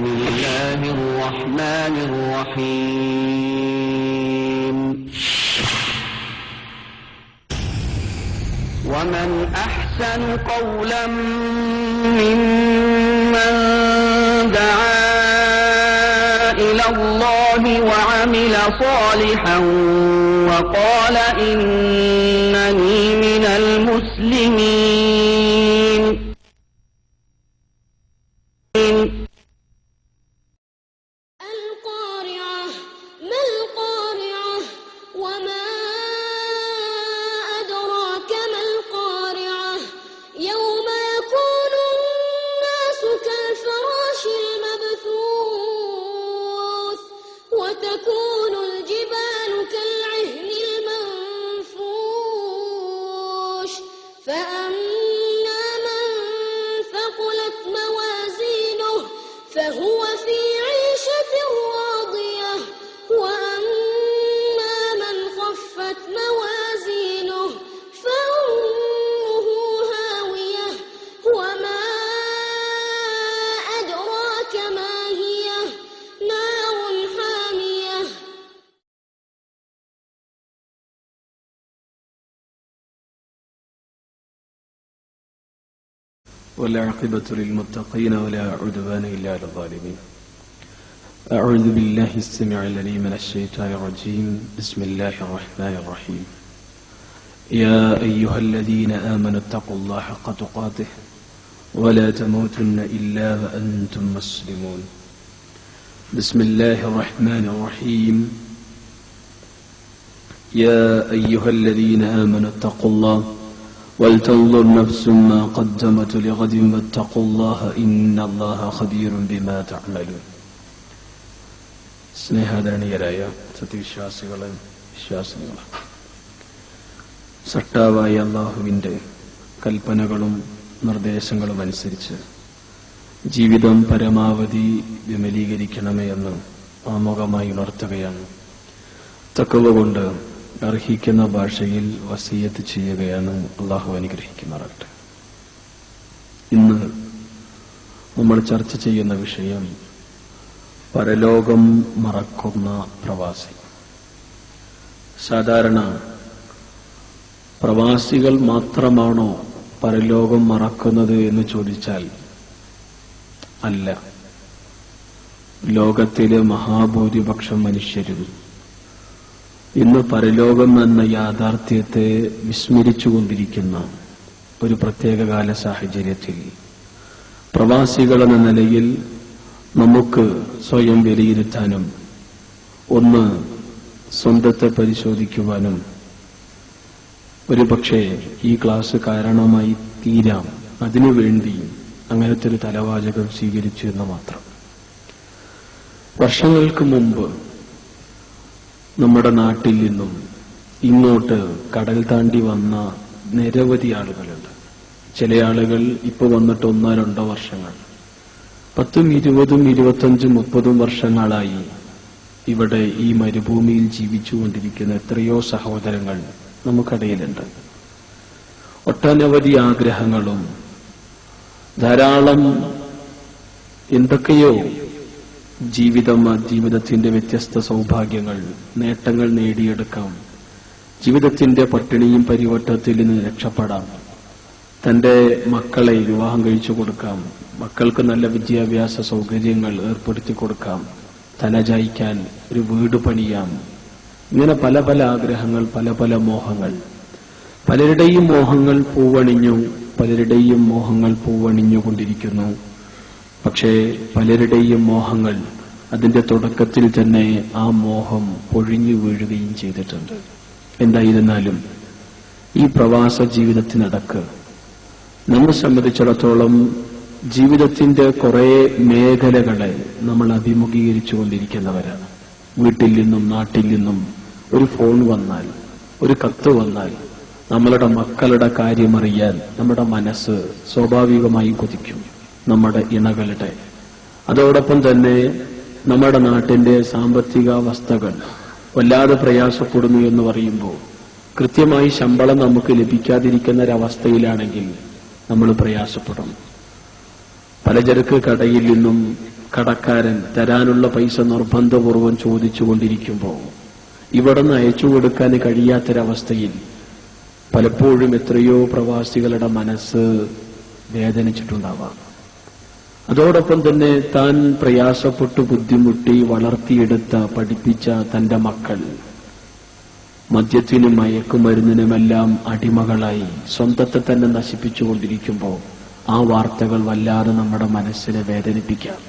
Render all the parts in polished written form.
بسم الله الرحمن الرحيم ومن أحسن قولا ممن دعا إلى الله وعمل صالحا وقال إنني من المسلمين القارعة ما القارعة وما أدراك ما القارعة يوم يكون الناس كالفراش المبثوث وتكون الجبال كالعهن المنفوش فأما من ثقلت موازينه فهو في عيشة راضية وأما من خفت موازينه فأمه هاوية وما أدراك ما هي نار حامية والعاقبة للمتقين ولا عدوان إلا على الظالمين. أعوذ بالله السميع العليم من الشيطان الرجيم. بسم الله الرحمن الرحيم. يا أيها الذين آمنوا اتقوا الله حق تقاته ولا تموتن إلا وأنتم مسلمون. بسم الله الرحمن الرحيم. يا أيها الذين آمنوا اتقوا الله ولتنظر نفس ما قدمت لغد واتقوا الله إن الله خبير بما تعملون. സ്നേഹാദരണീയരായ സത്യവിശ്വാസികളെ വിശ്വാസികളെ, സട്ടാവായ അല്ലാഹുവിൻ്റെ കൽപ്പനകളും നിർദ്ദേശങ്ങളും അനുസരിച്ച് ജീവിതം പരമാവധി വിമലീകരിക്കണമേ എന്ന് ആമുഖമായി ഉണർത്തുകയാണ്. തഖ്വ കൊണ്ട് അർഹിക്കുന്ന ഭാഷയിൽ വസിയത്ത് ചെയ്യുകയാണ്. അള്ളാഹു അനുഗ്രഹിക്കുമാറാകട്ടെ. ഇന്ന് നമ്മൾ ചർച്ച ചെയ്യുന്ന വിഷയം പരലോകം മറക്കുന്ന പ്രവാസി. സാധാരണ പ്രവാസികൾ മാത്രമാണോ പരലോകം മറക്കുന്നത് എന്ന് ചോദിച്ചാൽ അല്ല. ലോകത്തിലെ മഹാഭൂരിപക്ഷം മനുഷ്യരും ഇന്ന് പരലോകം എന്ന യാഥാർത്ഥ്യത്തെ വിസ്മരിച്ചുകൊണ്ടിരിക്കുന്ന ഒരു പ്രത്യേകകാല സാഹചര്യത്തിൽ പ്രവാസികളെന്ന നിലയിൽ നമുക്ക് സ്വയം വിലയിരുത്താനും ഒന്ന് സ്വന്തത്തെ പരിശോധിക്കുവാനും ഒരുപക്ഷെ ഈ ക്ലാസ് കാരണമായി തീരാം. അതിനുവേണ്ടി അങ്ങനത്തെ ഒരു തലവാചകം സ്വീകരിച്ചു എന്ന് മാത്രം. വർഷങ്ങൾക്ക് മുമ്പ് നമ്മുടെ നാട്ടിൽ നിന്നും ഇങ്ങോട്ട് കടൽ താണ്ടി വന്ന നിരവധി ആളുകളുണ്ട്. ചില ആളുകൾ ഇപ്പോൾ വന്നിട്ട് 1-2 വർഷങ്ങൾ, 10, 20, 25, 30 വർഷങ്ങളായി ഇവിടെ ഈ മരുഭൂമിയിൽ ജീവിച്ചുകൊണ്ടിരിക്കുന്ന എത്രയോ സഹോദരങ്ങൾ നമുക്കിടയിലുണ്ട്. ഒട്ടനവധി ആഗ്രഹങ്ങളും ധാരാളം എന്തൊക്കെയോ ജീവിതത്തിന്റെ വ്യത്യസ്ത സൗഭാഗ്യങ്ങൾ, നേട്ടങ്ങൾ നേടിയെടുക്കാം. ജീവിതത്തിന്റെ പട്ടിണിയും പരിവട്ടത്തിൽ നിന്ന് രക്ഷപ്പെടാം. തന്റെ മക്കളെ വിവാഹം കഴിച്ചു കൊടുക്കാം. മക്കൾക്ക് നല്ല വിദ്യാഭ്യാസ സൗകര്യങ്ങൾ ഏർപ്പെടുത്തി കൊടുക്കാം. തലചായ്ക്കാൻ ഒരു വീട് പണിയാം. ഇങ്ങനെ പല പല ആഗ്രഹങ്ങൾ, പല പല മോഹങ്ങൾ. പലരുടെയും മോഹങ്ങൾ പൂവണിഞ്ഞുകൊണ്ടിരിക്കുന്നു. പക്ഷേ പലരുടെയും മോഹങ്ങൾ അതിന്റെ തുടക്കത്തിൽ തന്നെ ആ മോഹം പൊഴിഞ്ഞു വീഴുകയും ചെയ്തിട്ടുണ്ട്. എന്തായിരുന്നാലും ഈ പ്രവാസ ജീവിതത്തിനടക്ക് നമ്മെ സംബന്ധിച്ചിടത്തോളം ജീവിതത്തിന്റെ കുറെ മേഖലകളെ നമ്മൾ അഭിമുഖീകരിച്ചുകൊണ്ടിരിക്കുന്നവരാണ്. വീട്ടിൽ നിന്നും നാട്ടിൽ നിന്നും ഒരു ഫോൺ വന്നാൽ, ഒരു കത്ത് വന്നാൽ, നമ്മളുടെ മക്കളുടെ കാര്യമറിയാൻ നമ്മുടെ മനസ്സ് സ്വാഭാവികമായി കൊതിക്കും. നമ്മുടെ ഇണകളുടെ, അതോടൊപ്പം തന്നെ നമ്മുടെ നാട്ടിന്റെ സാമ്പത്തിക അവസ്ഥകൾ വല്ലാതെ പ്രയാസപ്പെടുന്നു എന്ന് പറയുമ്പോൾ കൃത്യമായി ശമ്പളം നമുക്ക് ലഭിക്കാതിരിക്കുന്ന ഒരവസ്ഥയിലാണെങ്കിൽ നമ്മൾ പ്രയാസപ്പെടും. പലചരക്ക് കടയിൽ നിന്നും കടക്കാരൻ തരാനുള്ള പൈസ നിർബന്ധപൂർവം ചോദിച്ചുകൊണ്ടിരിക്കുമ്പോൾ ഇവിടുന്ന് അയച്ചു കൊടുക്കാൻ കഴിയാത്തൊരവസ്ഥയിൽ പലപ്പോഴും എത്രയോ പ്രവാസികളുടെ മനസ്സ് വേദനിച്ചിട്ടുണ്ടാവാം. അതോടൊപ്പം തന്നെ താൻ പ്രയാസപ്പെട്ടു ബുദ്ധിമുട്ടി വളർത്തിയെടുത്ത പഠിപ്പിച്ച തന്റെ മക്കൾ മദ്യത്തിനും മയക്കുമരുന്നിനുമെല്ലാം അടിമകളായി സ്വന്തത്തെ തന്നെ നശിപ്പിച്ചുകൊണ്ടിരിക്കുമ്പോൾ ആ വാർത്തകൾ വല്ലാതെ നമ്മുടെ മനസ്സിനെ വേദനിപ്പിക്കാം.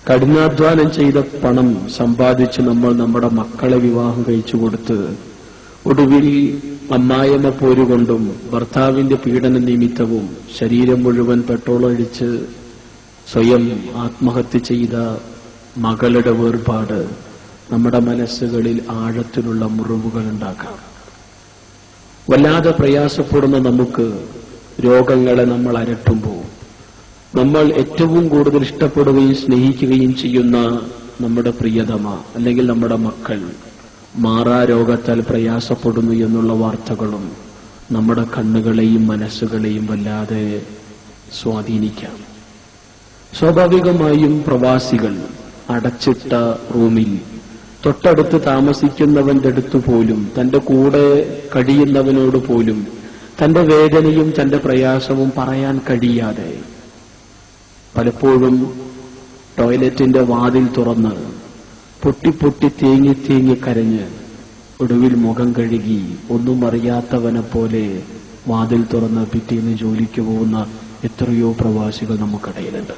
കഠിനാധ്വാനം ചെയ്ത പണം സമ്പാദിച്ച് നമ്മൾ നമ്മുടെ മക്കളെ വിവാഹം കഴിച്ചു കൊടുത്ത് ഒടുവിൽ അമ്മായിയമ്മ പോരുകൊണ്ടും ഭർത്താവിന്റെ പീഡന നിമിത്തവും ശരീരം മുഴുവൻ പെട്രോൾ ഒഴിച്ച് സ്വയം ആത്മഹത്യ ചെയ്ത മകളുടെ വേർപാട് നമ്മുടെ മനസ്സുകളിൽ ആഴത്തിലുള്ള മുറിവുകൾ ഉണ്ടാക്കാം. വല്ലാതെ പ്രയാസപ്പെടുന്ന നമുക്ക് രോഗങ്ങളെ നമ്മൾ അരട്ടുമ്പോൾ നമ്മൾ ഏറ്റവും കൂടുതൽ ഇഷ്ടപ്പെടുകയും സ്നേഹിക്കുകയും ചെയ്യുന്ന നമ്മുടെ പ്രിയതമ അല്ലെങ്കിൽ നമ്മുടെ മക്കൾ മാറാ രോഗത്താൽ പ്രയാസപ്പെടുന്നു എന്നുള്ള വാർത്തകളും നമ്മുടെ കണ്ണുകളെയും മനസ്സുകളെയും വല്ലാതെ സ്വാധീനിക്കാം. സ്വാഭാവികമായും പ്രവാസികൾ അടച്ചിട്ട റൂമിൽ തൊട്ടടുത്ത് താമസിക്കുന്നവന്റെ അടുത്ത് പോലും തന്റെ കൂടെ കഴിയുന്നവനോട് പോലും തന്റെ വേദനയും തന്റെ പ്രയാസവും പറയാൻ കഴിയാതെ പലപ്പോഴും ടോയ്ലറ്റിന്റെ വാതിൽ തുറന്ന് പൊട്ടി തേങ്ങി കരഞ്ഞ് ഒടുവിൽ മുഖം കഴുകി ഒന്നും അറിയാത്തവനെ പോലെ വാതിൽ തുറന്ന് പിറ്റേന്ന് ജോലിക്ക് പോകുന്ന എത്രയോ പ്രവാസികൾ നമുക്കിടയിലുണ്ട്.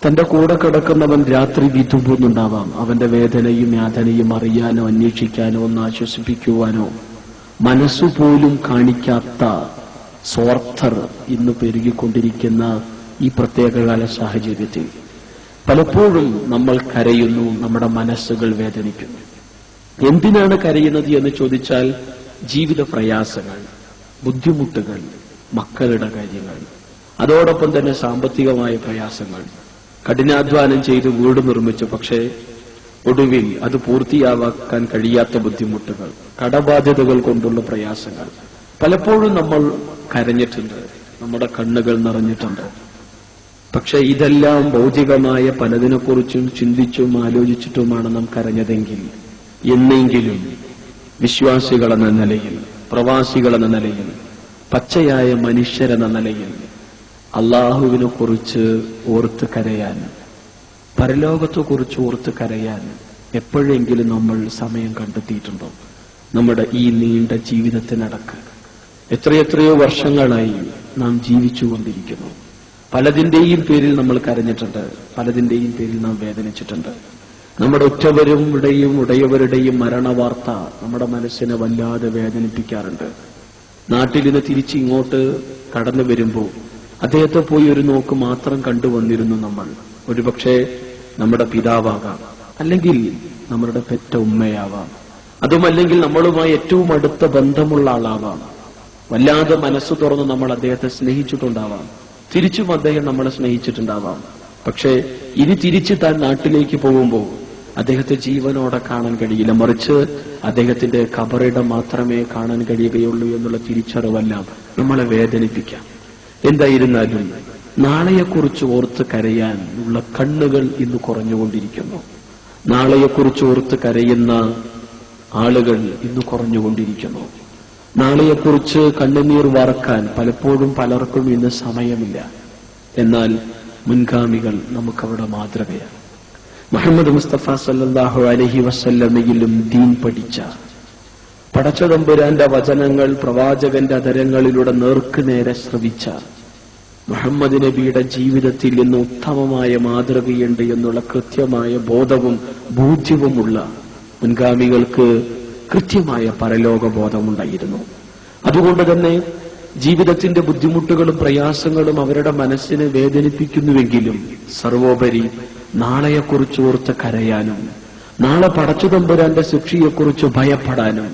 തന്റെ കൂടെ കിടക്കുന്നവൻ രാത്രി വിതുമ്പുന്നുണ്ടാവാം. അവന്റെ വേദനയും യാതനയും അറിയാനോ അന്വേഷിക്കാനോ ഒന്ന് ആശ്വസിപ്പിക്കുവാനോ മനസ്സുപോലും കാണിക്കാത്ത സ്വാർത്ഥർ ഇന്ന് പെരുകിക്കൊണ്ടിരിക്കുന്ന ഈ പ്രത്യേകകാല സാഹചര്യത്തിൽ പലപ്പോഴും നമ്മൾ കരയുന്നു, നമ്മുടെ മനസ്സുകൾ വേദനിക്കുന്നു. എന്തിനാണ് കരയുന്നത് എന്ന് ചോദിച്ചാൽ ജീവിത പ്രയാസങ്ങൾ, ബുദ്ധിമുട്ടുകൾ, മക്കളുടെ കാര്യങ്ങൾ, അതോടൊപ്പം തന്നെ സാമ്പത്തികമായ പ്രയാസങ്ങൾ, കഠിനാധ്വാനം ചെയ്ത് വീട് നിർമ്മിച്ചു പക്ഷേ ഒടുവിൽ അത് പൂർത്തിയാക്കാൻ കഴിയാത്ത ബുദ്ധിമുട്ടുകൾ, കടബാധ്യതകൾ കൊണ്ടുള്ള പ്രയാസങ്ങൾ. പലപ്പോഴും നമ്മൾ കരഞ്ഞിട്ടുണ്ട്, നമ്മുടെ കണ്ണുകൾ നിറഞ്ഞിട്ടുണ്ട്. പക്ഷെ ഇതെല്ലാം ഭൗതികമായ പലതിനെക്കുറിച്ചും ചിന്തിച്ചും ആലോചിച്ചിട്ടുമാണ് നാം കരഞ്ഞതെങ്കിൽ എന്നെങ്കിലും വിശ്വാസികളെന്ന നിലയിൽ, പ്രവാസികളെന്ന നിലയിൽ, പച്ചയായ മനുഷ്യരെന്ന നിലയിൽ അള്ളാഹുവിനെ കുറിച്ച് ഓർത്ത് കരയാൻ, പരലോകത്തെക്കുറിച്ച് ഓർത്ത് കരയാൻ എപ്പോഴെങ്കിലും നമ്മൾ സമയം കണ്ടെത്തിയിട്ടുണ്ടോ? നമ്മുടെ ഈ നീണ്ട ജീവിതത്തിനടക്ക് എത്രയെത്രയോ വർഷങ്ങളായി നാം ജീവിച്ചുകൊണ്ടിരിക്കുന്നു. പലതിന്റെയും പേരിൽ നമ്മൾ കരഞ്ഞിട്ടുണ്ട്, പലതിന്റെയും പേരിൽ നാം വേദനിച്ചിട്ടുണ്ട്. നമ്മുടെ ഉടയവരുടെയും മരണവാർത്ത നമ്മുടെ മനസ്സിനെ വല്ലാതെ വേദനിപ്പിക്കാറുണ്ട്. നാട്ടിൽ നിന്ന് തിരിച്ചിങ്ങോട്ട് കടന്നു വരുമ്പോൾ അദ്ദേഹത്തെ പോയി ഒരു നോക്ക് മാത്രം കണ്ടുവന്നിരുന്നു നമ്മൾ. ഒരുപക്ഷെ നമ്മുടെ പിതാവാകാം, അല്ലെങ്കിൽ നമ്മുടെ പെറ്റ ഉമ്മയാവാം, അതുമല്ലെങ്കിൽ നമ്മളുമായി ഏറ്റവും അടുത്ത ബന്ധമുള്ള ആളാവാം. വല്ലാതെ മനസ്സ് തുറന്ന് നമ്മൾ അദ്ദേഹത്തെ സ്നേഹിച്ചിട്ടുണ്ടാവാം, തിരിച്ചും അദ്ദേഹം നമ്മളെ സ്നേഹിച്ചിട്ടുണ്ടാവാം. പക്ഷേ ഇനി തിരിച്ച് താൻ നാട്ടിലേക്ക് പോകുമ്പോൾ അദ്ദേഹത്തെ ജീവനോടെ കാണാൻ കഴിയില്ല, മറിച്ച് അദ്ദേഹത്തിന്റെ ഖബറിടം മാത്രമേ കാണാൻ കഴിയുകയുള്ളൂ എന്നുള്ള തിരിച്ചറിവെല്ലാം നമ്മളെ വേദനിപ്പിക്കാം. എന്തായിരുന്നാലും നാളെയെക്കുറിച്ച് ഓർത്ത് കരയാൻ ഉള്ള കണ്ണുകൾ ഇന്ന് കുറഞ്ഞുകൊണ്ടിരിക്കുന്നു. നാളെയെക്കുറിച്ച് ഓർത്ത് കരയുന്ന ആളുകൾ ഇന്ന് കുറഞ്ഞുകൊണ്ടിരിക്കുന്നു. നാളെയെക്കുറിച്ച് കണ്ണുനീർ വാർക്കാൻ പലപ്പോഴും പലർക്കും ഇന്ന് സമയമില്ല. എന്നാൽ മുൻഗാമികൾ നമുക്കവിടെ മാതൃകയാണ്. മുഹമ്മദ് മുസ്തഫ സല്ലല്ലാഹു അലൈഹി വസല്ലമയിലും ദീൻ പഠിച്ച, പടച്ചതമ്പുരാന്റെ വചനങ്ങൾ പ്രവാചകന്റെ അധരങ്ങളിലൂടെ നേർക്കുനേരെ ശ്രവിച്ച മുഹമ്മദ് നബിയുടെ ജീവിതത്തിൽ ഇന്ന് ഉത്തമമായ മാതൃകയുണ്ട് എന്നുള്ള കൃത്യമായ ബോധവും ബോധ്യവുമുള്ള മുൻഗാമികൾക്ക് കൃത്യമായ പരലോക ബോധമുണ്ടായിരുന്നു. അതുകൊണ്ട് തന്നെ ജീവിതത്തിന്റെ ബുദ്ധിമുട്ടുകളും പ്രയാസങ്ങളും അവരുടെ മനസ്സിനെ വേദനിപ്പിക്കുന്നുവെങ്കിലും സർവോപരി നാളെയെക്കുറിച്ച് ഓർത്ത് കരയാനും, നാളെ പടച്ചുതമ്പുരാന്റെ ശിക്ഷയെക്കുറിച്ച് ഭയപ്പെടാനും,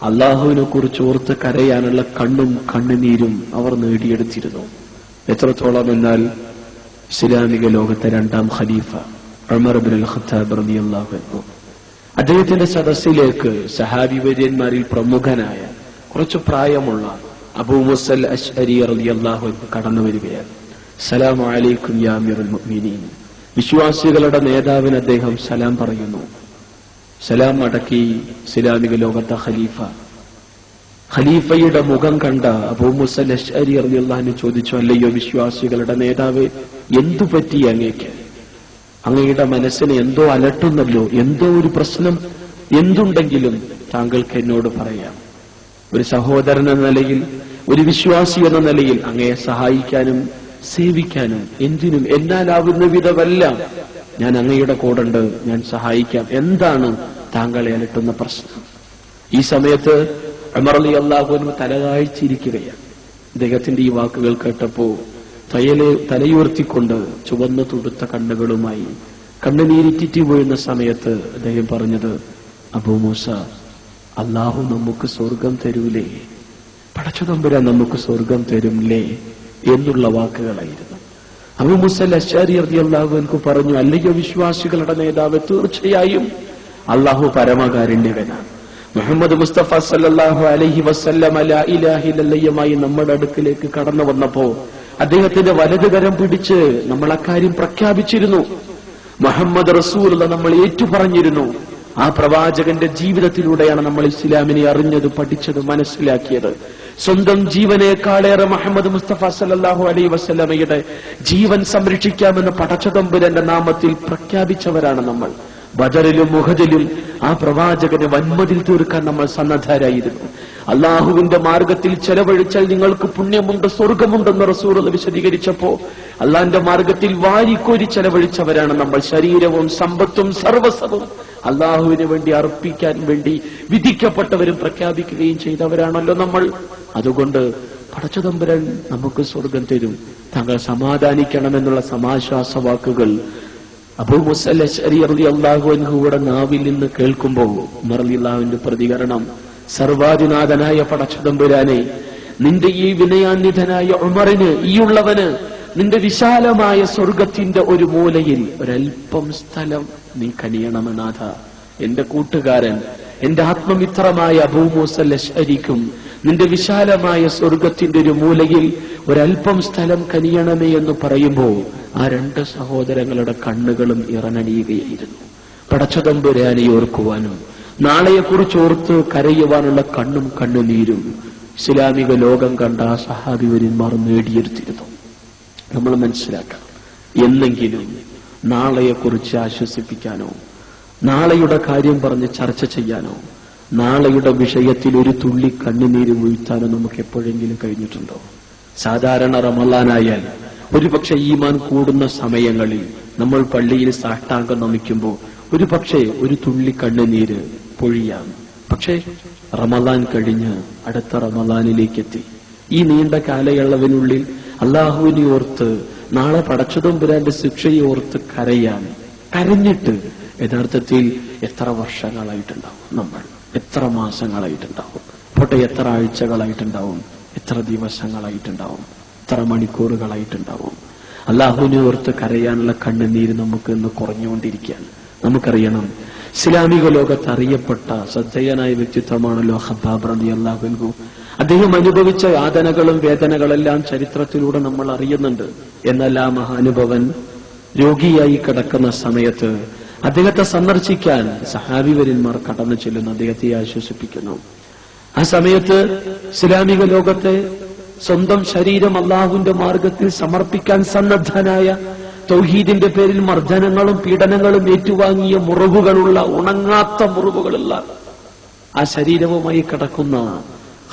അള്ളാഹുവിനെ കുറിച്ച് ഓർത്ത് കരയാനുള്ള കണ്ണും കണ്ണുനീരും അവർ നേടിയെടുത്തിരുന്നു. എത്രത്തോളം എന്നാൽ ഇസ്ലാമിക ലോകത്തെ രണ്ടാം ഖലീഫ ഉമർ ഇബ്നുൽ ഖത്താബ് റളിയല്ലാഹു അൻഹു അദ്ദേഹത്തിന്റെ സദസ്സിലേക്ക് സഹാബി വര്യന്മാരിൽ പ്രമുഖനായ കുറച്ചു പ്രായമുള്ള അബൂ മുസൽ അശ്അരി റളിയല്ലാഹു അൻഹു കടന്നു വരികയാണ്. സലാമു അലൈക്കും യാ അമീറുൽ മുഅ്മിനീൻ, വിശ്വാസികളുടെ നേതാവിന് അദ്ദേഹം സലാം പറയുന്നു. സലാം അടക്കി ഇസ്ലാമിക ലോകത്തെ ഖലീഫയുടെ മുഖം കണ്ട അബൂ മൂസ അശ്അരി റളിയല്ലാഹു അൻഹു ചോദിച്ചു, അല്ലയോ വിശ്വാസികളുടെ നേതാവേ, എന്തു പറ്റി അങ്ങേക്ക്? അങ്ങയുടെ മനസ്സിനെ എന്തോ അലട്ടുന്നല്ലോ, എന്തോ ഒരു പ്രശ്നം, എന്തുണ്ടെങ്കിലും താങ്കൾക്ക് എന്നോട് പറയാം. ഒരു സഹോദരൻ എന്ന നിലയിൽ, ഒരു വിശ്വാസി എന്ന നിലയിൽ അങ്ങയെ സഹായിക്കാനും സേവിക്കാനും എന്തിനും എന്നാലാവുന്ന വിധമെല്ലാം ഞാൻ അങ്ങയുടെ കൂടെയുണ്ട്, ഞാൻ സഹായിക്കാം. എന്താണ് താങ്കളെ അലട്ടുന്ന പ്രശ്നം? ഈ സമയത്ത് ഉമർ റളിയല്ലാഹു അൻഹു തലതാഴ്ചിരിക്കുകയാണ്. അദ്ദേഹത്തിന്റെ ഈ വാക്കുകൾ കേട്ടപ്പോ തലയുയർത്തിക്കൊണ്ട് ചുവന്ന തുടുത്ത കണ്ണുകളുമായി കണ്ണുനീരിറ്റിറ്റി വീഴുന്ന സമയത്ത് അദ്ദേഹം പറഞ്ഞത്, അബൂ മൂസ, അല്ലാഹു നമുക്ക് സ്വർഗം തരൂലേ, പടച്ചതമ്പുരാൻ നമുക്ക് സ്വർഗം തരുംലേ എന്നുള്ള വാക്കുകളായിരുന്നു. അബൂ മൂസ അശ്അരി റളിയല്ലാഹു അൻഹു പറഞ്ഞു, അല്ലയോ വിശ്വാസികളുടെ നേതാവ്, തീർച്ചയായും അല്ലാഹു പരമകാരുണ്യവനാണ്. മുഹമ്മദ് മുസ്തഫ സല്ലല്ലാഹു അലൈഹി വസല്ലം ലാ ഇലാഹ ഇല്ലല്ലാഹുമായി നമ്മുടെ അടുക്കിലേക്ക് കടന്നു വന്നപ്പോ അദ്ദേഹത്തിന്റെ വലതുകരം പിടിച്ച് നമ്മൾ അക്കാര്യം പ്രഖ്യാപിച്ചിരുന്നു. മുഹമ്മദ് റസൂലുള്ളാഹി നമ്മൾ ഏറ്റുപറഞ്ഞിരുന്നു. ആ പ്രവാചകന്റെ ജീവിതത്തിലൂടെയാണ് നമ്മൾ ഇസ്ലാമിനെ അറിഞ്ഞത്, പഠിച്ചത്, മനസ്സിലാക്കിയത്. സ്വന്തം ജീവനേക്കാളേറെ മുഹമ്മദ് മുസ്തഫ സല്ലല്ലാഹു അലൈഹി വസല്ലമയുടെ ജീവൻ സംരക്ഷിക്കാമെന്ന് പടച്ചതമ്പുരാന്റെ നാമത്തിൽ പ്രഖ്യാപിച്ചവരാണ് നമ്മൾ. ബദറിലും ഉഹദിലും ആ പ്രവാചകനെ വന്മതിൽ തീർക്കാൻ നമ്മൾ സന്നദ്ധരായിരുന്നു. അള്ളാഹുവിന്റെ മാർഗത്തിൽ ചെലവഴിച്ചാൽ നിങ്ങൾക്ക് പുണ്യമുണ്ട്, സ്വർഗമുണ്ടെന്ന് റസൂലുള്ളാഹി വിശദീകരിച്ചപ്പോ അള്ളാഹിന്റെ മാർഗത്തിൽ വാരിക്കോരി ചെലവഴിച്ചവരാണ് നമ്മൾ. ശരീരവും സമ്പത്തും സർവസ്വവും അള്ളാഹുവിന് വേണ്ടി അർപ്പിക്കാൻ വേണ്ടി വിധിക്കപ്പെട്ടവരും പ്രഖ്യാപിക്കുകയും ചെയ്തവരാണല്ലോ നമ്മൾ. അതുകൊണ്ട് പടച്ചതമ്പുരാൻ നമുക്ക് സ്വർഗം തരും, താങ്കൾ സമാധാനിക്കണമെന്നുള്ള സമാശ്വാസ വാക്കുകൾ അബൂ മൂസ അശ്അരി റളിയല്ലാഹു അൻഹുയുടെ നാവിൽ നിന്ന് കേൾക്കുമ്പോൾ ഉമർ റളിയല്ലാഹുവിന്റെ പ്രതികരണം, സർവാധിനാഥനായ പടച്ചതമ്പുരാനെ, നിന്റെ ഈ വിനയാന്വിതനായ ഉമറിന്, ഈയുള്ളവന് നിന്റെ വിശാലമായ സ്വർഗത്തിന്റെ ഒരു മൂലയിൽ ഒരൽപ്പം സ്ഥലം നീ കനിയണമെന്നാഥ. എന്റെ കൂട്ടുകാരൻ, എന്റെ ആത്മമിത്രമായ അബൂ മൂസ അശ്അരിക്കും നിന്റെ വിശാലമായ സ്വർഗത്തിന്റെ ഒരു മൂലയിൽ ഒരൽപ്പം സ്ഥലം കനിയണമേ എന്ന് പറയുമ്പോൾ ആ രണ്ട് സഹോദരങ്ങളുടെ കണ്ണുകളും ഇറനണിയുകയായിരുന്നു. പടച്ചതമ്പുരാനെ ഓർക്കുവാനും നാളെയെക്കുറിച്ച് ഓർത്ത് കരയുവാനുള്ള കണ്ണും കണ്ണുനീരും ഇസ്ലാമിക ലോകം കണ്ട ആ സഹാബിവര്യന്മാർ നേടിയെടുത്തിരുന്നു. നമ്മൾ മനസ്സിലാക്കണം, എന്നെങ്കിലും നാളെയെക്കുറിച്ച് ആശ്വസിപ്പിക്കാനോ നാളെയുടെ കാര്യം പറഞ്ഞ് ചർച്ച ചെയ്യാനോ നാളെയുടെ വിഷയത്തിൽ ഒരു തുള്ളി കണ്ണുനീര് വീഴ്ത്താനോ നമുക്ക് എപ്പോഴെങ്കിലും കഴിഞ്ഞിട്ടുണ്ടോ? സാധാരണ റമളാനായാൽ ഒരുപക്ഷെ ഈമാൻ കൂടുന്ന സമയങ്ങളിൽ നമ്മൾ പള്ളിയിൽ സാഷ്ടാംഗം നമിക്കുമ്പോൾ ഒരുപക്ഷെ ഒരു തുള്ളി കണ്ണുനീര് പൊഴിയാം. പക്ഷേ റമളാൻ കഴിഞ്ഞ് അടുത്ത റമളാനിലേക്കെത്തി. ഈ നീണ്ട കാലയളവിനുള്ളിൽ അള്ളാഹുവിനെ ഓർത്ത് നാളെ പടച്ചതമ്പുരാന്റെ ശിക്ഷയെ ഓർത്ത് കരഞ്ഞിട്ട് യഥാർത്ഥത്തിൽ എത്ര വർഷങ്ങളായിട്ടുണ്ടാവും, നമ്മൾ എത്ര മാസങ്ങളായിട്ടുണ്ടാവും, പോട്ടെ എത്ര ആഴ്ചകളായിട്ടുണ്ടാവും, എത്ര ദിവസങ്ങളായിട്ടുണ്ടാവും, എത്ര മണിക്കൂറുകളായിട്ടുണ്ടാവും. അള്ളാഹുവിനെ ഓർത്ത് കരയാനുള്ള കണ്ണുനീര് നമുക്ക് ഇന്ന് കുറഞ്ഞുകൊണ്ടിരിക്കുകയാണ്. നമുക്കറിയണം, ഇസ്ലാമിക ലോകത്ത് അറിയപ്പെട്ട ശ്രദ്ധേയനായ വ്യക്തിത്വമാണല്ലോ ഖബ്ബാബ് റളിയല്ലാഹു അൻഹു. അദ്ദേഹം അനുഭവിച്ച യാതനകളും വേദനകളെല്ലാം ചരിത്രത്തിലൂടെ നമ്മൾ അറിയുന്നുണ്ട്. എന്നാൽ ആ മഹാനുഭവൻ രോഗിയായി കിടക്കുന്ന സമയത്ത് അദ്ദേഹത്തെ സന്ദർശിക്കാൻ സഹാബിവര്യന്മാർ കടന്നു ചെല്ലുന്നു, അദ്ദേഹത്തെ ആശ്വസിപ്പിക്കുന്നു. ആ സമയത്ത് ഇസ്ലാമിക ലോകത്തെ സ്വന്തം ശരീരം അള്ളാഹുവിന്റെ മാർഗത്തിൽ സമർപ്പിക്കാൻ സന്നദ്ധനായ, തൗഹീദിന്റെ പേരിൽ മർദ്ദനങ്ങളും പീഡനങ്ങളും ഏറ്റുവാങ്ങിയ മുറിവുകളുള്ള, ഉണങ്ങാത്ത മുറിവുകളുള്ള ആ ശരീരവുമായി കിടക്കുന്ന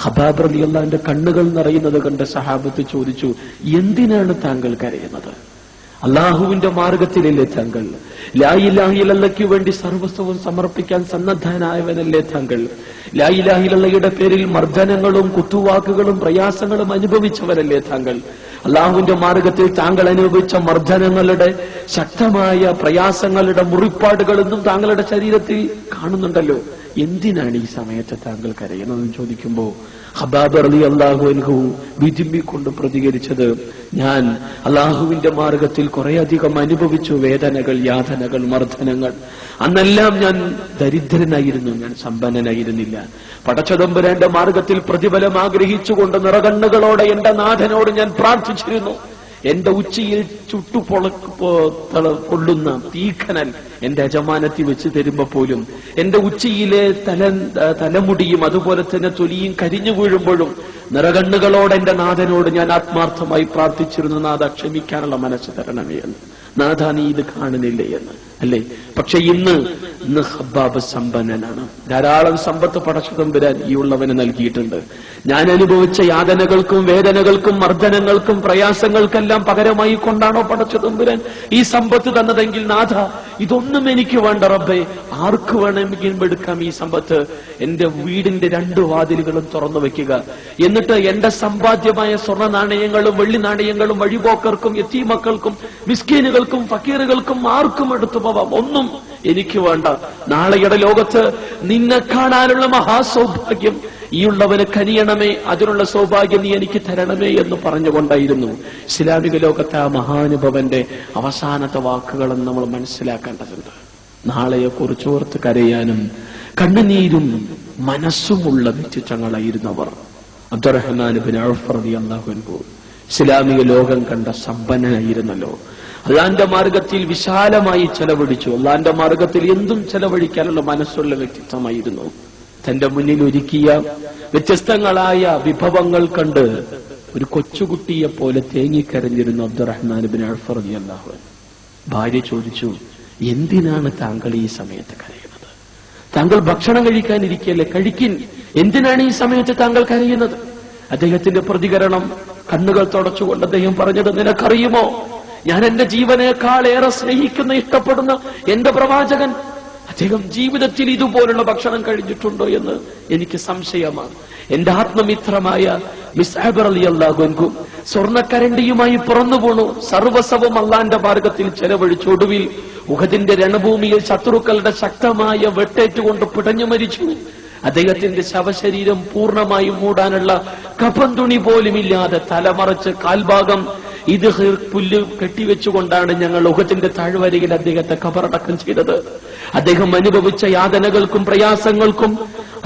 ഖബ്ബാബ് റളിയല്ലാഹുവിന്റെ കണ്ണുകൾ നിറയുന്നത് കണ്ട് സഹാബത്ത് ചോദിച്ചു, എന്തിനാണ് താങ്കൾ കരയുന്നത്? അള്ളാഹുവിന്റെ മാർഗത്തിലല്ലേ താങ്കൾ? ലാ ഇലാഹ ഇല്ലല്ലാഹ്ക്ക് വേണ്ടി സർവസ്വവും സമർപ്പിക്കാൻ സന്നദ്ധനായവനല്ലേ താങ്കൾ? ലാ ഇലാഹ ഇല്ലല്ലാഹയുടെ പേരിൽ മർദ്ദനങ്ങളും കുത്തുവാക്കുകളും പ്രയാസങ്ങളും അനുഭവിച്ചവരല്ലേ താങ്കൾ? അള്ളാഹുവിന്റെ മാർഗത്തിൽ താങ്കൾ അനുഭവിച്ച മർദ്ദനങ്ങളുടെ ശക്തമായ പ്രയാസങ്ങളുടെ മുറിപ്പാടുകളൊന്നും താങ്കളുടെ ശരീരത്തിൽ കാണുന്നുണ്ടല്ലോ. എന്തിനാണ് ഈ സമയത്ത് താങ്കൾ കരയുന്നതെന്ന് ചോദിക്കുമ്പോൾ ഖബ്ബാബ് റളിയല്ലാഹു അൻഹു വിതുമ്പിക്കൊണ്ട് പ്രതികരിച്ചത്, ഞാൻ അള്ളാഹുവിന്റെ മാർഗത്തിൽ കുറേയധികം അനുഭവിച്ചു വേദനകൾ, യാതനകൾ, മർദ്ദനങ്ങൾ. അന്നെല്ലാം ഞാൻ ദരിദ്രനായിരുന്നു, ഞാൻ സമ്പന്നനായിരുന്നില്ല. പടച്ചതമ്പുരാന്റെ മാർഗത്തിൽ പ്രതിഫലം ആഗ്രഹിച്ചുകൊണ്ട് നിറകണ്ണുകളോടെ എന്റെ നാഥനോട് ഞാൻ പ്രാർത്ഥിച്ചിരുന്നു. എന്റെ ഉച്ചിയിൽ പൊള്ളുന്ന തീക്കനൽ എന്റെ യജമാനത്തിൽ വെച്ച് തരുമ്പോ പോലും എന്റെ ഉച്ചിയിലെ തലമുടിയും അതുപോലെ തന്നെ തൊലിയും കരിഞ്ഞു വീഴുമ്പോഴും നിറകണ്ണുകളോടെ എന്റെ നാഥനോട് ഞാൻ ആത്മാർത്ഥമായി പ്രാർത്ഥിച്ചിരുന്നു, നാഥ ക്ഷമിക്കാനുള്ള മനസ്സ് തരണമേ എന്ന്. നാഥ നീ ഇത് കാണുന്നില്ലേ എന്ന് അല്ലേ? പക്ഷെ ഇന്ന് ഹബ്ബാബ് സമ്പന്നനാണ്. ധാരാളം സമ്പത്ത് പടച്ചു തമ്പുരാൻ ഈ ഉള്ളവന് നൽകിയിട്ടുണ്ട്. ഞാൻ അനുഭവിച്ച യാതനകൾക്കും വേദനകൾക്കും മർദ്ദനങ്ങൾക്കും പ്രയാസങ്ങൾക്കെല്ലാം പകരമായി കൊണ്ടാണോ പടച്ചു തമ്പുരാൻ ഈ സമ്പത്ത് തന്നതെങ്കിൽ നാഥ ഇതൊന്നും എനിക്ക് വേണ്ട റബ്ബേ, ആർക്ക് വേണമെങ്കിലും എടുക്കാം ഈ സമ്പത്ത്. എന്റെ വീടിന്റെ 2 വാതിലുകളും തുറന്നു വെക്കുക, എന്നിട്ട് എന്റെ സമ്പാദ്യമായ സ്വർണ്ണ നാണയങ്ങളും വെള്ളി നാണയങ്ങളും വഴിപോക്കർക്കും യതീമക്കൾക്കും മിസ്കീനുകൾക്കും ഫക്കീറുകൾക്കും ആർക്കും എടുത്തു പോവാം, ഒന്നും എനിക്ക് വേണ്ട. നാളെയുടെ ലോകത്ത് നിന്നെ കാണാനുള്ള മഹാസൗഭാഗ്യം ഈ ഉള്ളവന് കനിയണമേ, അതിനുള്ള സൗഭാഗ്യം നീ എനിക്ക് തരണമേ എന്ന് പറഞ്ഞുകൊണ്ടായിരുന്നു ഇസ്ലാമിക ലോകത്തെ ആ മഹാനുഭവന്റെ അവസാനത്തെ വാക്കുകളെന്ന് നമ്മൾ മനസ്സിലാക്കേണ്ടതുണ്ട്. നാളെയെ കുറിച്ചോർത്ത് കരയാനും കണ്ണുനീരും മനസ്സുമുള്ള വ്യക്തിത്വങ്ങളായിരുന്നവർ. അബ്ദുറഹ്മാൻ ഇബ്നു ഔഫ് റളിയല്ലാഹു അൻഹു ഇസ്ലാമിക ലോകം കണ്ട സമ്പന്നനായിരുന്നല്ലോ. അള്ളാന്റെ മാർഗത്തിൽ വിശാലമായി ചെലവഴിച്ചു. അള്ളാന്റെ മാർഗത്തിൽ എന്തും ചെലവഴിക്കാനുള്ള മനസ്സുള്ള വ്യക്തിത്വമായിരുന്നു. തന്റെ മുന്നിൽ ഒരുക്കിയ വ്യത്യസ്തങ്ങളായ വിഭവങ്ങൾ കണ്ട് ഒരു കൊച്ചുകുട്ടിയെ പോലെ തേങ്ങിക്കരഞ്ഞിരുന്നു അബ്ദുറഹ്മാൻ ഇബ്നു ഔഫ് റളിയല്ലാഹു അൻഹു. ഭാര്യ ചോദിച്ചു, എന്തിനാണ് താങ്കൾ ഈ സമയത്ത് കരയുന്നത്? താങ്കൾ ഭക്ഷണം കഴിക്കാനിരിക്കല്ലേ, കഴിക്കിൻ, എന്തിനാണ് ഈ സമയത്ത് താങ്കൾ കരയുന്നത്? അദ്ദേഹത്തിന്റെ പ്രതികരണം കണ്ണുകൾ തുടച്ചുകൊണ്ട് അദ്ദേഹം പറഞ്ഞത്, നിനക്കറിയുമോ, ഞാൻ എന്റെ ജീവനേക്കാൾ ഏറെ സ്നേഹിക്കുന്ന ഇഷ്ടപ്പെടുന്ന എന്റെ പ്രവാചകൻ അദ്ദേഹം ജീവിതത്തിൽ ഇതുപോലുള്ള ഭക്ഷണം കഴിഞ്ഞിട്ടുണ്ടോ എന്ന് എനിക്ക് സംശയമാണ്. എന്റെ ആത്മമിത്രമായ മിസ്അബ് റളിയല്ലാഹു അൻഹു സ്വർണ്ണക്കരണ്ടിയുമായി പുറന്നു പോണു. സർവസ്വവും അള്ളാന്റെ മാർഗത്തിൽ ചെലവഴിച്ചു. ഒടുവിൽ ഉഹദിന്റെ രണഭൂമിയിൽ ശത്രുക്കളുടെ ശക്തമായ വെട്ടേറ്റുകൊണ്ട് പിടഞ്ഞു മരിച്ചു. അദ്ദേഹത്തിന്റെ ശവശരീരം പൂർണ്ണമായും മൂടാനുള്ള കഫൻ തുണി പോലുമില്ലാതെ തലമറച്ച് കാൽഭാഗം ഇത് പുല്ല് കെട്ടിവെച്ചുകൊണ്ടാണ് ഞങ്ങൾ ഉഹദിന്റെ താഴ്വരയിൽ അദ്ദേഹത്തെ ഖബറടക്കം ചെയ്തത്. അദ്ദേഹം അനുഭവിച്ച യാതനകൾക്കും പ്രയാസങ്ങൾക്കും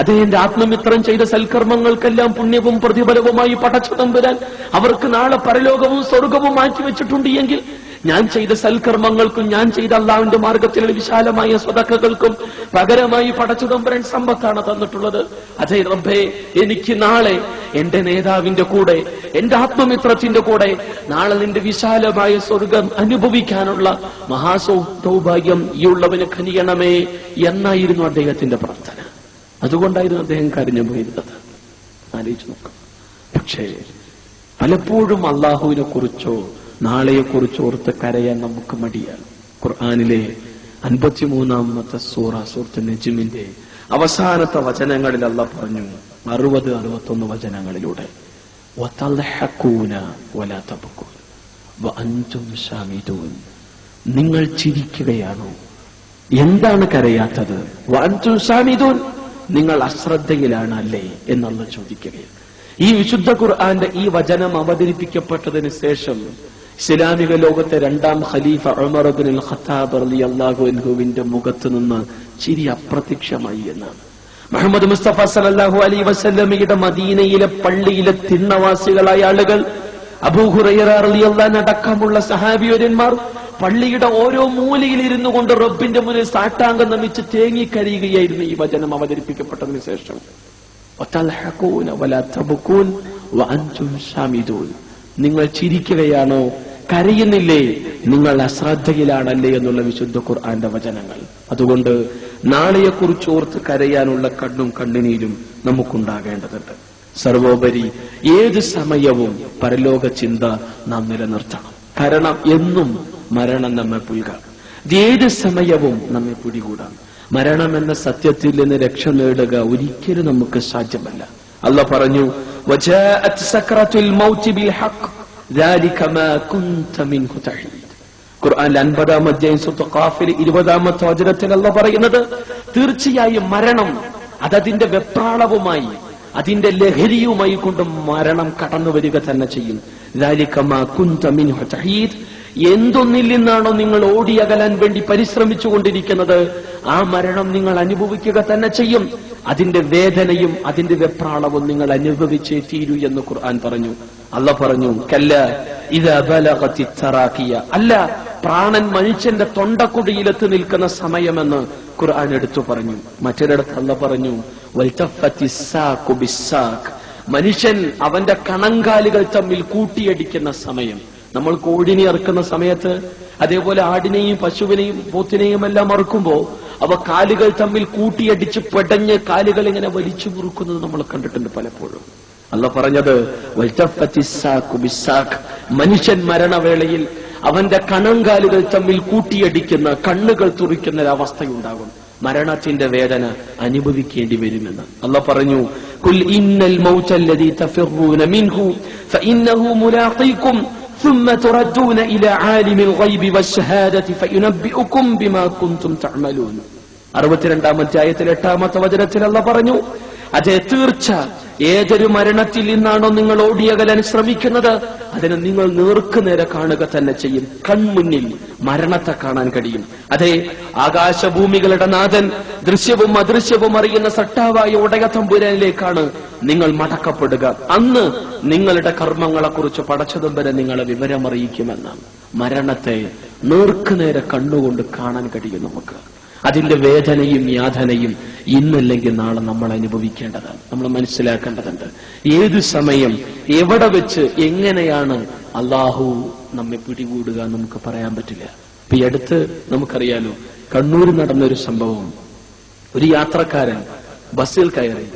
അദ്ദേഹത്തിന്റെ ആത്മമിത്രം ചെയ്ത സൽക്കർമ്മങ്ങൾക്കെല്ലാം പുണ്യവും പ്രതിഫലവുമായി പടച്ചു തമ്പുരാൻ അവർക്ക് നാളെ പരലോകവും സ്വർഗവും മാറ്റിവെച്ചിട്ടുണ്ട് എങ്കിൽ ഞാൻ ചെയ്ത സൽക്കർമ്മങ്ങൾക്കും ഞാൻ ചെയ്ത അള്ളാഹുവിന്റെ മാർഗത്തിലുള്ള വിശാലമായ സ്വതക്കകൾക്കും പകരമായി പടച്ചു തമ്പുരാൻ സമ്പത്താണ് തന്നിട്ടുള്ളത്. അതേ റബ്ബേ, എനിക്ക് നാളെ എന്റെ നേതാവിന്റെ കൂടെ എന്റെ ആത്മമിത്രത്തിന്റെ കൂടെ നാളെ നിന്റെ വിശാലമായ സ്വർഗം അനുഭവിക്കാനുള്ള മഹാസൗഭാഗ്യം ഈ ഉള്ളവന് കനിയണമേ എന്നായിരുന്നു അദ്ദേഹത്തിന്റെ പ്രാർത്ഥന. അതുകൊണ്ടായിരുന്നു അദ്ദേഹം കരഞ്ഞു പോയിരുന്നത്. ആലോചിച്ചു നോക്കാം. പക്ഷേ പലപ്പോഴും അള്ളാഹുവിനെ കുറിച്ചോ നാളെയെക്കുറിച്ച് ഓർത്ത് കരയാൻ നമുക്ക് മടിയാണ്. ഖുർആനിലെ 53-ാമത്തെ സൂറത്ത് നജ്മിന്റെ അവസാനത്തെ വചനങ്ങളിൽ അല്ലാഹ് പറഞ്ഞു, 60-61 വചനങ്ങളിലൂടെ, വതൽഹഖൂന വലാ തബ്കൂൻ വഅൻതും ശാമിദൂൻ, നിങ്ങൾ ചിരിക്കുകയാണോ, എന്താണ് കരയാത്തത്? വഅൻതും ശാമിദൂൻ, നിങ്ങൾ അശ്രദ്ധയിലാണ് അല്ലേ എന്നുള്ള ചോദിക്കുകയാണ്. ഈ വിശുദ്ധ ഖുർആന്റെ ഈ വചനം അവതരിപ്പിക്കപ്പെട്ടതിന് ശേഷം ഇസ്ലാമിക ലോകത്തെ 2ാം ഖലീഫ ഉമർ ഇബ്നുൽ ഖത്താബ് റളിയല്ലാഹു അൻഹുവിന്റെ മുഖത്ത് നിന്ന് ചിരി അപ്രത്യക്ഷമായി എന്നാണ്. മുഹമ്മദ് മുസ്തഫ സല്ലല്ലാഹു അലൈഹി വസല്ലമയുടെ മദീനയിലെ പള്ളിയിലെ തിണ്ണവാസികളായ ആളുകൾ, അബൂ ഹുറൈറ റളിയല്ലാഹു അൻഹു അടക്കമുള്ള സഹാബിവര്യന്മാർ പള്ളിയുടെ ഓരോ മൂലയിൽ ഇരുന്നു കൊണ്ട് റബ്ബിന്റെ മുന്നിൽ സാഷ്ടാംഗം നമിച്ച് തേങ്ങിക്കരയുകയായിരുന്നു ഈ വചനം അവതരിപ്പിക്കപ്പെട്ടതിന് ശേഷം. വതൽഹഖൂന വലാ തബ്കൂൻ വഅൻതും ശാമിദൂൻ, നിങ്ങൾ ചിരിക്കുകയാണോ, കരയുന്നില്ലേ, നിങ്ങൾ അശ്രദ്ധയിലാണല്ലേ എന്നുള്ള വിശുദ്ധ ഖുർആന്റെ വചനങ്ങൾ. അതുകൊണ്ട് നാളെയെക്കുറിച്ച് ഓർത്ത് കരയാനുള്ള കണ്ണും കണ്ണുനീരും നമുക്കുണ്ടാകേണ്ടതുണ്ട്. സർവോപരി ഏത് സമയവും പരലോക ചിന്ത നാം നിലനിർത്തണം. കാരണം എന്നും മരണം നമ്മെ പുൽകാം, ഏത് സമയവും നമ്മെ പിടികൂടാം. മരണം എന്ന സത്യത്തിൽ നിന്ന് രക്ഷ നേടുക ഒരിക്കലും നമുക്ക് സാധ്യമല്ല. അല്ലാഹ് പറഞ്ഞു, വജാഅത് സക്രത്തുൽ മൗത്ത് ബിൽ ഹഖ് ദാലിക മാ കുൻത മിൻഹു തഹീദ്. ഖുർആനിലെ 50-ാം അധ്യായം സൂറത്ത് ഖാഫിൽ 20-ാമത്തെ വചനത്തിൽ അല്ലാഹ് പറയുന്നത്, തീർച്ചയായും മരണം അതതിന്റെ വെപ്രാളവുമായി അതിന്റെ ലഹരിയുമായി കൊണ്ട് മരണം കടന്നു വരിക തന്നെ ചെയ്യും. ദാലിക മാ കുൻത മിൻഹു തഹീദ്, എന്തൊന്നിൽ നിന്നാണോ നിങ്ങൾ ഓടിയകലാൻ വേണ്ടി പരിശ്രമിച്ചുകൊണ്ടിരിക്കുന്നത് ആ മരണം നിങ്ങൾ അനുഭവിക്കുക തന്നെ ചെയ്യും. അതിന്റെ വേദനയും അതിന്റെ വെപ്രാളവും നിങ്ങൾ അനുഭവിച്ചേ തീരൂ എന്ന് ഖുർആൻ പറഞ്ഞു. അല്ലാഹ് പറഞ്ഞു, കല്ല ഇദാ ബലഗതി തറാഖിയ, അല്ല പ്രാണൻ മനുഷ്യന്റെ തൊണ്ടക്കുടിയിലെത്തി നിൽക്കുന്ന സമയമെന്ന് ഖുർആൻ എടുത്തു പറഞ്ഞു. മറ്റൊരിടത്ത് അല്ലാഹു പറഞ്ഞു വൽതഫത്തിസ്സാഖു ബിസ്സാഖ്, മനുഷ്യൻ അവന്റെ കണങ്കാലുകൾ തമ്മിൽ കൂട്ടിയടിക്കുന്ന സമയം. നമ്മൾ കോഴിനെ അറുക്കുന്ന സമയത്ത്, അതേപോലെ ആടിനെയും പശുവിനെയും പോത്തിനെയും എല്ലാം അറുക്കുമ്പോ അവ കാലുകൾ തമ്മിൽ കൂട്ടിയടിച്ച് പെടഞ്ഞ് കാലുകൾ ഇങ്ങനെ വലിച്ചു മുറുക്കുന്നത് നമ്മൾ കണ്ടിട്ടുണ്ട് പലപ്പോഴും. അല്ലാഹു പറഞ്ഞത് വൽതഫത്തിസ്സാഖു ബിസ്സാഖ്, മനുഷ്യൻ മരണവേളയിൽ അവന്റെ കണങ്കാലുകൾ തമ്മിൽ കൂട്ടിയടിക്കുന്ന, കണ്ണുകൾ തുറിക്കുന്ന ഒരവസ്ഥയുണ്ടാകും. മരണത്തിന്റെ വേദന അനുഭവിക്കേണ്ടി വരുമെന്ന് അല്ലാഹു പറഞ്ഞു. ഖുൽ ഇന്നൽ മൗതല്ലദീ തഫിറൂന മിൻഹു ഫഇന്നഹു മുലാഖീകും ثم تردون إلى عالم الغيب والشهادة فينبئكم بما كنتم تعملون. 62-ാമത്തെ ആയത്തിൽ 8-ാമത്തെ വചനത്തിൽ അല്ലാഹു പറഞ്ഞു, അതേ തീർച്ച ഏതൊരു മരണത്തിൽ നിന്നാണോ നിങ്ങൾ ഓടിയകലാൻ ശ്രമിക്കുന്നത് അതിനെ നിങ്ങൾ നേർക്കുനേരെ കാണുക തന്നെ ചെയ്യും. കൺമുന്നിൽ മരണത്തെ കാണാൻ കഴിയും. അതേ ആകാശഭൂമികളുടെ നാഥൻ, ദൃശ്യവും അദൃശ്യവും അറിയുന്ന സട്ടാവായ ഉടയ തമ്പുരാനിലേക്കാണ് നിങ്ങൾ മടക്കപ്പെടുക. അന്ന് നിങ്ങളുടെ കർമ്മങ്ങളെക്കുറിച്ച് പടച്ചതമ്പുരാൻ നിങ്ങളെ വിവരമറിയിക്കുമെന്നാണ്. മരണത്തെ നേർക്കുനേരെ കണ്ണുകൊണ്ട് കാണാൻ കഴിയും നമുക്ക്. അതിന്റെ വേദനയും യാതനയും ഇന്നല്ലെങ്കിൽ നാളെ നമ്മൾ അനുഭവിക്കേണ്ടതാണ്. നമ്മൾ മനസ്സിലാക്കേണ്ടതുണ്ട്. ഏതു സമയം എവിടെ വെച്ച് എങ്ങനെയാണ് അള്ളാഹു നമ്മെ പിടികൂടുക നമുക്ക് പറയാൻ പറ്റില്ല. ഇപ്പൊ ഈ അടുത്ത് നമുക്കറിയാലോ, കണ്ണൂർ നടന്നൊരു സംഭവം. ഒരു യാത്രക്കാരൻ ബസ്സിൽ കയറി,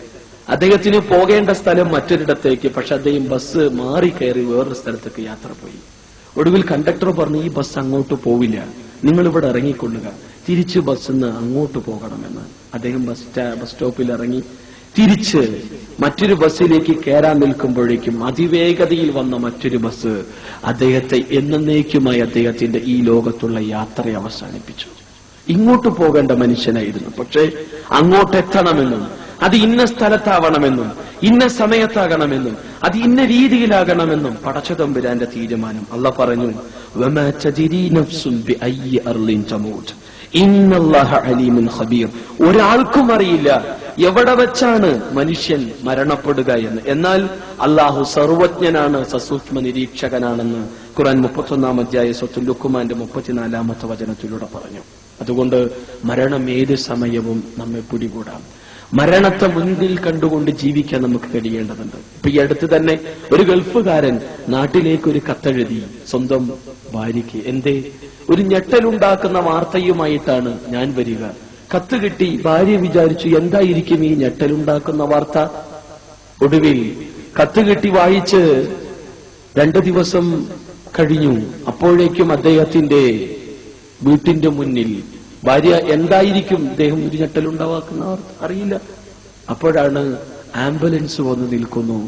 അദ്ദേഹത്തിന് പോകേണ്ട സ്ഥലം മറ്റൊരിടത്തേക്ക്, പക്ഷെ അദ്ദേഹം ബസ് മാറി കയറി വേറൊരു സ്ഥലത്തേക്ക് യാത്ര പോയി. ഒടുവിൽ കണ്ടക്ടർ പറഞ്ഞു, ഈ ബസ് അങ്ങോട്ട് പോവില്ല, നിങ്ങൾ ഇവിടെ ഇറങ്ങിക്കൊള്ളുക, തിരിച്ച് ബസ്സിന്ന് അങ്ങോട്ട് പോകണമെന്ന്. അദ്ദേഹം ബസ് സ്റ്റോപ്പിൽ ഇറങ്ങി തിരിച്ച് മറ്റൊരു ബസ്സിലേക്ക് കയറാൻ നിൽക്കുമ്പോഴേക്കും അതിവേഗതയിൽ വന്ന മറ്റൊരു ബസ് അദ്ദേഹത്തെ എന്നേക്കുമായി അദ്ദേഹത്തിന്റെ ഈ ലോകത്തുള്ള യാത്ര അവസാനിപ്പിച്ചു. ഇങ്ങോട്ട് പോകേണ്ട മനുഷ്യനായിരുന്നു, പക്ഷെ അങ്ങോട്ടെത്തണമെന്നും അത് ഇന്ന സ്ഥലത്താവണമെന്നും ഇന്ന സമയത്താകണമെന്നും അത് ഇന്ന രീതിയിലാകണമെന്നും പടച്ചതമ്പുരാന്റെ തീരുമാനം. അല്ലാഹു പറഞ്ഞു, വമാ തദ്രി നഫ്സുൻ ബിഅയ്യി അർളിൻ തമൂത് ഇന്നല്ലാഹ അലീമുൻ ഖബീർ. ഒരാൾക്കും അറിയില്ല എവിടെ വെച്ചാണ് മനുഷ്യൻ മരണപ്പെടുക എന്ന്. എന്നാൽ അള്ളാഹു സർവജ്ഞനാണ്, സസൂക്ഷ്മ നിരീക്ഷകനാണെന്ന് ഖുർആൻ 31-ാം അധ്യായ സൂറത്തുൽ ലുഖ്മാന്റെ 34-ാമത്തെ വചനത്തിലൂടെ പറഞ്ഞു. അതുകൊണ്ട് മരണം ഏത് സമയവും നമ്മെ പിടികൂടാം. മരണത്തെ മുൻപിൽ കണ്ടുകൊണ്ട് ജീവിക്കാൻ നമുക്ക് കഴിയേണ്ടതുണ്ട്. ഇപ്പൊ ഈ അടുത്ത് തന്നെ ഒരു ഗൾഫുകാരൻ നാട്ടിലേക്ക് ഒരു കത്തെഴുതി സ്വന്തം ഭാര്യയ്ക്ക്. എന്തേ? ഒരു ഞെട്ടലുണ്ടാക്കുന്ന വാർത്തയുമായിട്ടാണ് ഞാൻ വരിക. കത്ത് കിട്ടി. ഭാര്യ വിചാരിച്ചു എന്തായിരിക്കും ഈ ഞെട്ടലുണ്ടാക്കുന്ന വാർത്ത. ഒടുവിൽ കത്ത് കിട്ടി വായിച്ച് 2 ദിവസം കഴിഞ്ഞു. അപ്പോഴേക്കും അദ്ദേഹത്തിന്റെ വീട്ടിന്റെ മുന്നിൽ ഭാര്യ എന്തായിരിക്കും ഇദ്ദേഹം ഒരു ഞെട്ടലുണ്ടാക്കുന്ന അറിയില്ല. അപ്പോഴാണ് ആംബുലൻസ് വന്ന് നിൽക്കുന്നു,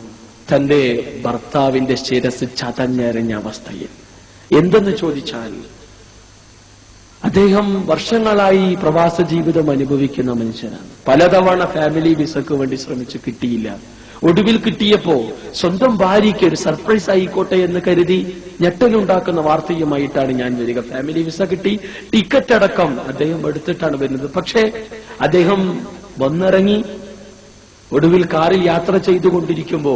തന്റെ ഭർത്താവിന്റെ ശിരസ് ചതഞ്ഞരഞ്ഞ അവസ്ഥയിൽ. എന്തെന്ന് ചോദിച്ചാൽ, അദ്ദേഹം വർഷങ്ങളായി പ്രവാസ ജീവിതം അനുഭവിക്കുന്ന മനുഷ്യനാണ്. പലതവണ ഫാമിലി വിസക്ക് വേണ്ടി ശ്രമിച്ചു, കിട്ടിയില്ല. ഒടുവിൽ കിട്ടിയപ്പോ സ്വന്തം ഭാര്യയ്ക്ക് ഒരു സർപ്രൈസ് ആയിക്കോട്ടെ എന്ന് കരുതി ഞെട്ടലുണ്ടാക്കുന്ന വാർത്തയുമായിട്ടാണ് ഞാൻ വരിക. ഫാമിലി വിസ കിട്ടി, ടിക്കറ്റ് അടക്കം അദ്ദേഹം എടുത്തിട്ടാണ് വരുന്നത്. പക്ഷേ അദ്ദേഹം വന്നിറങ്ങി. ഒടുവിൽ കാറിൽ യാത്ര ചെയ്തുകൊണ്ടിരിക്കുമ്പോ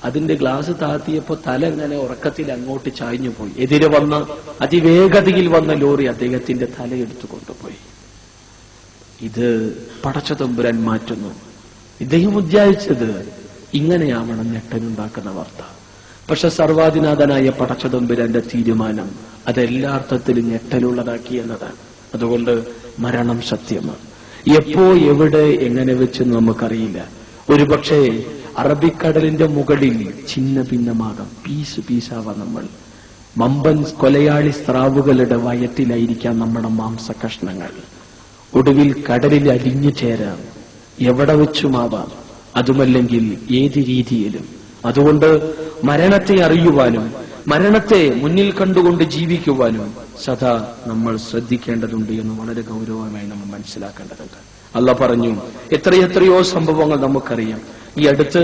അതിന്റെ ഗ്ലാസ് താത്തിയപ്പോ തല ഇങ്ങനെ ഉറക്കത്തിൽ അങ്ങോട്ട് ചായ്ഞ്ഞു പോയി. എതിരെ വന്ന അതിവേഗതയിൽ വന്ന ലോറി അദ്ദേഹത്തിന്റെ തലയെടുത്തു കൊണ്ടുപോയി. ഇത് പടച്ചതമ്പുരാൻ മാറ്റുന്നു. ഇദ്ദേഹം വിചാരിച്ചത് ഇങ്ങനെയാവണം ഞെട്ടലുണ്ടാക്കുന്ന വാർത്ത. പക്ഷെ സർവാധിനാഥനായ പടച്ചതമ്പുരാന്റെ തീരുമാനം അതെല്ലാ അർത്ഥത്തിലും ഞെട്ടലുള്ളതാക്കി എന്നതാണ്. അതുകൊണ്ട് മരണം സത്യമാണ്. എപ്പോ എവിടെ എങ്ങനെ വെച്ചെന്ന് നമുക്കറിയില്ല. ഒരുപക്ഷെ അറബിക്കടലിന്റെ മുകളിൽ ഛിന്ന ഭിന്നമാകാം, പീസ് പീസാവാം നമ്മൾ. മമ്പൻ കൊലയാളി സ്രാവുകളുടെ വയറ്റിലായിരിക്കാം നമ്മുടെ മാംസ കഷ്ണങ്ങൾ. ഒടുവിൽ കടലിൽ അലിഞ്ഞു ചേരാം, എവിടെ വെച്ചുമാവാം, അതുമല്ലെങ്കിൽ ഏത് രീതിയിലും. അതുകൊണ്ട് മരണത്തെ അറിയുവാനും മരണത്തെ മുന്നിൽ കണ്ടുകൊണ്ട് ജീവിക്കുവാനും സദാ നമ്മൾ ശ്രദ്ധിക്കേണ്ടതുണ്ട് എന്ന് വളരെ ഗൗരവമായി നമ്മൾ മനസ്സിലാക്കേണ്ടതുണ്ട്. അല്ലാഹു പറഞ്ഞു, എത്രയെത്രയോ സംഭവങ്ങൾ നമുക്കറിയാം. ഈ അടുത്ത്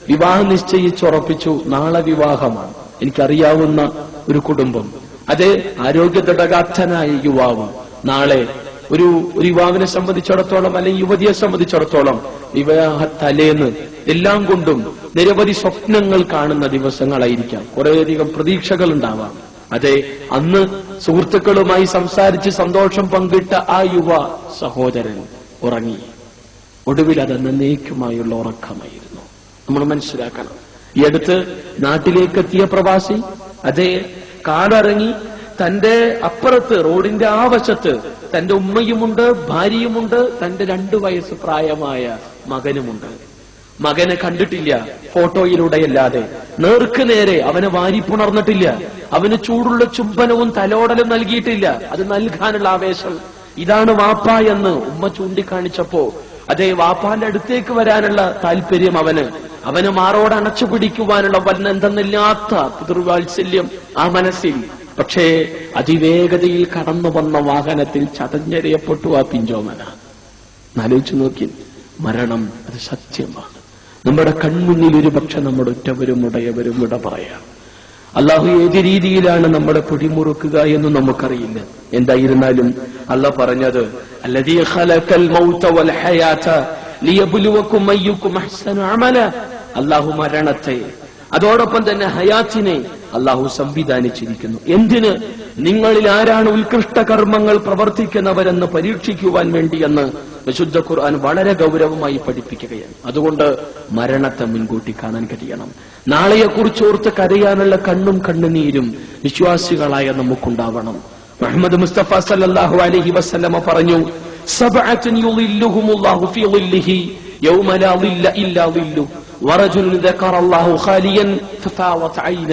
വിവാഹം നിശ്ചയിച്ചുറപ്പിച്ചു, നാളെ വിവാഹമാണ്. എനിക്കറിയാവുന്ന ഒരു കുടുംബം, അത് ആരോഗ്യദൃഢഗാത്രനായ യുവാവ് നാളെ ഒരു യുവാവിനെ സംബന്ധിച്ചിടത്തോളം അല്ലെങ്കിൽ യുവതിയെ സംബന്ധിച്ചിടത്തോളം വിവാഹ തലേന്ന് എല്ലാം കൊണ്ടും നിരവധി സ്വപ്നങ്ങൾ കാണുന്ന ദിവസങ്ങളായിരിക്കാം, കുറേയധികം പ്രതീക്ഷകൾ ഉണ്ടാവാം. അതെ, അന്ന് സുഹൃത്തുക്കളുമായി സംസാരിച്ച് സന്തോഷം പങ്കിട്ട ആ യുവ സഹോദരൻ ഉറങ്ങി. ഒടുവിൽ അത് എന്നേക്കുമായുള്ള ഉറക്കമായിരുന്നു. നമ്മൾ മനസ്സിലാക്കണം. ഈ അടുത്ത് നാട്ടിലേക്കെത്തിയ പ്രവാസി അതേ കാറിറങ്ങി തന്റെ അപ്പുറത്ത് റോഡിന്റെ ആ വശത്ത് തന്റെ ഉമ്മയുമുണ്ട്, ഭാര്യയുമുണ്ട്, തന്റെ 2 വയസ്സ് പ്രായമായ മകനുമുണ്ട്. മകനെ കണ്ടിട്ടില്ല ഫോട്ടോയിലൂടെയല്ലാതെ, നേർക്ക് നേരെ അവനെ വാരിപ്പുണർന്നിട്ടില്ല, അവന് ചൂടുള്ള ചുംബനവും തലോടലും നൽകിയിട്ടില്ല. അത് നൽകാനുള്ള ആവേശം, ഇതാണ് വാപ്പ എന്ന് ഉമ്മ ചൂണ്ടിക്കാണിച്ചപ്പോ അതേ വാപ്പാന്റെ അടുത്തേക്ക് വരാനുള്ള താല്പര്യം അവന് മാറോട് അണച്ചു പിടിക്കുവാനുള്ള എന്തെന്നില്ലാത്ത പിതൃവാത്സല്യം ആ മനസ്സിൽ. പക്ഷേ അതിവേഗതയിൽ കടന്നു വന്ന വാഹനത്തിൽ ചതഞ്ഞെറിയപ്പെട്ടു ആ പിഞ്ചോമന. ആലോചിച്ചു നോക്കി, മരണം അത് സത്യമാണ്. നമ്മുടെ കൺമുന്നിൽ ഒരുപക്ഷെ നമ്മുടെ ഒറ്റവരും ഉടയവരും വിട പറയാം. അള്ളാഹു ഏത് രീതിയിലാണ് നമ്മളെ പിടിമുറുക്കുക എന്ന് നമുക്കറിയില്ല. എന്തായിരുന്നാലും അള്ളാഹ് പറഞ്ഞത് അല്ലദീ ഖലഖൽ മൗത വൽ ഹയാത ലിയബ്ലുവകും അയ്യുകും അഹ്സനു അമല. അള്ളാഹു മരണത്തെ അതോടൊപ്പം തന്നെ ഹയാത്തിനെ അള്ളാഹു സംവിധാനിച്ചിരിക്കുന്നു. എന്തിന്? നിങ്ങളിൽ ആരാണ് ഉത്കൃഷ്ട കർമ്മങ്ങൾ പ്രവർത്തിക്കുന്നവരെന്ന് പരീക്ഷിക്കുവാൻ വേണ്ടിയെന്ന് വിശുദ്ധ ഖുർആൻ വളരെ ഗൗരവമായി പഠിപ്പിക്കുകയാണ്. അതുകൊണ്ട് മരണത്തെ മുൻകൂട്ടി കാണാൻ കഴിയണം. നാളെയെക്കുറിച്ച് ഓർത്ത് കരയാനുള്ള കണ്ണും കണ്ണുനീരും വിശ്വാസികളായ നമുക്കുണ്ടാവണം. മുഹമ്മദ് മുസ്തഫ സല്ലല്ലാഹു അലൈഹി വസല്ലമ പറഞ്ഞു, സബ്അത്തുൻ യുളില്ലുഹുമുല്ലാഹു ഫീ ളില്ലിഹി യൗമ ലാ ളില്ല ഇല്ലാ ളില്ലു വറജുലുൻ ദക്കറല്ലാഹു ഖാലിയൻ ഫഫാവത ഐന.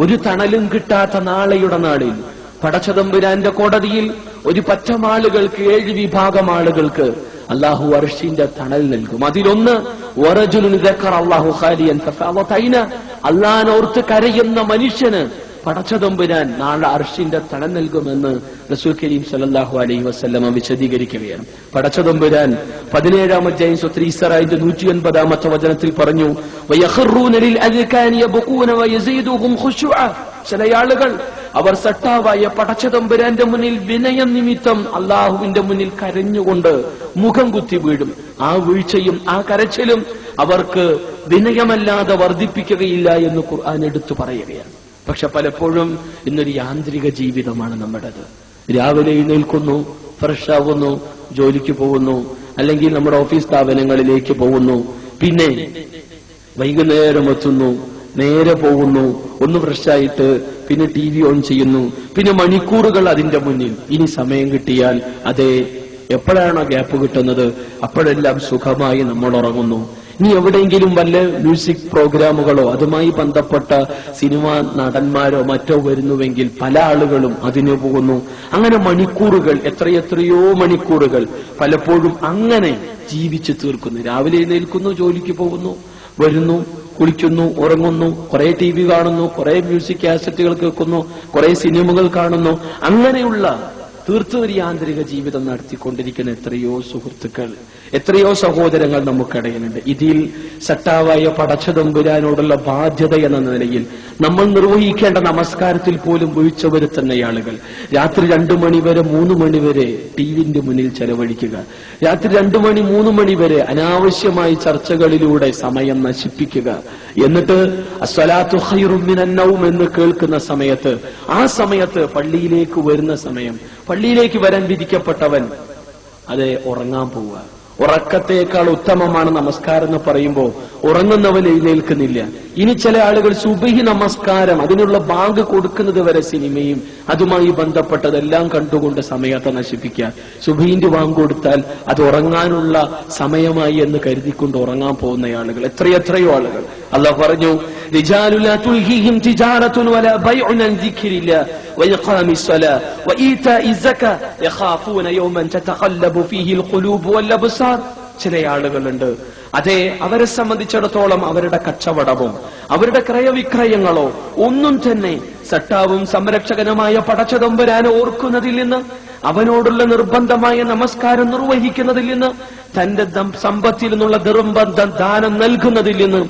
ഒരു തണലും കിട്ടാത്ത നാളെയുടെ നാളിൽ പടച്ചതമ്പുരാന്റെ കോടതിയിൽ ഒരു പറ്റം ആളുകൾക്ക്, 7 വിഭാഗം ആളുകൾക്ക് അല്ലാഹു അർശിന്റെ തണൽ നൽകും. അതിലൊന്ന് വറജുലുൻ ദക്കറല്ലാഹു ഖാലിയൻ ഫഫാവത ഐന. അല്ലാഹുവോർത്ത് കരയുന്ന മനുഷ്യന് പടച്ചതമ്പുരാൻ നാളെ അർശിന്റെ തണൽ നൽകുമെന്ന് റസൂൽ കരീം സല്ലല്ലാഹു അലൈഹി വസല്ലമ വിശദീകരിക്കുകയാണ്. പടച്ചതമ്പുരാൻ 17-ാം അധ്യായം സൂറത്തുൽ ഇസ്രായിന്റെ 180-ാമത്തെ വചനത്തിൽ പറഞ്ഞു, വയഖറൂന ലിൽ അദ്കാനി യബ്കൂന വയസീദുഹും ഖുശൂഅ. ചില ആളുകൾ അവർ സട്ടാവായ പടച്ചതമ്പുരാന്റെ മുന്നിൽ വിനയം നിമിത്തം അള്ളാഹുവിന്റെ മുന്നിൽ കരഞ്ഞുകൊണ്ട് മുഖം കുത്തി വീഴും. ആ വീഴ്ചയും ആ കരച്ചിലും അവർക്ക് വിനയമല്ലാതെ വർദ്ധിപ്പിക്കുകയില്ല എന്ന് ഖുർആൻ എടുത്തു പറയുകയാണ്. പക്ഷെ പലപ്പോഴും ഇന്നൊരു യാന്ത്രിക ജീവിതമാണ് നമ്മുടേത്. രാവിലെ എഴുന്നേൽക്കുന്നു, ഫ്രഷ് ആവുന്നു, ജോലിക്ക് പോകുന്നു, അല്ലെങ്കിൽ നമ്മുടെ ഓഫീസ് സ്ഥാപനങ്ങളിലേക്ക് പോകുന്നു, പിന്നെ വൈകുന്നേരം എത്തുന്നു, നേരെ പോകുന്നു, ഒന്ന് ഫ്രഷായിട്ട് പിന്നെ TV ഓൺ ചെയ്യുന്നു, പിന്നെ മണിക്കൂറുകൾ അതിന്റെ മുന്നിൽ. ഇനി സമയം കിട്ടിയാൽ അതേ എപ്പോഴാണോ ഗ്യാപ്പ് കിട്ടുന്നത് അപ്പോഴെല്ലാം സുഖമായി നമ്മൾ ഉറങ്ങുന്നു. ഇനി എവിടെയെങ്കിലും വല്ല മ്യൂസിക് പ്രോഗ്രാമുകളോ അതുമായി ബന്ധപ്പെട്ട സിനിമാ നടന്മാരോ മറ്റോ വരുന്നുവെങ്കിൽ പല ആളുകളും അതിന് പോകുന്നു. അങ്ങനെ മണിക്കൂറുകൾ, എത്രയെത്രയോ മണിക്കൂറുകൾ പലപ്പോഴും അങ്ങനെ ജീവിച്ചു തീർക്കുന്നു. രാവിലെ എഴുന്നേൽക്കുന്നു, ജോലിക്ക് പോകുന്നു, വരുന്നു, കുളിക്കുന്നു, ഉറങ്ങുന്നു, കുറെ TV കാണുന്നു, കുറെ മ്യൂസിക് കാസറ്റുകൾ കേൾക്കുന്നു, കുറെ സിനിമകൾ കാണുന്നു. അങ്ങനെയുള്ള തീർത്തും ഒരു യാന്ത്രിക ജീവിതം നടത്തിക്കൊണ്ടിരിക്കുന്ന എത്രയോ സുഹൃത്തുക്കൾ, എത്രയോ സഹോദരങ്ങൾ നമുക്കിടയിലുണ്ട്. ഇതിൽ സട്ടാവായ പടച്ചതമ്പുരാനോടുള്ള ബാധ്യത എന്ന നിലയിൽ നമ്മൾ നിർവഹിക്കേണ്ട നമസ്കാരത്തിൽ പോലും വീഴ്ച വരുത്തുന്ന ആളുകൾ രാത്രി 2 മണി വരെ 3 മണി വരെ ടിവിന്റെ മുന്നിൽ ചെലവഴിക്കുക, രാത്രി 2 മണി 3 മണി വരെ അനാവശ്യമായി ചർച്ചകളിലൂടെ സമയം നശിപ്പിക്കുക, എന്നിട്ട് അസ്സലാത്തു ഖൈറും മിനൻ നൗം എന്ന് കേൾക്കുന്ന സമയത്ത്, ആ സമയത്ത് പള്ളിയിലേക്ക് വരുന്ന സമയം, പള്ളിയിലേക്ക് വരാൻ വിധിക്കപ്പെട്ടവൻ അത് ഉറങ്ങാൻ പോവുക. ഉറക്കത്തേക്കാൾ ഉത്തമമാണ് നമസ്കാരം എന്ന് പറയുമ്പോൾ ഉറങ്ങുന്നവൻ എഴുന്നേൽക്കുന്നില്ല. ഇനി ചില ആളുകൾ സുബഹി നമസ്കാരം അതിനുള്ള ബാങ്ക് കൊടുക്കുന്നത് വരെ സിനിമയും അതുമായി ബന്ധപ്പെട്ടതെല്ലാം കണ്ടുകൊണ്ട് സമയത്തെ നശിപ്പിക്കുക. സുബഹിന്റെ ബാങ്ക് കൊടുത്താൽ അത് ഉറങ്ങാനുള്ള സമയമായി എന്ന് കരുതിക്കൊണ്ട് ഉറങ്ങാൻ പോകുന്ന ആളുകൾ എത്രയെത്രയോ ആളുകൾ. അല്ലാഹു പറഞ്ഞു, റിജാലു ലാ തുൽഹിഹിം തിജാറത്തുൻ വലാ ബൈഉൻ അൻ ദിക്രില്ലാഹ് വഇഖാമിസ് സ്വലാ വഈതാഇസ് സകാ യഖാഫൂന യൗമൻ തതഖല്ലബു ഫീഹിൽ ഖുലൂബ് വൽ അബ്സാർ. ചില ആളുകളുണ്ട്, അതെ, അവരെ സംബന്ധിച്ചിടത്തോളം അവരുടെ കച്ചവടമോ അവരുടെ ക്രയവിക്രയങ്ങളോ ഒന്നും തന്നെ സട്ടാവും സംരക്ഷകനുമായ പടച്ചതമ്പുരാനെ ഓർക്കുന്നതിൽ നിന്ന്, അവനോടുള്ള നിർബന്ധമായ നമസ്കാരം നിർവഹിക്കുന്നതിൽ നിന്ന്, തന്റെ സമ്പത്തിൽ നിന്നുള്ള നിർബന്ധ ദാനം നൽകുന്നതിൽ നിന്ന്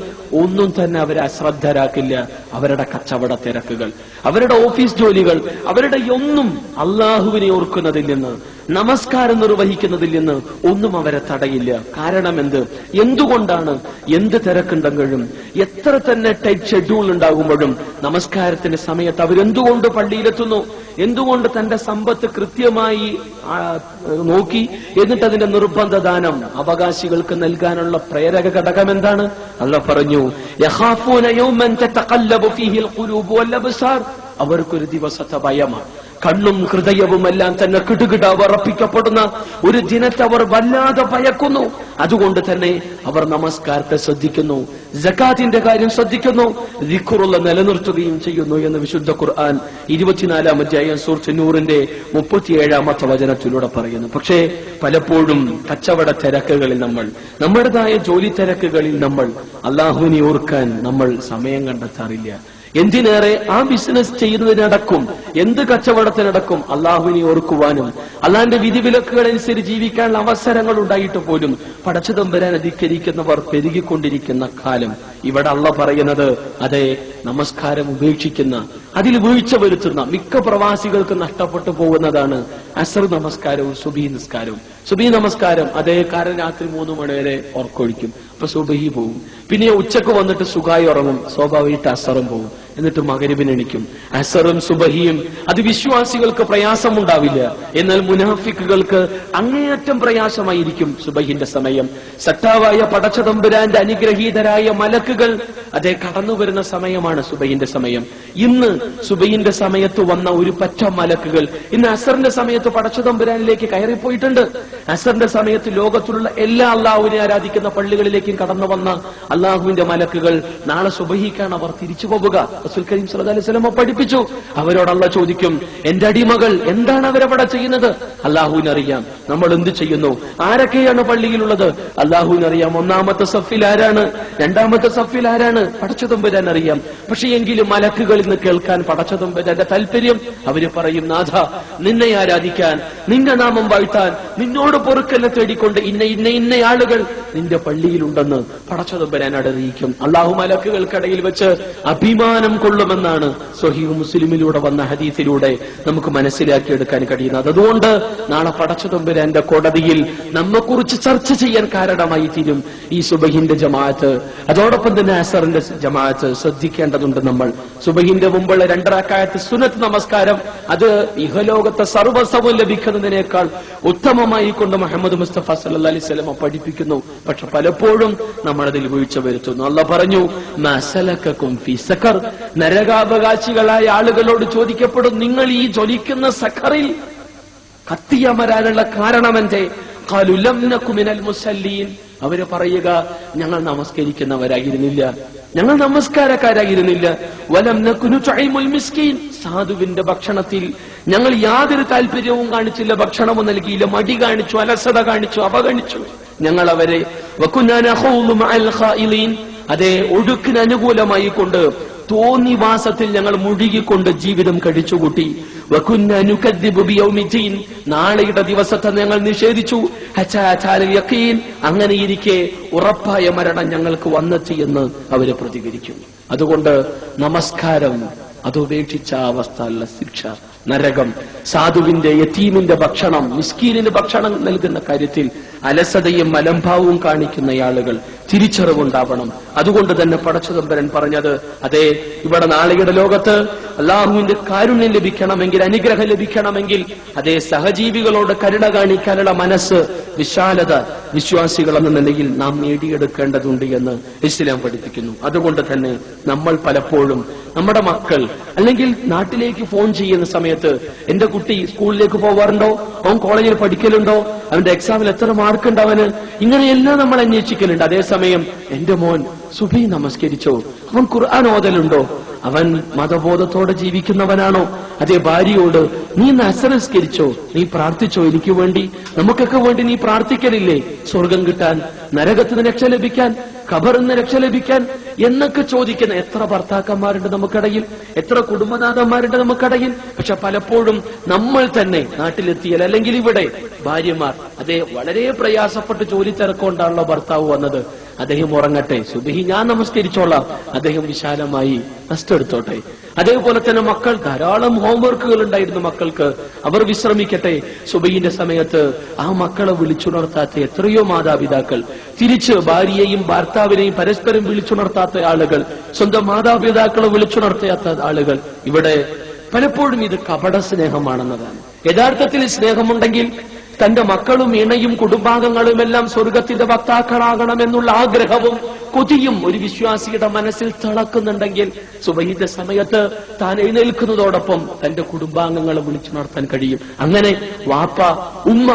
ഒന്നും തന്നെ അവരെ അശ്രദ്ധരാക്കില്ല. അവരുടെ കച്ചവട തിരക്കുകൾ, അവരുടെ ഓഫീസ് ജോലികൾ, അവരുടെ ഒന്നും അള്ളാഹുവിനെ ഓർക്കുന്നതിൽ നിന്ന്, നമസ്കാരം നിർവഹിക്കുന്നതിൽ നിന്ന് ഒന്നും അവരെ തടയില്ല. കാരണം എന്തുകൊണ്ടാണ്? എന്ത് തിരക്കുണ്ടെങ്കിലും എത്ര തന്നെ ടൈറ്റ് ഷെഡ്യൂൾ ഉണ്ടാകുമ്പോഴും നമസ്കാരത്തിന്റെ സമയത്ത് അവരെന്തുകൊണ്ട് പള്ളിയിലെത്തുന്നു? എന്തുകൊണ്ട് തന്റെ സമ്പത്ത് കൃത്യമായി നോക്കി എന്നിട്ട് അതിന്റെ നിർബന്ധ ദാനം അവകാശികൾക്ക് നൽകാനുള്ള പ്രേരക ഘടകം എന്താണ്? അല്ലാഹു പറഞ്ഞു, യഖാഫൂന യൗമൻ തതഖല്ലബു ഫീഹിൽ ഖുലൂബു വൽ അബ്സാർ. അവർക്കൊരു ദിവസത്തെ ഭയമാണ്. കണ്ണും ഹൃദയവും എല്ലാം തന്നെ കിടുകിട വിറപ്പിക്കപ്പെടുന്ന ഒരു ദിനത്തെ അവർ വല്ലാതെ ഭയക്കുന്നു. അതുകൊണ്ട് തന്നെ അവർ നമസ്കാരത്തെ ശ്രദ്ധിക്കുന്നു, സകാത്തിന്റെ കാര്യം ശ്രദ്ധിക്കുന്നു, ദിക്റുള്ള നിലനിർത്തുകയും ചെയ്യുന്നു എന്ന് വിശുദ്ധ ഖുർആൻ 24-ാം അധ്യായം സൂറത്ത് നൂറിന്റെ 37-ാമത്തെ വചനത്തിലൂടെ പറയുന്നു. പക്ഷേ പലപ്പോഴും കച്ചവട തിരക്കുകളിൽ നമ്മുടേതായ ജോലി തിരക്കുകളിൽ അല്ലാഹുവിനെ ഓർക്കാൻ നമ്മൾ സമയം കണ്ടെത്താറില്ല. എന്തിനേറെ ആ ബിസിനസ് ചെയ്യുന്നതിനടക്കും, എന്ത് കച്ചവടത്തിനടക്കും അള്ളാഹുവിനെ ഓർക്കുവാനും അള്ളാഹിന്റെ വിധിവിലക്കുകൾ അനുസരിച്ച് ജീവിക്കാനുള്ള അവസരങ്ങൾ ഉണ്ടായിട്ട് പോലും പടച്ചതമ്പുരാൻ അധികരിക്കുന്നവർ പെരുകിക്കൊണ്ടിരിക്കുന്ന കാലം. ഇവിടെ അള്ളാഹ് പറയുന്നത് അതേ നമസ്കാരം ഉപേക്ഷിക്കുന്ന, അതിൽ വീഴ്ച വരുത്തുന്ന മിക്ക പ്രവാസികൾക്ക് നഷ്ടപ്പെട്ടു പോകുന്നതാണ് അസർ നമസ്കാരവും സുബഹി നിസ്കാരവും. സുബഹി നമസ്കാരം അതേ കാരണം രാത്രി 3 മണി വരെ ഉറക്കൊഴിക്കും, അപ്പൊ സുബഹി പോകും. പിന്നെ ഉച്ചക്ക് വന്നിട്ട് സുഖായി ഉറങ്ങും, സ്വാഭാവികമായിട്ട് അസറും പോകും. എന്നിട്ട് മഗ്‌രിബിന് എണീക്കും. അസറും സുബഹിയും അത് വിശ്വാസികൾക്ക് പ്രയാസമുണ്ടാവില്ല, എന്നാൽ മുനാഫിക്കുകൾക്ക് അങ്ങേയറ്റം പ്രയാസമായിരിക്കും സുബഹിന്റെ സമയം. സട്ടാവായ പടച്ചതമ്പുരാന്റെ അനുഗ്രഹീതരായ മലക്കുകൾ അതേ കടന്നു വരുന്ന സമയമാണ് സുബഹിന്റെ സമയം. ഇന്ന് സുബഹിന്റെ സമയത്ത് വന്ന ഒരു പറ്റ മലക്കുകൾ ഇന്ന് അസറിന്റെ സമയത്ത് പടച്ചതമ്പുരാനിലേക്ക് കയറിപ്പോയിട്ടുണ്ട്. അസറിന്റെ സമയത്ത് ലോകത്തിലുള്ള എല്ലാ അള്ളാഹുവിനെ ആരാധിക്കുന്ന പള്ളികളിലേക്കും കടന്നു വന്ന അള്ളാഹുവിന്റെ മലക്കുകൾ നാളെ സുബഹിക്കാണ് അവർ തിരിച്ചു പോവുക. റസൂൽ കരീം സ്വല്ലല്ലാഹു അലൈഹി വസല്ലം പഠിപ്പിച്ചു. അവരോട് അള്ളാഹ് ചോദിക്കും, എന്റെ അടിമകൾ എന്താണ് അവരവിടെ ചെയ്യുന്നത്? അള്ളാഹുവിനറിയാം. നമ്മൾ എന്ത് ചെയ്യുന്നു? ആരൊക്കെയാണ് പള്ളിയിലുള്ളത്? അള്ളാഹുവിനറിയാം. ഒന്നാമത്തെ സഫിൽ ആരാണ്, രണ്ടാമത്തെ സഫിൽ ആരാണ്? പടച്ചതമ്പുരാൻ അറിയാം. പക്ഷെ എങ്കിലും മലക്കുകളിൽ നിന്ന് കേൾക്കാൻ പടച്ചതമ്പുരാന്റെ താല്പര്യം. അവര് പറയും, നാഥ, നിന്നെ ആരാധിക്കാൻ, നിന്റെ നാമം വാഴ്ത്താൻ, നിന്നോട് പൊറുക്കലിനെ തേടിക്കൊണ്ട് ഇന്ന ആളുകൾ നിന്റെ പള്ളിയിലുണ്ടെന്ന് പടച്ചതമ്പുരാൻ അറിയിക്കും. അള്ളാഹു മലക്കുകൾക്കിടയിൽ വെച്ച് അഭിമാനം കൊള്ളുമെന്നാണ് സ്വഹീഹ് മുസ്ലിമിലൂടെ വന്ന ഹദീസിലൂടെ നമുക്ക് മനസ്സിലാക്കിയെടുക്കാൻ കഴിയുന്നത്. അതുകൊണ്ട് നാളെ പടച്ചതമ്പുരാന്റെ കോടതിയിൽ നമ്മെക്കുറിച്ച് ചർച്ച ചെയ്യാൻ കാരണമായി തീരും ഈ സുബഹിന്റെ ജമാഅത്ത്. അതോടൊപ്പം തന്നെ അസറിന്റെ ജമാഅത്ത് ശ്രദ്ധിക്കേണ്ടതുണ്ട്. നമ്മൾ സുബഹിന്റെ മുമ്പുള്ള 2 റക്അത്ത് സുന്നത്ത് നമസ്കാരം അത് ഇഹലോകത്തെ സർവ്വസ്വവും ലഭിക്കുന്നതിനേക്കാൾ ഉത്തമമായി കൊണ്ട് മുഹമ്മദ് മുസ്തഫ സല്ലല്ലാഹു അലൈഹി വസല്ലം പഠിപ്പിക്കുന്നു. പക്ഷെ പലപ്പോഴും നമ്മൾ അതിൽ വീഴ്ച വരുത്തുന്നു. അല്ലാഹ് പറഞ്ഞു, മാ സലകകും ഫീ സഖർ. നരകാവകാശികളായ ആളുകളോട് ചോദിക്കപ്പെടും, നിങ്ങൾ ഈ ജ്വലിക്കുന്ന സഖറിൽ കത്തിയമരാനുള്ള കാരണമെന്തേ? ഖാലു ലം നകു മിനൽ മുസല്ലീൻ. അവര് പറയുക, ഞങ്ങൾ നമസ്കരിക്കുന്നവരായിരുന്നില്ല, ഞങ്ങൾ നമസ്കാരക്കാരായിരുന്നില്ല. വലം നകു നുതഇമുൽ മിസ്കീൻ. സാധുവിന്റെ ഭക്ഷണത്തിൽ ഞങ്ങൾ യാതൊരു താല്പര്യവും കാണിച്ചില്ല, ഭക്ഷണവും നൽകിയില്ല, മടി കാണിച്ചു, അലസത കാണിച്ചു, അവഗണിച്ചു ഞങ്ങൾ അവരെ. വകുന്നാ നഖൂലു മഅൽ ഖായിലീൻ. അതേ ഒഴുക്കിന് അനുകൂലമായി കൊണ്ട് തോന്നിവാസത്തിൽ ഞങ്ങൾ മുഴുകിക്കൊണ്ട് ജീവിതം കഴിച്ചുകൂട്ടി. വകുന്നാ നുകദ്ദിബു ബിയൗമിദ്ദീൻ. നാളെയുടെ ദിവസത്തെ ഞങ്ങൾ നിഷേധിച്ചു. ഹത്താ അതാൽ യഖീൻ. അങ്ങനെയിരിക്കെ ഉറപ്പായ മരണം ഞങ്ങൾക്ക് വന്നെത്തി എന്ന് അവര് പ്രതികരിക്കും. അതുകൊണ്ട് നമസ്കാരം അതുപേക്ഷിച്ച അവസ്ഥയുള്ള ശിക്ഷ നരകം. സാധുവിന്റെ യതീമിന്റെ ഭക്ഷണം, മിസ്കീനിന് ഭക്ഷണം നൽകുന്ന കാര്യത്തിൽ അലസതയും മലംഭാവവും കാണിക്കുന്ന ആളുകൾ തിരിച്ചറിവുണ്ടാവണം. അതുകൊണ്ട് തന്നെ പടച്ചതമ്പുരാൻ പറഞ്ഞത്, അതേ ഇവിടെ നാളെയുടെ ലോകത്ത് അള്ളാഹുവിന്റെ കാരുണ്യം ലഭിക്കണമെങ്കിൽ, അനുഗ്രഹം ലഭിക്കണമെങ്കിൽ അതേ സഹജീവികളോട് കരുണ കാണിക്കാനുള്ള മനസ്സ്, വിശാലത വിശ്വാസികൾ എന്ന നിലയിൽ നാം നേടിയെടുക്കേണ്ടതുണ്ട് എന്ന് ഇസ്ലാം പഠിപ്പിക്കുന്നു. അതുകൊണ്ട് തന്നെ നമ്മൾ പലപ്പോഴും നമ്മുടെ മക്കൾ അല്ലെങ്കിൽ നാട്ടിലേക്ക് ഫോൺ ചെയ്യുന്ന സമയത്ത്, എന്റെ കുട്ടി സ്കൂളിലേക്ക് പോവാറുണ്ടോ, അവൻ കോളേജിൽ പഠിക്കലുണ്ടോ, അവന്റെ എക്സാമിൽ എത്ര മാർക്കുണ്ട് അവന്, ഇങ്ങനെയെല്ലാം നമ്മൾ അന്വേഷിക്കലുണ്ട്. അതേസമയം എന്റെ മോൻ സുബഹി നമസ്കരിച്ചോ, അവൻ ഖുർആൻ ഓതലുണ്ടോ, അവൻ മതബോധത്തോടെ ജീവിക്കുന്നവനാണോ, അതേ ഭാര്യയോട് നീ നമസ്കരിച്ചോ, നീ പ്രാർത്ഥിച്ചോ എനിക്ക് വേണ്ടി, നമുക്കൊക്കെ വേണ്ടി നീ പ്രാർത്ഥിക്കലില്ലേ സ്വർഗം കിട്ടാൻ, നരകത്തിന് രക്ഷ ലഭിക്കാൻ, ഖബറിന് രക്ഷ ലഭിക്കാൻ എന്നൊക്കെ ചോദിക്കുന്ന എത്ര ഭർത്താക്കന്മാരുണ്ട് നമുക്കിടയിൽ, എത്ര കുടുംബനാഥന്മാരുണ്ട് നമുക്കിടയിൽ. പക്ഷെ പലപ്പോഴും നമ്മൾ തന്നെ നാട്ടിലെത്തിയാൽ അല്ലെങ്കിൽ ഇവിടെ ഭാര്യമാർ അതേ വളരെ പ്രയാസപ്പെട്ട് ജോലി തിരക്കൊണ്ടാണല്ലോ ഭർത്താവ് വന്നത്, അദ്ദേഹം ഉറങ്ങട്ടെ, സുബഹി ഞാൻ നമസ്കരിച്ചോളാം, അദ്ദേഹം വിശാലമായി റെസ്റ്റ് എടുത്തോട്ടെ. അതേപോലെ തന്നെ മക്കൾ, ധാരാളം ഹോംവർക്കുകൾ ഉണ്ടായിരുന്നു മക്കൾക്ക്, അവർ വിശ്രമിക്കട്ടെ. സുബഹിന്റെ സമയത്ത് ആ മക്കളെ വിളിച്ചുണർത്താത്ത എത്രയോ മാതാപിതാക്കൾ, തിരിച്ച് ഭാര്യയെയും ഭർത്താവിനെയും പരസ്പരം വിളിച്ചുണർത്താത്ത ആളുകൾ, സ്വന്തം മാതാപിതാക്കളെ വിളിച്ചുണർത്താത്ത ആളുകൾ. ഇവിടെ പലപ്പോഴും ഇത് കപട സ്നേഹമാണെന്നതാണ്. യഥാർത്ഥത്തിൽ സ്നേഹമുണ്ടെങ്കിൽ തന്റെ മക്കളും ഇണയും കുടുംബാംഗങ്ങളും എല്ലാം സ്വർഗത്തിന്റെ വക്താക്കളാകണമെന്നുള്ള ആഗ്രഹവും കൊതിയും ഒരു വിശ്വാസിയുടെ മനസ്സിൽ തിളക്കുന്നുണ്ടെങ്കിൽ സുബഹിന്റെ സമയത്ത് താൻ എഴുന്നേൽക്കുന്നതോടൊപ്പം തന്റെ കുടുംബാംഗങ്ങളെ വിളിച്ചു നടത്താൻ കഴിയും. അങ്ങനെ വാപ്പ, ഉമ്മ,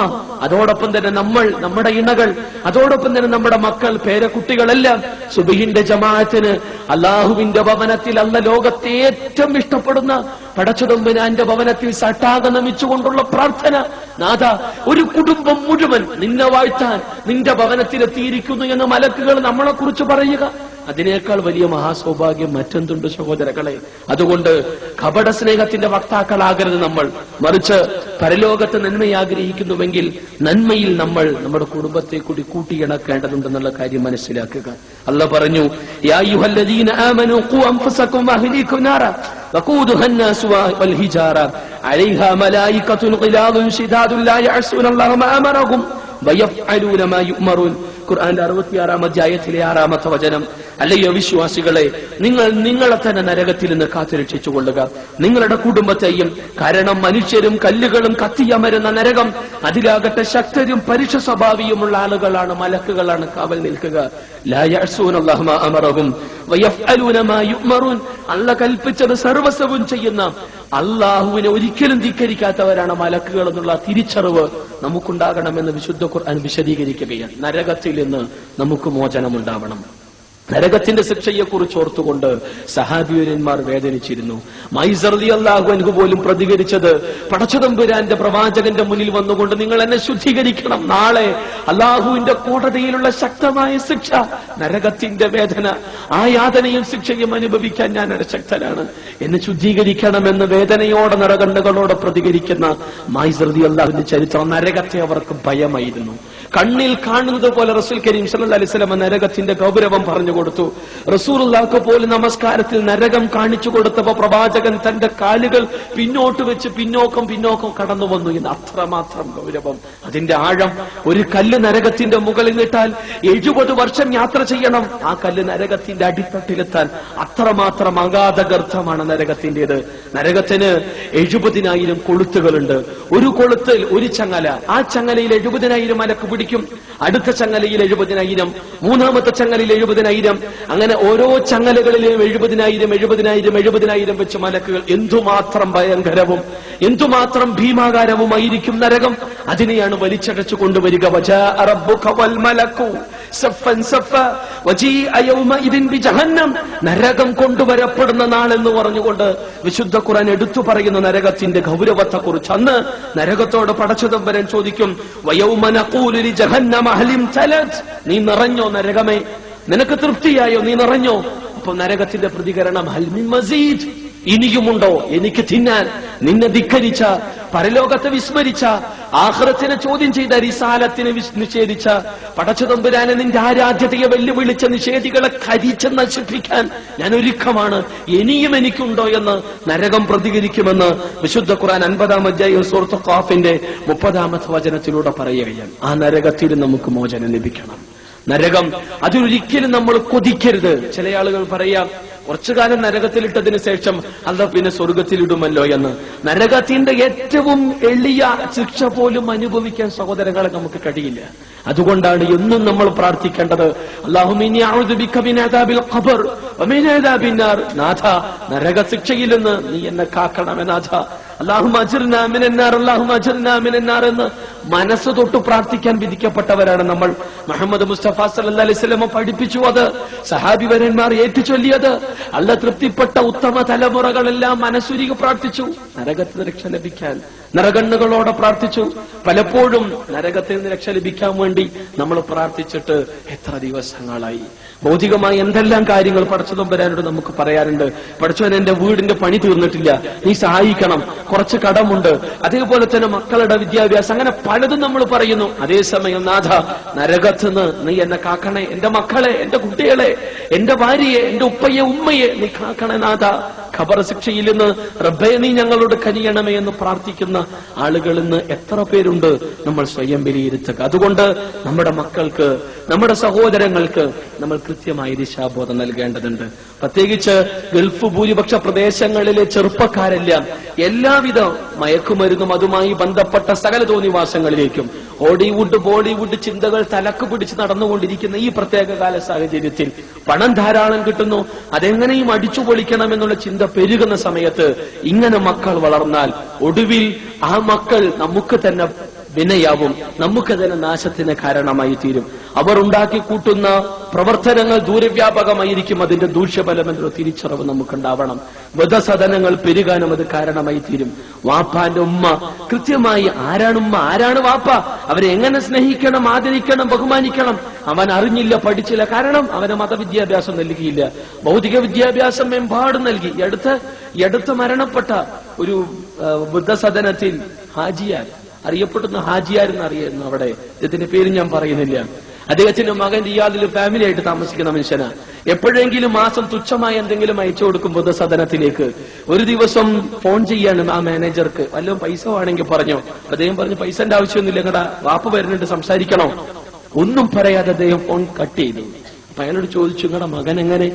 അതോടൊപ്പം തന്നെ നമ്മൾ, നമ്മുടെ ഇണകൾ, അതോടൊപ്പം തന്നെ നമ്മുടെ മക്കൾ, പേരക്കുട്ടികളെല്ലാം സുബഹിന്റെ ജമാഅത്തിന് അള്ളാഹുവിന്റെ ഭവനത്തിൽ, അല്ല ലോകത്തെ ഏറ്റവും ഇഷ്ടപ്പെടുന്ന പടച്ചതമ്പുരാന്റെ ഭവനത്തിൽ സട്ടാകെ നമിച്ചുകൊണ്ടുള്ള പ്രാർത്ഥന. നാഥ, ഒരു കുടുംബം മുഴുവൻ നിന്നെ വാഴ്ത്താൻ നിന്റെ ഭവനത്തിലെത്തിയിരിക്കുന്നു എന്ന് മലക്കുകൾ നമ്മളെ കുറിച്ച് പറയുക. അതിനേക്കാൾ വലിയ മഹാസൗഭാഗ്യം മറ്റെന്തുണ്ട് സഹോദരങ്ങളെ? അതുകൊണ്ട് കപട സ്നേഹത്തിന്റെ വക്താക്കളാകരുത് നമ്മൾ. മറിച്ച് പരലോകത്ത് നന്മയെ ആഗ്രഹിക്കുന്നുവെങ്കിൽ നന്മയിൽ നമ്മൾ നമ്മുടെ കുടുംബത്തെ കൂടി കൂട്ടിയിണക്കേണ്ടതുണ്ടെന്നുള്ള കാര്യം മനസ്സിലാക്കുക. അല്ലാഹു പറഞ്ഞു, യാ അയ്യുഹല്ലദീന ആമനൂ ഖൂ അൻഫുസകും വഅഹ്ലീകും നാറ വഖൂദുഹാ അന്നാസു വൽ ഹിജാറ അലൈഹാ മലായികത്തുൻ ഖിലാദുൻ ശിദാദുൻ ലാ യഅസൂനല്ലാഹ മാ അമറഹും വയഫ്അലൂന മാ യുഅ്മറൂൻ. ഖുർആന്റെ 66-ാം അധ്യായത്തിലെ 6-ാമത്തെ വചനം. അല്ലയോ വിശ്വാസികളെ, നിങ്ങളെ തന്നെ നരകത്തിൽ നിന്ന് കാത്തുരക്ഷിച്ചുകൊള്ളുക, നിങ്ങളുടെ കുടുംബത്തെയും. കാരണം മനുഷ്യരും കല്ലുകളും കത്തിയമരുന്ന നരകം, അതിലാകട്ടെ ശക്തരും പരുഷ സ്വഭാവിയുമുള്ള ആളുകളാണ്, മലക്കുകളാണ് കാവൽ നിൽക്കുക. ലാ യഅസൂനല്ലാഹ മാ അമറഹും വയഫ്അലൂന മാ യുഅ്മറൂൻ. അല്ലാഹു കൽപ്പിച്ചത് സർവ്വസ്വവും ചെയ്യുന്ന, അള്ളാഹുവിനെ ഒരിക്കലും ധിക്കരിക്കാത്തവരാണ് മലക്കുകൾ എന്നുള്ള തിരിച്ചറിവ് നമുക്കുണ്ടാകണമെന്ന് വിശുദ്ധ ഖുർആൻ വിശദീകരിക്കുകയാണ്. നരകത്തിൽ നിന്ന് നമുക്ക് മോചനമുണ്ടാവണം. നരകത്തിന്റെ ശിക്ഷയെക്കുറിച്ച് ഓർത്തുകൊണ്ട് സഹാബിയന്മാർ വേദനിച്ചിരുന്നു. മൈസർ റളിയല്ലാഹു അൻഹു പോലും പ്രതികരിച്ചത്, പടച്ചതമ്പുരാന്റെ പ്രവാചകന്റെ മുന്നിൽ വന്നുകൊണ്ട് നിങ്ങൾ എന്നെ ശുദ്ധീകരിക്കണം, നാളെ അള്ളാഹുവിന്റെ കോടതിയിലുള്ള ശക്തമായ ശിക്ഷ, നരകത്തിന്റെ വേദന, ആ യാതനയും ശിക്ഷയും അനുഭവിക്കാൻ ഞാൻ അശക്തനാണ്, എന്നെ ശുദ്ധീകരിക്കണമെന്ന് വേദനയോടെ നിറകണ്ണുകളോടെ പ്രതികരിക്കുന്ന മൈസർ റളിയല്ലാഹുവിന്റെ ചരിത്രം. നരകത്തെ അവർക്ക് ഭയമായിരുന്നു. കണ്ണിൽ കാണുന്നത് പോലെ റസൂൽ കരീം സല്ലല്ലാഹു അലൈഹി വസല്ലം നരകത്തിന്റെ ഗൗരവം പറഞ്ഞു കൊടുത്തു. റസൂലുള്ളാഹിക്ക് പോലും നമസ്കാരത്തിൽ നരകം കാണിച്ചു കൊടുത്തപ്പോ പ്രവാചകൻ തന്റെ കാലുകൾ പിന്നോട്ട് വെച്ച് പിന്നോക്കം കടന്നു വന്നു എന്ന്. അത്രമാത്രം ഗൗരവം, അതിന്റെ ആഴം. ഒരു കല്ല് നരകത്തിന്റെ മുകളിൽ നിട്ടാൽ 70 വർഷം യാത്ര ചെയ്യണം ആ കല്ല് നരകത്തിന്റെ അടിത്തട്ടിലെത്താൻ. അത്രമാത്രം അഗാധഗർത്തമാണ് നരകത്തിന്റേത്. നരകത്തിന് 70,000 കൊളുത്തുകളുണ്ട്. ഒരു കൊളുത്തിൽ ഒരു ചങ്ങല, ആ ചങ്ങലയിൽ 70,000 മലക്ക് പിടിക്കും. അടുത്ത ചങ്ങലയിൽ 70,000, മൂന്നാമത്തെ ചങ്ങലയിൽ 70,000, അങ്ങനെ ഓരോ ചങ്ങലകളിലും 70,000 വെച്ച് മലക്കുകൾ. എന്തുമാത്രം ഭയങ്കരവും എന്തുമാത്രം ഭീമാകാരവുമായിരിക്കും നരകം. അതിനെയാണ് വലിച്ചടച്ചു കൊണ്ടുവരിക. വജാഅ റബ്ബുക വൽ മലക്കു സഫൻ സഫ വജീഅ യൗമഇദിൻ ബിജഹന്നം. നരകം കൊണ്ടുവരപ്പെടുന്ന നാളെന്ന് പറഞ്ഞുകൊണ്ട് വിശുദ്ധ ഖുർആൻ എടുത്തു പറയുന്ന നരകത്തിന്റെ ഗൗരവത്തെക്കുറിച്ച്. അന്ന് നരകത്തോട് പടച്ചതമ്പുരാൻ ചോദിക്കും, വയൗമ നഖൂലു ലി ജഹന്നമ ഹലിം തലത്. നീ നിറഞ്ഞോ നരകമേ? നിനക്ക് തൃപ്തിയായോ? നീ നിറഞ്ഞോ? അപ്പൊ നരകത്തിന്റെ പ്രതികരണം, ഹൽ മിൻ മസീദ്, ഇനിയുമുണ്ടോ എനിക്ക് തിന്നാൻ? നിന്നെ ധിക്കരിച്ച, പരലോകത്തെ വിസ്മരിച്ച, ആഖിറത്തിനെ ചോദ്യം ചെയ്ത, റിസാലത്തിനെ നിഷേധിച്ച, പടച്ചതമ്പുരാനെ നിന്റെ ആരാധ്യതയെ വെല്ലുവിളിച്ച നിഷേധികളെ കരിച്ച് നശിപ്പിക്കാൻ ഞാൻ ഒരുക്കമാണ്, ഇനിയും എനിക്കുണ്ടോ എന്ന് നരകം പ്രതികരിക്കുമെന്ന് വിശുദ്ധ ഖുർആൻ 50-ാം അധ്യായം സൂറത്ത് ഖാഫിന്റെ 30-ാമത്തെ വചനത്തിലൂടെ പറയുകയാണ്. ആ നരകത്തിൽ നമുക്ക് മോചനം ലഭിക്കണം. നരകം അതിലൊരിക്കലും നമ്മൾ കൊതിക്കരുത്. ചില ആളുകൾ പറയാം, കുറച്ചു കാലം നരകത്തിലിട്ടതിന് ശേഷം അല്ലാഹു പിന്നെ സ്വർഗത്തിലിടുമല്ലോ എന്ന്. നരകത്തിന്റെ ഏറ്റവും എളിയ ശിക്ഷ പോലും അനുഭവിക്കാൻ സഹോദരങ്ങളെ നമുക്ക് കഴിയില്ല. അതുകൊണ്ടാണ് എന്നും നമ്മൾ പ്രാർത്ഥിക്കേണ്ടത്, അല്ലാഹുമ്മ ഇന്നി അഊദു ബിക മിൻ അദാബിൽ ഖബർ വമിൻ അദാബിൻ നാർ. നാഥ, നരക ശിക്ഷയിൽ നിന്ന് നീ എന്നെ കാക്കണമേ നാഥ. അല്ലാഹുമ്മ അജിർനാ മിനൻ നാർ, അല്ലാഹുമ്മ അജിർനാ മിനൻ നാർ എന്ന് മനസ്സ് തൊട്ട് പ്രാർത്ഥിക്കാൻ വിധിക്കപ്പെട്ടവരാണ് നമ്മൾ. മുഹമ്മദ് മുസ്തഫ സല്ലല്ലാഹു അലൈഹി വസല്ലം പഠിപ്പിച്ചു, അത് സഹാബിവരന്മാർ ഏറ്റുചൊല്ലിയത്. അല്ലാഹ് തൃപ്തിപ്പെട്ട ഉത്തമ തലമുറകളെല്ലാം മനസ്സുരുകി പ്രാർത്ഥിച്ചു നരകത്തിൽ രക്ഷ ലഭിക്കാൻ. നിറകണ്ണുകളോടെ പ്രാർത്ഥിച്ചു. പലപ്പോഴും നരകത്തിൽ നിന്ന് രക്ഷ ലഭിക്കാൻ വേണ്ടി നമ്മൾ പ്രാർത്ഥിച്ചിട്ട് എത്ര ദിവസങ്ങളായി. ഭൗതികമായി എന്തെല്ലാം കാര്യങ്ങൾ പടച്ചതമ്പുരാനോട് നമുക്ക് പറയാറുണ്ട്. പടച്ചവൻ എന്റെ വീടിന്റെ പണി തീർന്നിട്ടില്ല, നീ സഹായിക്കണം, കുറച്ച് കടമുണ്ട്, അതേപോലെ തന്നെ മക്കളുടെ വിദ്യാഭ്യാസം, അങ്ങനെ പലതും നമ്മൾ പറയുന്നു. അതേസമയം നാഥ, നരകത്തുനിന്ന് നീ എന്നെ കാക്കണേ, എന്റെ മക്കളെ, എന്റെ കുട്ടികളെ, എന്റെ ഭാര്യയെ, എന്റെ ഉപ്പയെ ഉമ്മയെ നീ കാക്കണേ നാഥ. ഖബർ ശിക്ഷയിൽ നിന്ന് റബ്ബേ നീ ഞങ്ങളോട് കനിയണമേ എന്ന് പ്രാർത്ഥിക്കുന്ന ആളുകൾ ഇന്ന് എത്ര പേരുണ്ട്? നമ്മൾ സ്വയം വിലയിരുത്തുക. അതുകൊണ്ട് നമ്മുടെ മക്കൾക്ക്, നമ്മുടെ സഹോദരങ്ങൾക്ക് നമ്മൾ കൃത്യമായി ദിശാബോധം നൽകേണ്ടതുണ്ട്. പ്രത്യേകിച്ച് ഗൾഫ് ഭൂരിപക്ഷ പ്രദേശങ്ങളിലെ ചെറുപ്പക്കാരെല്ലാം എല്ലാവിധ മയക്കുമരുന്നും അതുമായി ബന്ധപ്പെട്ട സകല തോന്നിവാസങ്ങളിലേക്കും ഹോളിവുഡ് ബോളിവുഡ് ചിന്തകൾ തലക്ക് പിടിച്ച് നടന്നുകൊണ്ടിരിക്കുന്ന ഈ പ്രത്യേക കാല സാഹചര്യത്തിൽ പണം ധാരാളം കിട്ടുന്നു, അതെങ്ങനെയും അടിച്ചു പൊളിക്കണമെന്നുള്ള ചിന്ത പെരുകുന്ന സമയത്ത് ഇങ്ങനെ മക്കൾ വളർന്നാൽ ഒടുവിൽ ആ മക്കൾ നമുക്ക് തന്നെ വിനയാവും, നമുക്ക് തന്നെ നാശത്തിന് കാരണമായി തീരും. അവർ ഉണ്ടാക്കി കൂട്ടുന്ന പ്രവർത്തനങ്ങൾ ദൂരവ്യാപകമായിരിക്കും. അതിന്റെ ദൂഷ്യഫലം എന്നൊരു തിരിച്ചറിവ് നമുക്കുണ്ടാവണം. വധസദനങ്ങൾ പെരുകാനും അത് കാരണമായി തീരും. വാപ്പാന്റെ ഉമ്മ കൃത്യമായി ആരാണ് ഉമ്മ, ആരാണ് വാപ്പ, അവരെ എങ്ങനെ സ്നേഹിക്കണം, ആദരിക്കണം, ബഹുമാനിക്കണം അവൻ അറിഞ്ഞില്ല, പഠിച്ചില്ല. കാരണം അവന് മതവിദ്യാഭ്യാസം നൽകിയില്ല, ഭൗതിക വിദ്യാഭ്യാസം എമ്പാടും നൽകി. അടുത്ത് മരണപ്പെട്ട ഒരു വൃദ്ധസദനത്തിൽ ഹാജിയാർ, അറിയപ്പെടുന്ന ഹാജിയാരെന്ന് അറിയുന്നു, അവിടെ ഇതിന്റെ പേര് ഞാൻ പറയുന്നില്ല. അദ്ദേഹത്തിന്റെ മകൻ റിയാദിൽ ഫാമിലി ആയിട്ട് താമസിക്കുന്ന മനുഷ്യനാ. എപ്പോഴെങ്കിലും മാസം തുച്ഛമായ എന്തെങ്കിലും അയച്ചു കൊടുക്കും വൃദ്ധസദനത്തിലേക്ക്. ഒരു ദിവസം ഫോൺ ചെയ്യാണ് ആ മാനേജർക്ക്, വല്ലതും പൈസ വേണമെങ്കിൽ പറഞ്ഞോ. അദ്ദേഹം പറഞ്ഞു പൈസന്റെ ആവശ്യമൊന്നുമില്ല, കടാ വാപ്പ വരുന്നുണ്ട്, സംസാരിക്കണോ. ഒന്നും പറയാതെ അദ്ദേഹം ഫോൺ കട്ട് ചെയ്തു. അപ്പൊ അയാളോട് ചോദിച്ചു, നിങ്ങളുടെ മകൻ എങ്ങനെ,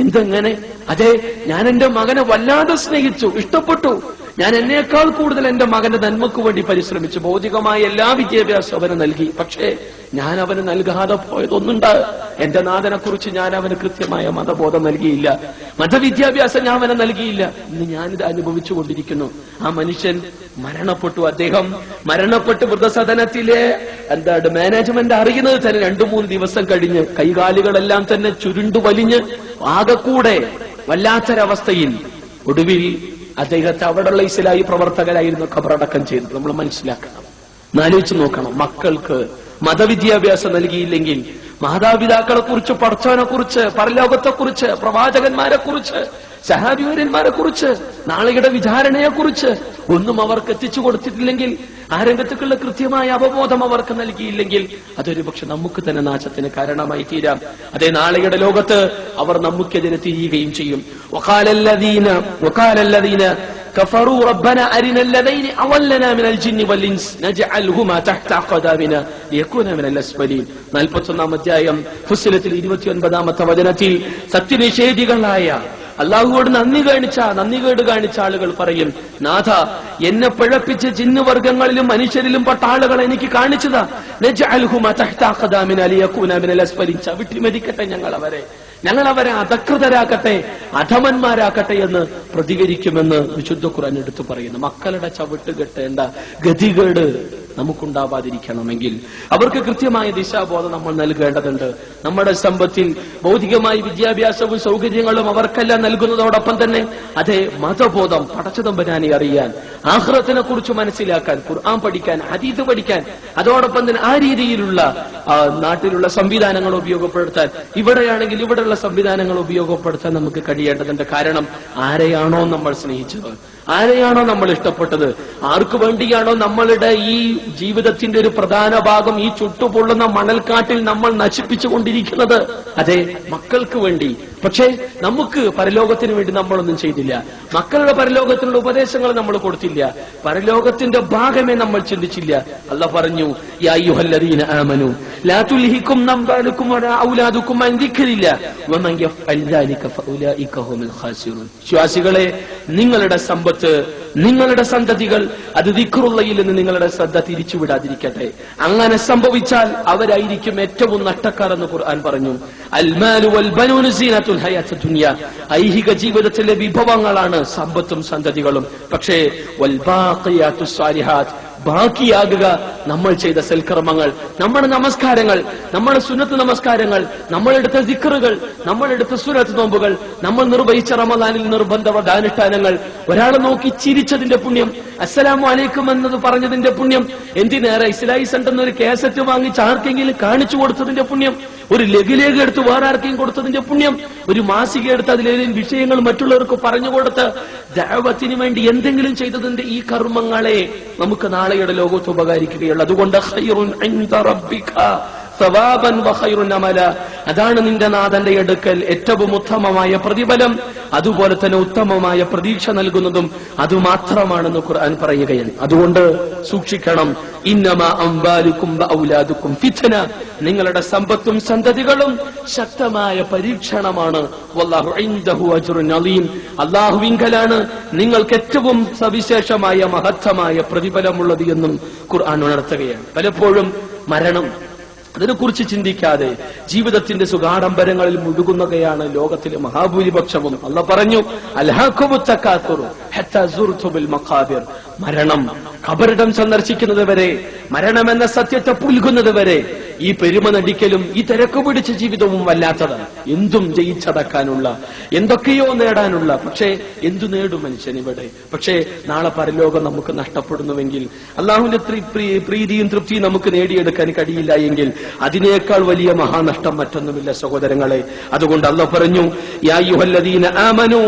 എന്തെങ്ങനെ? അതെ, ഞാൻ എന്റെ മകനെ വല്ലാതെ സ്നേഹിച്ചു, ഇഷ്ടപ്പെട്ടു. ഞാൻ എന്നേക്കാൾ കൂടുതൽ എന്റെ മകന്റെ നന്മക്ക് വേണ്ടി പരിശ്രമിച്ചു. ഭൗതികമായ എല്ലാ വിദ്യാഭ്യാസവും അവന് നൽകി. പക്ഷേ ഞാൻ അവന് നൽകാതെ പോയതൊന്നുണ്ട്. എന്റെ നാഥനെ കുറിച്ച് ഞാൻ അവന് കൃത്യമായ മതബോധം നൽകിയില്ല, മതവിദ്യാഭ്യാസം ഞാൻ അവന് നൽകിയില്ല. ഇന്ന് ഞാനിത് അനുഭവിച്ചു കൊണ്ടിരിക്കുന്നു. ആ മനുഷ്യൻ മരണപ്പെട്ടു. അദ്ദേഹം മരണപ്പെട്ട് വൃദ്ധസദനത്തിലെ മാനേജ്മെന്റ് അറിയുന്നത് തന്നെ 2-3 ദിവസം കഴിഞ്ഞ് കൈകാലുകളെല്ലാം തന്നെ ചുരുണ്ടു വലിഞ്ഞ് ആകെക്കൂടെ വല്ലാത്തൊരവസ്ഥയിൽ ഒടുവിൽ അദ്ദേഹത്തെ അവിടെയുള്ള ഇസ്ലാഹി പ്രവർത്തകരായിരുന്നു ഖബറടക്കം ചെയ്തത്. നമ്മൾ മനസ്സിലാക്കണം, ആലോചിച്ച് നോക്കണം. മക്കൾക്ക് മതവിദ്യാഭ്യാസം നൽകിയില്ലെങ്കിൽ മാതാപിതാക്കളെ കുറിച്ച്, പടച്ചവനെ കുറിച്ച്, പരലോകത്തെക്കുറിച്ച്, പ്രവാചകന്മാരെ കുറിച്ച്, സഹാബിവര്യന്മാരെ കുറിച്ച്, നാളെയുടെ വിചാരണയെ കുറിച്ച് ഒന്നും അവർക്ക് എത്തിച്ചു കൊടുത്തിട്ടില്ലെങ്കിൽ, ആ രംഗത്തേക്കുള്ള കൃത്യമായ അവബോധം അവർക്ക് നൽകിയില്ലെങ്കിൽ അതൊരു പക്ഷെ നമുക്ക് തന്നെ നാശത്തിന് കാരണമായി തീരാം. അതേ നാളെയുടെ ലോകത്ത് അവർ നമുക്കെതിരെ തിരിയുകയും ചെയ്യും. كفروا ربنا أرنا الذين أضلنا من الجن والإنس نجعلهما تحت أقدامنا ليكونا من الأسفلين. 41 അധ്യായം ഫുസ്സിലത്തിൽ 29ാമത്തെ വചനത്തിൽ സത്യനിഷേധികളായ അള്ളാഹുവോട് നന്ദികേട് കാണിച്ച ആളുകൾ പറയും, നാഥ എന്നെ പിഴപ്പിച്ച് ജിന്നുവർഗങ്ങളിലും മനുഷ്യരിലും പെട്ട ആളുകളെ എനിക്ക് കാണിച്ചതാ. നജഅൽഹുമാ തഹ്ത അഖദാമിനാ ലിയകൂനാ മിനൽ അസ്ഫലിൻ. ചവിട്ടി മെതിക്കട്ടെ ഞങ്ങളവരെ അധകൃതരാക്കട്ടെ, അധമന്മാരാക്കട്ടെ എന്ന് പ്രതികരിക്കുമെന്ന് വിശുദ്ധ ഖുർആൻ എടുത്തു പറയുന്നു. മക്കളുടെ ചവിട്ട് കെട്ടേണ്ട ഗതികേട് നമുക്കുണ്ടാവാതിരിക്കണമെങ്കിൽ അവർക്ക് കൃത്യമായ ദിശാബോധം നമ്മൾ നൽകേണ്ടതുണ്ട്. നമ്മുടെ സമ്പത്തിൽ ഭൗതികമായ വിദ്യാഭ്യാസവും സൗകര്യങ്ങളും അവർക്കെല്ലാം നൽകുന്നതോടൊപ്പം തന്നെ അതേ മതബോധം, പടച്ചതമ്പുരാനെ അറിയാൻ, ആഖിറത്തിനെ കുറിച്ച് മനസ്സിലാക്കാൻ, ഖുർആൻ പഠിക്കാൻ, ഹദീസ് പഠിക്കാൻ, അതോടൊപ്പം തന്നെ ആ രീതിയിലുള്ള നാട്ടിലുള്ള സംവിധാനങ്ങൾ ഉപയോഗപ്പെടുത്താൻ, ഇവിടെയാണെങ്കിൽ ഇവിടെയുള്ള സംവിധാനങ്ങൾ ഉപയോഗപ്പെടുത്താൻ നമുക്ക് കഴിയേണ്ടതുണ്ട്. കാരണം ആരെയാണോ നമ്മൾ സ്നേഹിച്ചത്, ആരെയാണോ നമ്മൾ ഇഷ്ടപ്പെട്ടത്, ആർക്കു വേണ്ടിയാണോ നമ്മളുടെ ഈ ജീവിതത്തിന്റെ ഒരു പ്രധാന ഭാഗം ഈ ചുട്ടുപൊള്ളുന്ന മണൽക്കാട്ടിൽ നമ്മൾ നശിപ്പിച്ചുകൊണ്ടിരിക്കുന്നത്, അതെ മക്കൾക്ക് വേണ്ടി. പക്ഷേ നമുക്ക് പരലോകത്തിന് വേണ്ടി നമ്മളൊന്നും ചെയ്തില്ല. മക്കളുടെ പരലോകത്തിനുള്ള ഉപദേശങ്ങൾ നമ്മൾ കൊടുത്തില്ല. പരലോകത്തിന്റെ ഭാഗമേ നമ്മൾ ചിന്തിച്ചില്ല. അല്ലാഹു പറഞ്ഞു, യാ അയ്യുഹല്ലദീന ആമനൂ ലാ തുൽഹികും അംവാലുകും വലാ ഔലാദുകും അൻ ദിക്രില്ലാ വമൻ യഫ്അൽ ദാലിക ഫഉലൈക ഹുമുൽ ഖാസിറൂൻ. വിശ്വാസികളെ, നിങ്ങളുടെ സമ്പത്ത്, നിങ്ങളുടെ സന്തതികൾ അത് ദിക്റുള്ളയിൽ നിന്ന് നിങ്ങളുടെ ശ്രദ്ധ തിരിച്ചുവിടാതിരിക്കട്ടെ. അങ്ങനെ സംഭവിച്ചാൽ അവരായിരിക്കും ഏറ്റവും നഷ്ടക്കാർ എന്ന് ഖുർആൻ പറഞ്ഞു. അൽമാലു വൽ ബനൂന സീനത്തുൽ ഹയാത്തുദ് ദുനിയ. ഐഹിക ജീവിതത്തിലെ വിഭവങ്ങളാണ് സമ്പത്തും സന്തതികളും. പക്ഷേ വൽ ബാഖിയാത്തുസ് സാലിഹാത്ത്, ബാക്കിയാകുക നമ്മൾ ചെയ്ത സൽക്കർമ്മങ്ങൾ, നമ്മുടെ നമസ്കാരങ്ങൾ, നമ്മുടെ സുന്നത്ത് നമസ്കാരങ്ങൾ, നമ്മളെടുത്ത ദിക്റുകൾ, നമ്മളെടുത്ത സുന്നത്ത് നോമ്പുകൾ, നമ്മൾ നിർവഹിച്ച റമദാനിൽ നിർബന്ധ ദാനുഷ്ഠാനങ്ങൾ, ഒരാളെ നോക്കി ചിരിച്ചതിന്റെ പുണ്യം, അസ്സലാമു അലൈക്കും എന്നത് പറഞ്ഞതിന്റെ പുണ്യം, എന്തിനേറെ ഇസ്ലായി സെന്ററിന് ഒരു കാസറ്റ് വാങ്ങിച്ച് ആർക്കെങ്കിലും കാണിച്ചു കൊടുത്തതിന്റെ പുണ്യം, ഒരു ലഘുലേഖ എടുത്ത് വേറെ ആർക്കെങ്കിലും കൊടുത്തതിന്റെ പുണ്യം, ഒരു മാസിക എടുത്ത് അതിലേതെങ്കിലും വിഷയങ്ങൾ മറ്റുള്ളവർക്ക് പറഞ്ഞുകൊടുത്ത് ദഅവത്തിന് വേണ്ടി എന്തെങ്കിലും ചെയ്തതിന്റെ ഈ കർമ്മങ്ങളെ നമുക്ക് നാളെയുടെ ലോകത്ത് ഉപകരിക്കുകയുള്ളൂ. അതുകൊണ്ട് ഖൈറുൻ ഇൻദ റബ്ബിക സവാബൻ വഖൈറുൻ അമല, അതാണ് നിന്റെ നാഥന്റെ അടുക്കൽ ഏറ്റവും ഉത്തമമായ പ്രതിഫലം, അതുപോലെ തന്നെ ഉത്തമമായ പ്രതീക്ഷ നൽകുന്നതും അതുമാത്രമാണെന്ന് ഖുർആൻ പറയുകയാണ്. അതുകൊണ്ട് സൂക്ഷിക്കണം. ഇന്നമാ അംവാലുക്കും വഔലാദുക്കും ഫിത്ന, നിങ്ങളുടെ സമ്പത്തും സന്തതികളും ശക്തമായ പരീക്ഷണമാണ്. വല്ലാഹു ഇൻദഹു അജ്റുൻ അലീം, അല്ലാഹുവിങ്കലാണ് നിങ്ങൾക്ക് ഏറ്റവും സവിശേഷമായ മഹത്തമായ പ്രതിഫലമുള്ളത് എന്നും ഖുർആൻ ഉണർത്തുകയാണ്. പലപ്പോഴും മരണം അതിനെക്കുറിച്ച് ചിന്തിക്കാതെ ജീവിതത്തിന്റെ സുഖാഡംബരങ്ങളിൽ മുഴുകുന്നവയാണ് ലോകത്തിലെ മഹാഭൂരിപക്ഷവും. അല്ലാഹു പറഞ്ഞു, അൽഹാകുമുത് തകാസുറു ഹത്താ സുർതുൽ മഖാബിർ, മരണം ഖബറിടം സന്ദർശിക്കുന്നത് വരെ, മരണമെന്ന സത്യത്തെ പുൽകുന്നത് വരെ ഈ പെരുമ നടിക്കലും ഈ തിരക്ക് പിടിച്ച ജീവിതവും വല്ലാത്തതാണ്. എന്തും ജയിച്ചടക്കാനുള്ള, എന്തൊക്കെയോ നേടാനുള്ള, പക്ഷേ എന്തു നേടും മനുഷ്യൻ ഇവിടെ? പക്ഷേ നാളെ പരലോകം നമുക്ക് നഷ്ടപ്പെടുന്നുവെങ്കിൽ, അള്ളാഹുവിന്റെ പ്രീതിയും തൃപ്തിയും നമുക്ക് നേടിയെടുക്കാൻ കഴിയില്ല എങ്കിൽ അതിനേക്കാൾ വലിയ മഹാനഷ്ടം മറ്റൊന്നുമില്ല സഹോദരങ്ങളെ. അതുകൊണ്ട് അല്ലാഹു പറഞ്ഞു, യാ അയ്യുഹല്ലദീന ആമനൂ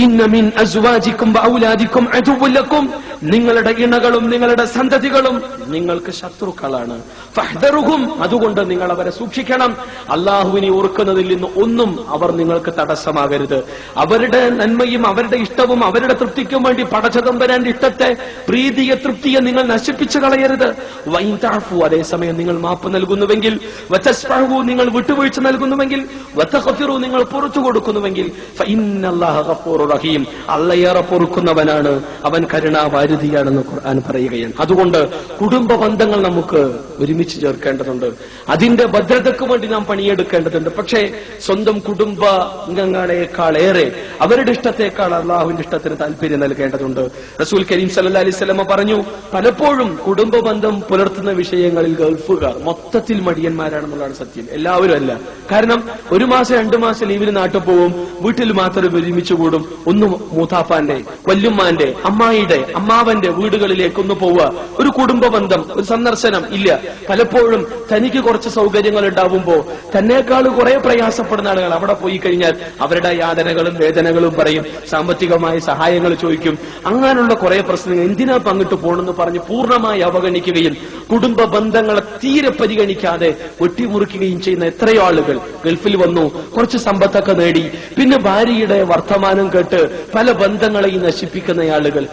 ഇന്ന മിൻ അസ്വാജിക്കും വഔലാദിക്കും അദുവ്വൻ ലക്കും, നിങ്ങളുടെ ഇണകളും നിങ്ങളുടെ സന്തതികളും നിങ്ങൾക്ക് ശത്രുക്കളാണ്. ഫഹ്ദറുഹും, അതുകൊണ്ട് നിങ്ങൾ അവരെ സൂക്ഷിക്കണം. അള്ളാഹുവിനെ ഓർക്കുന്നതിൽ നിന്ന് ഒന്നും അവർ നിങ്ങൾക്ക് തടസ്സമാകരുത്. അവരുടെ നന്മയും അവരുടെ ഇഷ്ടവും അവരുടെ തൃപ്തിക്കും വേണ്ടി പടച്ചതമ്പരാന്റെ ഇഷ്ടത്തെ, പ്രീതിയെ, തൃപ്തിയെ നിങ്ങൾ നശിപ്പിച്ചു കളയരുത്. വൈൻ തഅഫു, അതേസമയം നിങ്ങൾ മാപ്പ് നൽകുന്നുവെങ്കിൽ, വതസ്ഫഹു, നിങ്ങൾ വിട്ടുവീഴ്ച നൽകുന്നുവെങ്കിൽ, വതഗ്ഫിറു, നിങ്ങൾ പുറത്തു കൊടുക്കുന്നുവെങ്കിൽ, ഫഇന്നല്ലാഹ ഗഫൂറുർ റഹീം, അല്ലാഹ് പൊറുക്കുന്നവനാണ്, അവൻ കരുണാവാരിധിയാണെന്ന് ഖുർആൻ പറയുകയാണ്. അതുകൊണ്ട് കുടുംബ ബന്ധങ്ങൾ നമുക്ക് ഒരുമിച്ച് ചേർക്കേണ്ടതുണ്ട്. അതിന്റെ ഭദ്രതയ്ക്ക് വേണ്ടി നാം പണിയെടുക്കേണ്ടതുണ്ട്. പക്ഷേ സ്വന്തം കുടുംബാംഗങ്ങളെക്കാളേറെ അവരുടെ ഇഷ്ടത്തെക്കാൾ അള്ളാഹുവിന്റെ ഇഷ്ടത്തിന് താല്പര്യം നൽകേണ്ടതുണ്ട്. റസൂൽ കരീം സല്ലല്ലാഹു അലൈഹി വസല്ലം പറഞ്ഞു, പലപ്പോഴും കുടുംബ ബന്ധം പുലർത്തുന്ന വിഷയങ്ങളിൽ ഗൾഫുകാർ മൊത്തത്തിൽ മടിയന്മാരാണെന്നുള്ളതാണ് സത്യം. എല്ലാവരും അല്ല. കാരണം 1 മാസം 2 മാസം ലീവിന് നാട്ടിൽ പോവും, വീട്ടിൽ മാത്രം ഒരുമിച്ച് കൂടും. ഒന്ന് മൂത്താപ്പാന്റെ, വല്യുമ്മാന്റെ, അമ്മായിയുടെ, അമ്മാവന്റെ വീടുകളിലേക്ക് ഒന്ന് പോവുക, ഒരു കുടുംബ ബന്ധം, ഒരു സന്ദർശനം ഇല്ല. പലപ്പോഴും തനിക്ക് കുറച്ച് സൗകര്യങ്ങൾ ഉണ്ടാവുമ്പോ തന്നെക്കാൾ കുറെ പ്രയാസപ്പെടുന്ന ആളുകൾ അവിടെ പോയി കഴിഞ്ഞാൽ അവരുടെ യാതനകളും വേദനകളും പറയും, സാമ്പത്തികമായ സഹായങ്ങൾ ചോദിക്കും. അങ്ങനെയുള്ള കുറെ പ്രശ്നങ്ങൾ എന്തിനാ പങ്കിട്ട് പോകണമെന്ന് പറഞ്ഞ് പൂർണ്ണമായി അവഗണിക്കുകയും കുടുംബ ബന്ധങ്ങളെ തീരെ പരിഗണിക്കാതെ വെട്ടിമുറിക്കുകയും ചെയ്യുന്ന എത്രയോ ആളുകൾ ഗൾഫിൽ വന്നു, കുറച്ച് സമ്പത്തൊക്കെ നേടി, പിന്നെ ഭാര്യയുടെ വർത്തമാനം കേട്ട് പല ബന്ധങ്ങളെയും നശിപ്പിക്കുന്ന ആളുകൾ,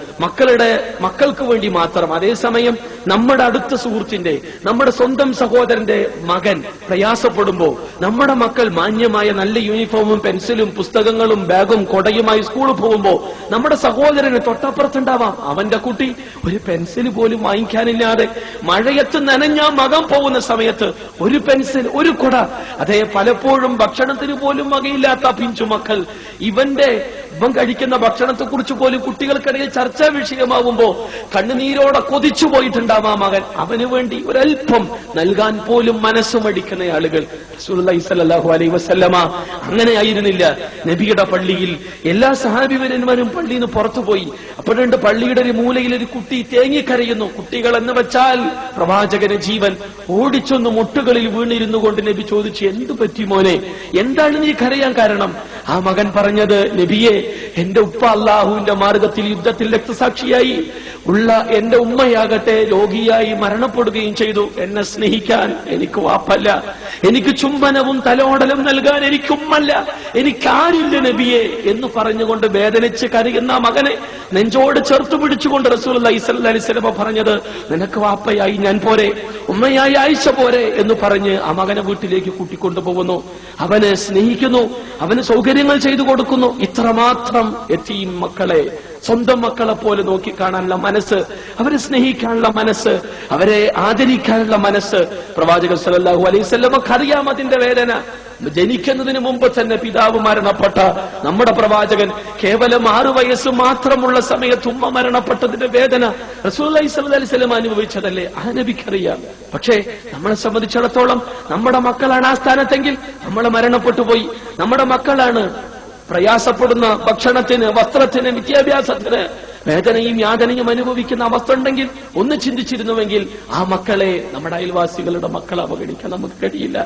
മക്കൾക്ക് വേണ്ടി മാത്രം. അതേസമയം നമ്മുടെ അടുത്ത സുഹൃത്തിന്റെ, നമ്മുടെ സ്വന്തം സഹോദരന്റെ മകൻ പ്രയാസപ്പെടുമ്പോ നമ്മുടെ മക്കൾ മാന്യമായ നല്ല യൂണിഫോമും പെൻസിലും പുസ്തകങ്ങളും ബാഗും കൊടയുമായി സ്കൂളിൽ പോകുമ്പോ നമ്മുടെ സഹോദരന് തൊട്ടപ്പുറത്തുണ്ടാവാം അവന്റെ കുട്ടി ഒരു പെൻസിൽ പോലും വാങ്ങിക്കാനില്ലാതെ മഴയത്ത് നനഞ്ഞാ മകൻ പോകുന്ന സമയത്ത് ഒരു പെൻസിൽ, ഒരു കൊട. അതേ പലപ്പോഴും ഭക്ഷണത്തിന് പോലും വകയില്ലാത്ത പിഞ്ചു മക്കൾ, ഇവൻ കഴിക്കുന്ന ഭക്ഷണത്തെക്കുറിച്ച് പോലും കുട്ടികൾക്കിടയിൽ ചർച്ചാ വിഷയമാവുമ്പോ കണ്ണുനീരോടെ കൊതിച്ചു പോയിട്ടുണ്ടാവും ആ മകൻ. അവന് വേണ്ടി ഒരൽപ്പം നൽകാൻ പോലും മനസ്സ് മടിക്കുന്ന ആളുകൾ. റസൂലുള്ളാഹി സ്വല്ലല്ലാഹു അലൈഹി വസല്ലമ അങ്ങനെയായിരുന്നില്ല. നബിയുടെ പള്ളിയിൽ എല്ലാ സഹാബിവര്യന്മാരും പള്ളിയിൽ നിന്ന് പുറത്തുപോയി. അപ്പോഴുണ്ട് പള്ളിയുടെ ഒരു മൂലയിൽ ഒരു കുട്ടി തേങ്ങിക്കരയുന്നു. കുട്ടികൾ എന്ന് വെച്ചാൽ പ്രവാചകന് ജീവൻ. ഓടിച്ചൊന്ന് മുട്ടുകളിൽ വീണിരുന്നു കൊണ്ട് നബി ചോദിച്ചു, എന്തു പറ്റി മോനെ, എന്താണ് നീ കരയാൻ കാരണം? ആ മകൻ പറഞ്ഞത്, നബിയെ, എന്റെ ഉപ്പ അള്ളാഹുവിന്റെ മാർഗത്തിൽ യുദ്ധത്തിൽ രക്തസാക്ഷിയായി, ഉള്ള എന്റെ ഉമ്മയാകട്ടെ രോഗിയായി മരണപ്പെടുകയും ചെയ്തു. എന്നെ സ്നേഹിക്കാൻ എനിക്ക് വാപ്പല്ല, എനിക്ക് ചുംബനവും തലോടലും നൽകാൻ എനിക്ക് ഉമ്മല്ല, എനിക്കാരില്ല നബിയെ എന്ന് പറഞ്ഞുകൊണ്ട് വേദനിച്ച് കരയുന്ന മകനെ നെഞ്ചോട് ചേർത്ത് പിടിച്ചുകൊണ്ട് റസൂലുള്ളാഹി സ്വല്ലല്ലാഹു അലൈഹി വസല്ലം പറഞ്ഞത്, നിനക്ക് വാപ്പയായി ഞാൻ പോരെ, ഉമ്മയായി ആയിഷ പോരെ എന്ന് പറഞ്ഞ് ആ മകനെ വീട്ടിലേക്ക് കൂട്ടിക്കൊണ്ടുപോകുന്നു. അവനെ സ്നേഹിക്കുന്നു, അവന് സൗകര്യങ്ങൾ ചെയ്തു കൊടുക്കുന്നു. ഇത്രമാത്രം യതീം മക്കളെ സ്വന്തം മക്കളെ പോലെ നോക്കിക്കാണാനുള്ള മനസ്സ്, അവരെ സ്നേഹിക്കാനുള്ള മനസ്സ്, അവരെ ആദരിക്കാനുള്ള മനസ്സ് പ്രവാചകൻ സല്ലല്ലാഹു അലൈഹി വസല്ലമക്ക് അറിയാം അതിന്റെ വേദന. ജനിക്കുന്നതിന് മുമ്പ് തന്നെ പിതാവ് മരണപ്പെട്ട നമ്മുടെ പ്രവാചകൻ കേവലം 6 വയസ്സ് മാത്രമുള്ള സമയത്ത് ഉമ്മ മരണപ്പെട്ടതിന്റെ വേദന റസൂലുള്ളാഹി സ്വല്ലല്ലാഹി അലൈഹി വസല്ലം അനുഭവിച്ചതല്ലേ? ആ നബിക്കറിയാം. പക്ഷേ നമ്മളെ സംബന്ധിച്ചിടത്തോളം നമ്മുടെ മക്കളാണ് ആ സ്ഥാനത്തെങ്കിൽ നമ്മൾ മരണപ്പെട്ടു പോയി. നമ്മുടെ മക്കളാണ് പ്രയാസപ്പെടുന്ന ഭക്ഷണത്തിന്, വസ്ത്രത്തിന്, വിദ്യാഭ്യാസത്തിന് വേദനയും യാതനയും അനുഭവിക്കുന്ന അവസ്ഥ ഉണ്ടെങ്കിൽ ഒന്ന് ചിന്തിച്ചിരുന്നുവെങ്കിൽ ആ മക്കളെ നമ്മുടെ അയൽവാസികളുടെ മക്കളെ അവഗണിക്കാൻ നമുക്ക് കഴിയില്ല.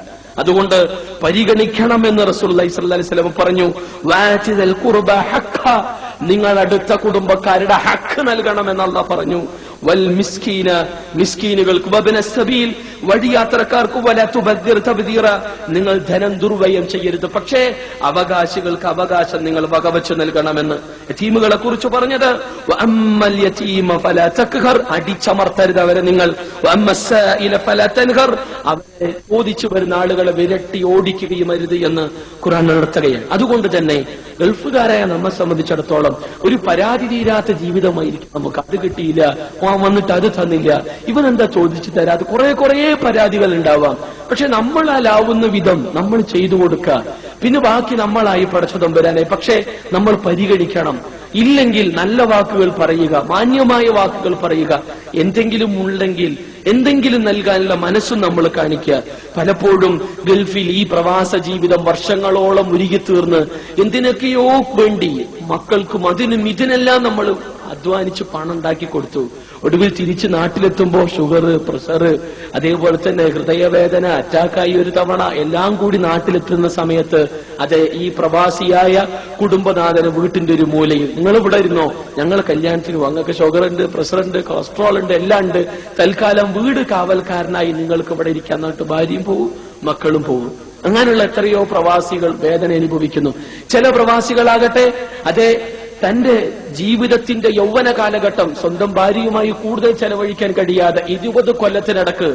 അതുകൊണ്ട് പരിഗണിക്കണമെന്ന് റസൂലുള്ളാഹി സ്വല്ലല്ലാഹി അലൈഹി വസല്ലം പറഞ്ഞു. വാതിൽ ഖുർബ ഹഖ, നിങ്ങൾ അടുത്ത കുടുംബക്കാരുടെ ഹക്ക് നൽകണമെന്ന് അല്ലാഹു പറഞ്ഞു. വൽ മിസ്കീന, മിസ്കീനുകൾക്ക്, വബ്ന സബീൽ, വഴിയാത്രക്കാർക്ക്, വല തുബദ്ദിർ തബ്ദീറ, നിങ്ങൾ ധനം ദുർവ്യയം ചെയ്യരുത്. പക്ഷേ അവകാശികൾക്ക് അവകാശം നിങ്ങൾ വകവെച്ച് നൽകണമെന്ന്. യതീമുകളെ കുറിച്ച് പറഞ്ഞത് വഅമ്മൽ യതീമ ഫലാ തഖ്ഹർ, അടിച്ചമർത്തരുത് അവരെ നിങ്ങൾ. വഅമ്മസ്സായില ഫലാ തൻഹർ, അവരെ ചോദിച്ചു വരുന്ന ആളുകളെ വിരട്ടി ഓടിക്കുകയും അരുത് എന്ന് ഖുർആൻ ഉണർത്തുകയാണ്. അതുകൊണ്ട് തന്നെ ഗൾഫുകാരായ നമ്മെ സംബന്ധിച്ചിടത്തോളം ഒരു പരാതി തീരാത്ത ജീവിതമായിരിക്കും നമുക്ക്. അത് കിട്ടിയില്ല, വന്നിട്ട് അത് തന്നില്ല, ഇവൻ എന്താ ചോദിച്ചു തരാതെ, കുറെ പരാതികൾ ഉണ്ടാവാം. പക്ഷെ നമ്മളാലാവുന്ന വിധം നമ്മൾ ചെയ്തു കൊടുക്കുക. പിന്നെ ബാക്കി നമ്മളായി പടച്ചതമ്പുരാനെ. പക്ഷേ നമ്മൾ പരിഗണിക്കണം. ഇല്ലെങ്കിൽ നല്ല വാക്കുകൾ പറയുക, മാന്യമായ വാക്കുകൾ പറയുക. എന്തെങ്കിലും ഉണ്ടെങ്കിൽ എന്തെങ്കിലും നൽകാനുള്ള മനസ്സും നമ്മൾ കാണിക്കുക. പലപ്പോഴും ഗൾഫിൽ ഈ പ്രവാസ ജീവിതം വർഷങ്ങളോളം ഉരുകിത്തീർന്ന് എന്തിനൊക്കെയോ വേണ്ടി മക്കൾക്കും അതിനും ഇതിനെല്ലാം നമ്മൾ അധ്വാനിച്ച് പണം ഉണ്ടാക്കി കൊടുത്തു. ഒടുവിൽ തിരിച്ച് നാട്ടിലെത്തുമ്പോ ഷുഗർ, പ്രഷർ, അതേപോലെ തന്നെ ഹൃദയവേദന, അറ്റാക്കായി ഒരു തവണ, എല്ലാം കൂടി നാട്ടിലെത്തുന്ന സമയത്ത് അതെ ഈ പ്രവാസിയായ കുടുംബനാഥന് വീട്ടിന്റെ ഒരു മൂലയിൽ, നിങ്ങൾ ഇവിടെ ഇരുന്നോ, ഞങ്ങൾ കല്യാണത്തിന് അങ്ങക്ക് ഷുഗർ ഉണ്ട്, പ്രഷർ ഉണ്ട്, കൊളസ്ട്രോൾ ഉണ്ട്, എല്ലാം ഉണ്ട്, തൽക്കാലം വീട് കാവൽക്കാരനായി നിങ്ങൾക്ക് ഇവിടെ ഇരിക്കാൻ എന്നിട്ട് ഭാര്യയും പോവും മക്കളും പോവും. അങ്ങനെയുള്ള എത്രയോ പ്രവാസികൾ വേദന അനുഭവിക്കുന്നു. ചില പ്രവാസികളാകട്ടെ അതെ തന്റെ ജീവിതത്തിന്റെ യൗവന കാലഘട്ടം സ്വന്തം ഭാര്യയുമായി കൂടുതൽ ചെലവഴിക്കാൻ കഴിയാതെ 20 കൊല്ലത്തിനടക്ക്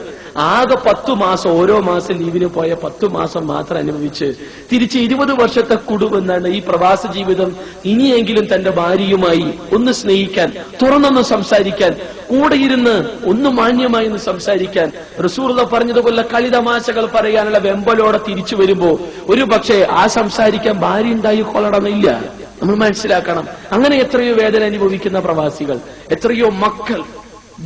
ആകെ 10 മാസം, ഓരോ മാസം ലീവിന് പോയ 10 മാസം മാത്രം അനുഭവിച്ച് തിരിച്ച് 20 വർഷത്തെ കുടുംബെന്നാണ് ഈ പ്രവാസ ജീവിതം. ഇനിയെങ്കിലും തന്റെ ഭാര്യയുമായി ഒന്ന് സ്നേഹിക്കാൻ, തുറന്നൊന്ന് സംസാരിക്കാൻ, കൂടെ ഇരുന്ന് ഒന്ന് മാന്യമായി ഒന്ന് സംസാരിക്കാൻ, റസൂലുള്ളാഹി പറഞ്ഞതുപോലെ കളിതമാശകൾ പറയാനുള്ള വെമ്പലോടെ തിരിച്ചു വരുമ്പോ ഒരു പക്ഷേ ആ സംസാരിക്കാൻ ഭാര്യ ഉണ്ടായിക്കൊള്ളണമെന്നില്ല. നമ്മൾ മനസ്സിലാക്കണം. അങ്ങനെ എത്രയോ വേദന അനുഭവിക്കുന്ന പ്രവാസികൾ, എത്രയോ മക്കൾ,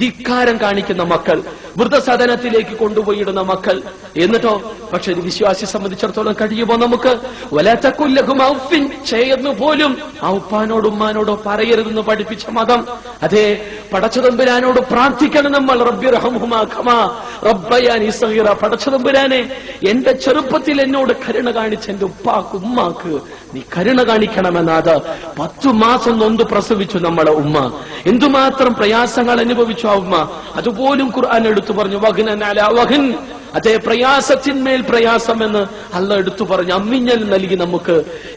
ധിക്കാരം കാണിക്കുന്ന മക്കൾ, വൃദ്ധസദനത്തിലേക്ക് കൊണ്ടുപോയിടുന്ന മക്കൾ. എന്നിട്ടോ പക്ഷെ ഒരു വിശ്വാസിയെ സംബന്ധിച്ചിടത്തോളം കഴിയുമോ നമുക്ക്? വലാതകുല്ലഹും ഔഫിൻ, ചെയ്യുന്നു പോലും ആ ഉപ്പാനോടും ഉമ്മാനോടോ പറയരുതെന്ന് പഠിപ്പിച്ച മതം. അതേ പടച്ചതമ്പുരാനോട് പ്രാർത്ഥിക്കണം നമ്മൾ. റബ്ബിർഹംഹുമാ കമാ റബ്ബയാനി സഗീറ, പടച്ചതമ്പുരാനെ എന്റെ ചെറുപ്പത്തിൽ എന്നോട് കരുണ കാണിച്ച എന്റെ ഉപ്പാക്ക് ഉമ്മാക്ക് നീ കരുണ കാണിക്കണമെന്നത്. 10 മാസം നൊന്ത് പ്രസവിച്ചു നമ്മളെ ഉമ്മ, എന്തുമാത്രം പ്രയാസങ്ങൾ അനുഭവിച്ചു ആ ഉമ്മ. അതുപോലും ഖുർആൻ എടുത്തു പറഞ്ഞു വഹ്നൻ അലാ വഹ്ൻ, അതേ പ്രയാസത്തിന്മേൽ പ്രയാസം എന്ന് അല്ലാഹ് എടുത്തു പറഞ്ഞു. അമ്മിഞ്ഞൽ നൽകി നമുക്ക്